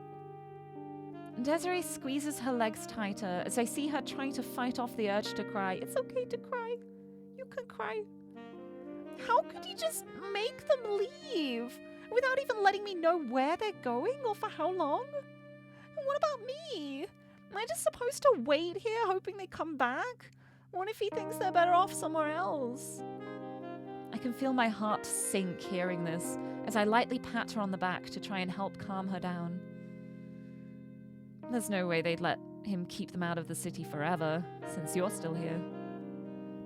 Desiree squeezes her legs tighter as I see her trying to fight off the urge to cry. It's okay to cry. You can cry. How could you just make them leave without even letting me know where they're going or for how long? And what about me? Am I just supposed to wait here hoping they come back? What if he thinks they're better off somewhere else? I can feel my heart sink hearing this as I lightly pat her on the back to try and help calm her down. There's no way they'd let him keep them out of the city forever, since you're still here.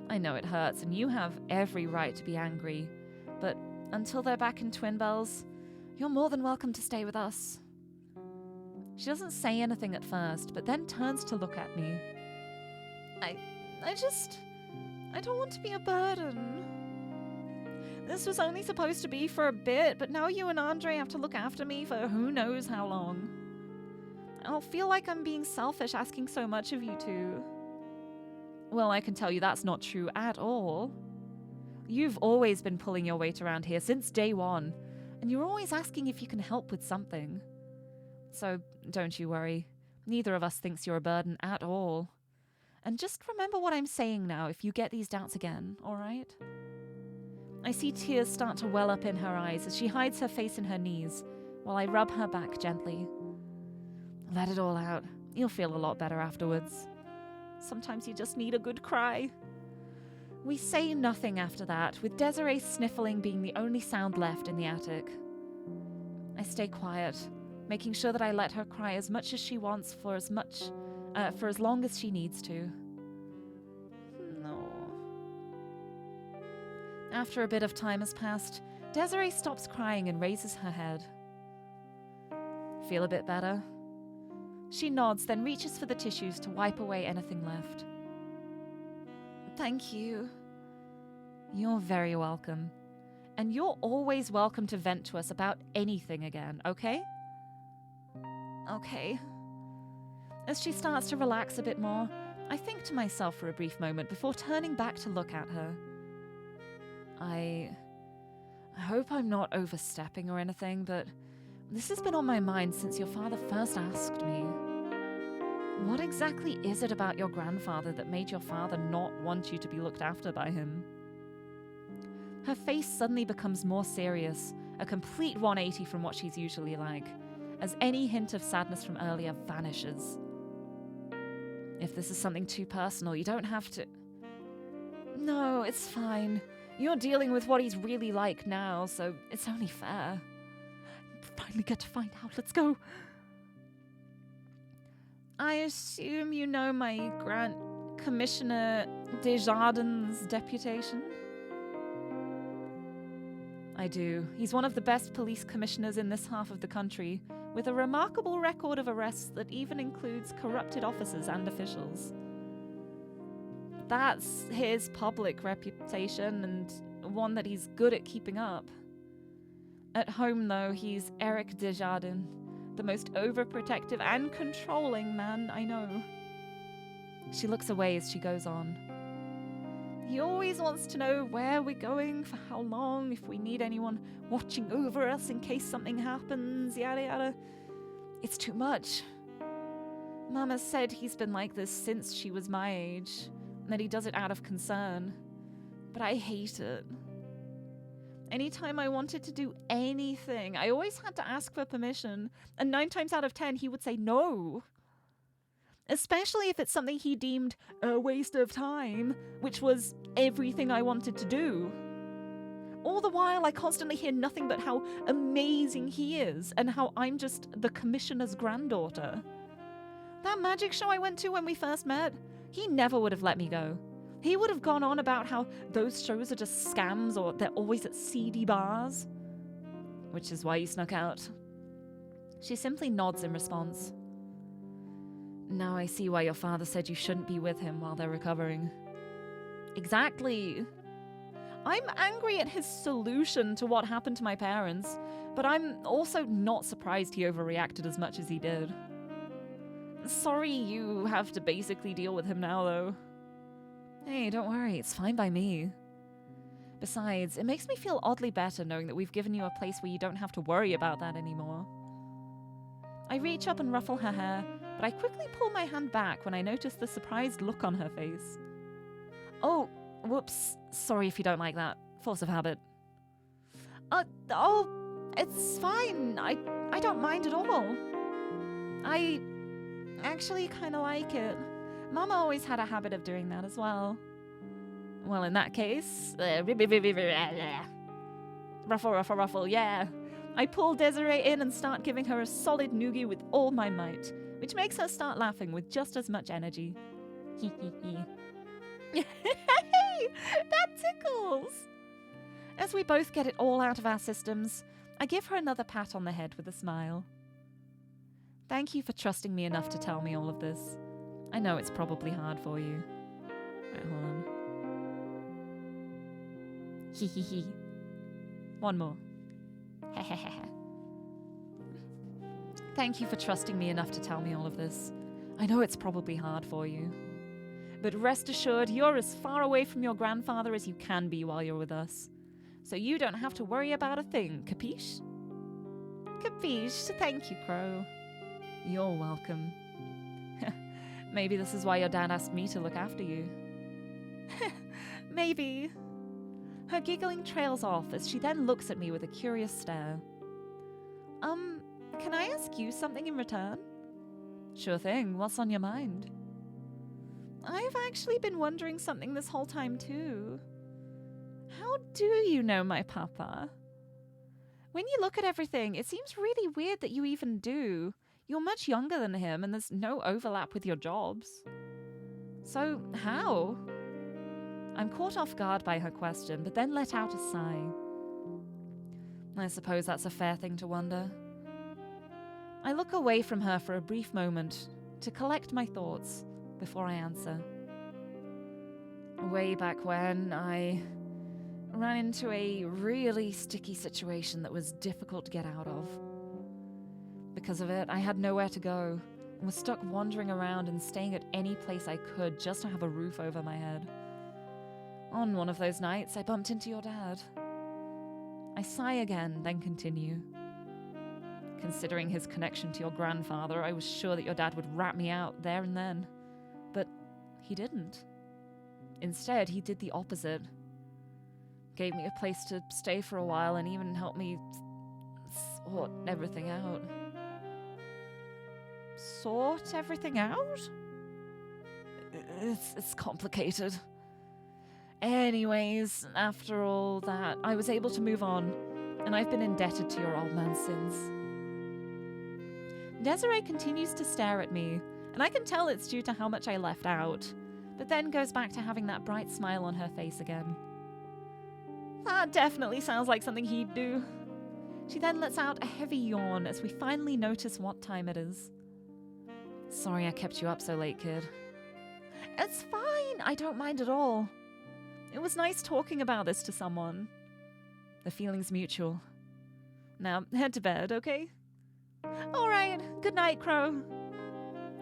I know it hurts, and you have every right to be angry, but until they're back in Twin Bells, you're more than welcome to stay with us. She doesn't say anything at first, but then turns to look at me. I don't want to be a burden. This was only supposed to be for a bit, but now you and Andre have to look after me for who knows how long. I'll feel like I'm being selfish asking so much of you two. Well, I can tell you that's not true at all. You've always been pulling your weight around here since day one, and you're always asking if you can help with something. So don't you worry. Neither of us thinks you're a burden at all. And just remember what I'm saying now if you get these doubts again, all right? I see tears start to well up in her eyes as she hides her face in her knees while I rub her back gently. Let it all out. You'll feel a lot better afterwards. Sometimes you just need a good cry. We say nothing after that, with Desiree sniffling being the only sound left in the attic. I stay quiet, making sure that I let her cry as much as she wants for as long as she needs to. No. After a bit of time has passed, Desiree stops crying and raises her head. Feel a bit better? She nods, then reaches for the tissues to wipe away anything left. Thank you. You're very welcome. And you're always welcome to vent to us about anything again, okay? Okay. As she starts to relax a bit more, I think to myself for a brief moment before turning back to look at her. I hope I'm not overstepping or anything, but this has been on my mind since your father first asked me. What exactly is it about your grandfather that made your father not want you to be looked after by him? Her face suddenly becomes more serious, a complete 180 from what she's usually like, as any hint of sadness from earlier vanishes. If this is something too personal, you don't have to... No, it's fine. You're dealing with what he's really like now, so it's only fair. Finally get to find out. Let's go. I assume you know my Grant Commissioner Desjardins' deputation? I do. He's one of the best police commissioners in this half of the country, with a remarkable record of arrests that even includes corrupted officers and officials. That's his public reputation, and one that he's good at keeping up. At home, though, he's Eric Desjardins, the most overprotective and controlling man I know. She looks away as she goes on. He always wants to know where we're going, for how long, if we need anyone watching over us in case something happens, yada yada. It's too much. Mama said he's been like this since she was my age, and that he does it out of concern. But I hate it. Anytime I wanted to do anything, I always had to ask for permission, and 9 times out of 10 he would say no. Especially if it's something he deemed a waste of time, which was everything I wanted to do. All the while, I constantly hear nothing but how amazing he is, and how I'm just the commissioner's granddaughter. That magic show I went to when we first met, he never would have let me go. He would have gone on about how those shows are just scams or they're always at seedy bars. Which is why you snuck out. She simply nods in response. Now I see why your father said you shouldn't be with him while they're recovering. Exactly. I'm angry at his solution to what happened to my parents, but I'm also not surprised he overreacted as much as he did. Sorry you have to basically deal with him now, though. Hey, don't worry, it's fine by me. Besides, it makes me feel oddly better knowing that we've given you a place where you don't have to worry about that anymore. I reach up and ruffle her hair, but I quickly pull my hand back when I notice the surprised look on her face. Oh, whoops. Sorry if you don't like that. Force of habit. It's fine. I don't mind at all. I actually kind of like it. Mama always had a habit of doing that as well. Well, in that case... ruffle, ruffle, ruffle, yeah. I pull Desiree in and start giving her a solid noogie with all my might, which makes her start laughing with just as much energy. Hee hee hee. That tickles! As we both get it all out of our systems, I give her another pat on the head with a smile. Thank you for trusting me enough to tell me all of this. I know it's probably hard for you. Right, hold on. Hee hee hee. One more. Thank you for trusting me enough to tell me all of this. I know it's probably hard for you. But rest assured, you're as far away from your grandfather as you can be while you're with us. So you don't have to worry about a thing, capiche? Capiche. Thank you, Crow. You're welcome. Maybe this is why your dad asked me to look after you. Maybe. Her giggling trails off as she then looks at me with a curious stare. Can I ask you something in return? Sure thing. What's on your mind? I've actually been wondering something this whole time too. How do you know my papa? When you look at everything, it seems really weird that you even do. You're much younger than him and there's no overlap with your jobs. So, how? I'm caught off guard by her question, but then let out a sigh. I suppose that's a fair thing to wonder. I look away from her for a brief moment to collect my thoughts before I answer. Way back when, I ran into a really sticky situation that was difficult to get out of. Because of it, I had nowhere to go and was stuck wandering around and staying at any place I could just to have a roof over my head. On one of those nights, I bumped into your dad. I sigh again, then continue. Considering his connection to your grandfather, I was sure that your dad would rat me out there and then. But he didn't. Instead, he did the opposite. Gave me a place to stay for a while and even helped me sort everything out. Sort everything out? It's complicated. Anyways, after all that, I was able to move on, and I've been indebted to your old man since. Desiree continues to stare at me, and I can tell it's due to how much I left out, but then goes back to having that bright smile on her face again. That definitely sounds like something he'd do. She then lets out a heavy yawn as we finally notice what time it is. Sorry I kept you up so late, kid. It's fine, I don't mind at all. It was nice talking about this to someone. The feeling's mutual. Now, head to bed, okay? Alright, good night, Crow.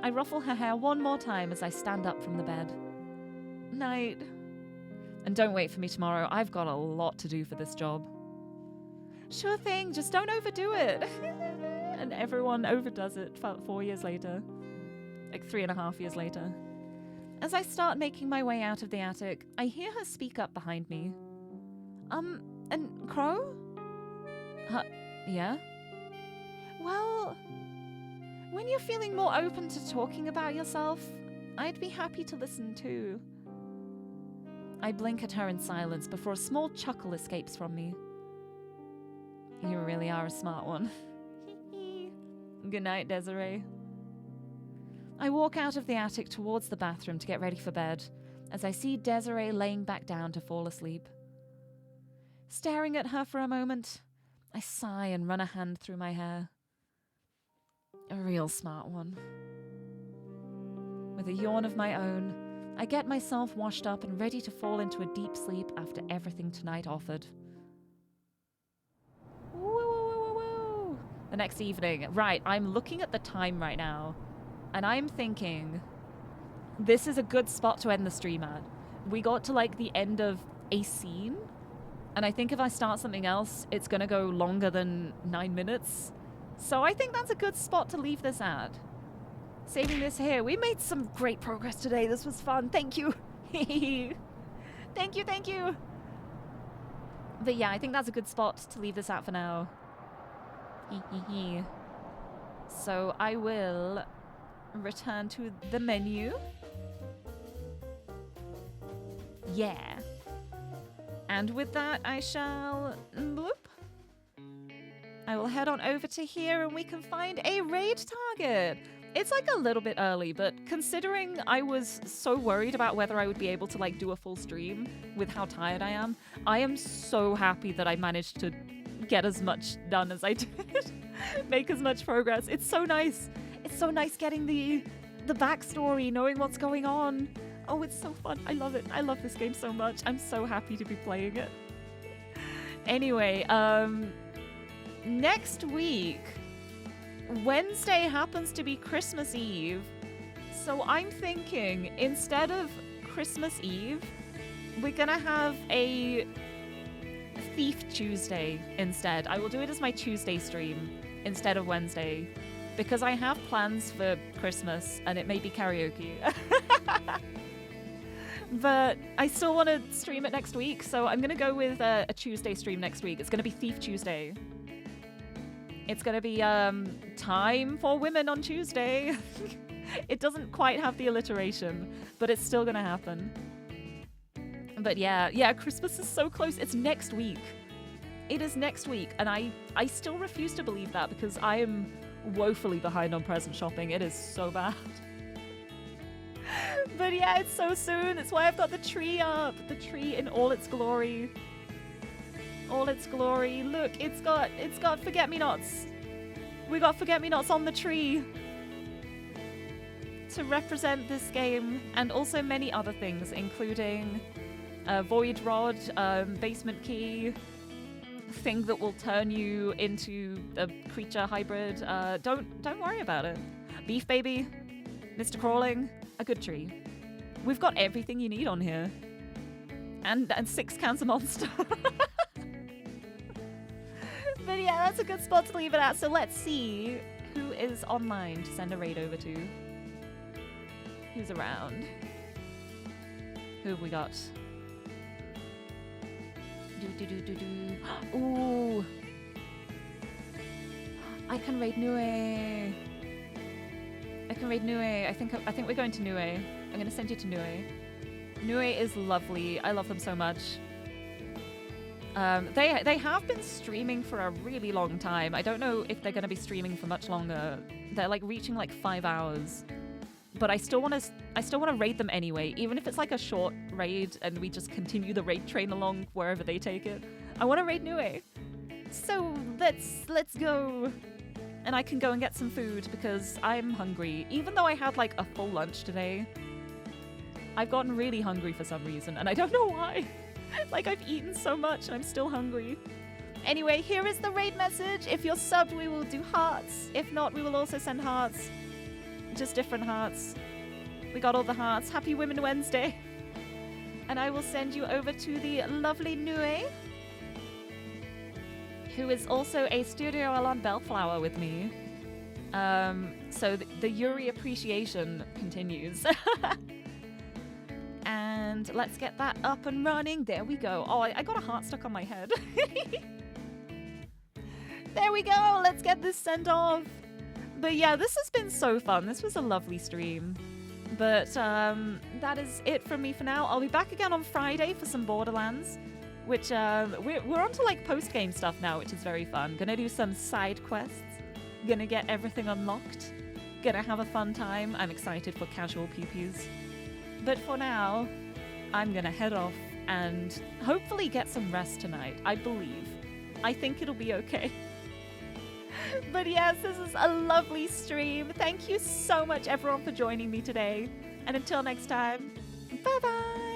I ruffle her hair one more time as I stand up from the bed. Night. And don't wait for me tomorrow, I've got a lot to do for this job. Sure thing, just don't overdo it. And everyone overdoes it 4 years later. Like 3.5 years later. As I start making my way out of the attic, I hear her speak up behind me. And Crow? Yeah? Well, when you're feeling more open to talking about yourself, I'd be happy to listen too. I blink at her in silence before a small chuckle escapes from me. You really are a smart one. Good night, Desiree. I walk out of the attic towards the bathroom to get ready for bed, as I see Desiree laying back down to fall asleep. Staring at her for a moment, I sigh and run a hand through my hair. A real smart one. With a yawn of my own, I get myself washed up and ready to fall into a deep sleep after everything tonight offered. Woo. The next evening. Right, I'm looking at the time right now. And I'm thinking, this is a good spot to end the stream at. We got to like the end of a scene, and I think if I start something else, it's gonna go longer than 9 minutes. So I think that's a good spot to leave this at. Saving this here. We made some great progress today. This was fun. Thank you. Thank you. But yeah, I think that's a good spot to leave this at for now. So I will return to the menu. Yeah. And with that, I shall... bloop. I will head on over to here and we can find a raid target. It's like a little bit early, but considering I was so worried about whether I would be able to like do a full stream with how tired I am so happy that I managed to get as much done as I did. Make as much progress. It's so nice. It's so nice getting the backstory, knowing what's going on. Oh, it's so fun. I love it. I love this game so much. I'm so happy to be playing it. Anyway, next week, Wednesday happens to be Christmas Eve. So I'm thinking instead of Christmas Eve, we're gonna have a Thief Tuesday instead. I will do it as my Tuesday stream instead of Wednesday, because I have plans for Christmas and it may be karaoke. But I still want to stream it next week, so I'm going to go with a Tuesday stream next week. It's going to be Thief Tuesday. It's going to be time for women on Tuesday. It doesn't quite have the alliteration, but it's still going to happen. But yeah, Christmas is so close. It's next week. It is next week, and I still refuse to believe that because I am woefully behind on present shopping. It is so bad. But yeah, it's so soon. That's why I've got the tree up. The tree in all its glory. All its glory. Look, it's got forget-me-nots. We got forget-me-nots on the tree to represent this game, and also many other things, including a void rod, basement key, thing that will turn you into a creature hybrid. Don't worry about it. Beef baby, Mr. Crawling, a good tree. We've got everything you need on here, and 6 cancer monster. But yeah, that's a good spot to leave it at. So let's see who is online to send a raid over to. Who's around? Who have we got? Ooh. I can raid Nue. I think we're going to Nue. I'm going to send you to Nue. Nue is lovely. I love them so much. They have been streaming for a really long time. I don't know if they're going to be streaming for much longer. They're like reaching like 5 hours. But I still want to raid them anyway, even if it's like a short raid and we just continue the raid train along wherever they take it. I want to raid Nue. So let's go. And I can go and get some food because I'm hungry. Even though I had like a full lunch today, I've gotten really hungry for some reason, and I don't know why. Like, I've eaten so much and I'm still hungry. Anyway, here is the raid message. If you're subbed, we will do hearts. If not, we will also send hearts. Just different hearts. We got all the hearts. Happy Women Wednesday. And I will send you over to the lovely Nue, who is also a Studio Alon Bellflower with me. So the Lirie appreciation continues. And let's get that up and running. There we go. Oh, I got a heart stuck on my head. There we go. Let's get this sent off. But yeah, this has been so fun. This was a lovely stream. But that is it from me for now. I'll be back again on Friday for some Borderlands, which we're on to like post-game stuff now, which is very fun. Gonna do some side quests. Gonna get everything unlocked. Gonna have a fun time. I'm excited for casual pew-pews. But for now, I'm gonna head off and hopefully get some rest tonight. I believe. I think it'll be okay. But yes, this is a lovely stream. Thank you so much, everyone, for joining me today. And until next time, bye-bye!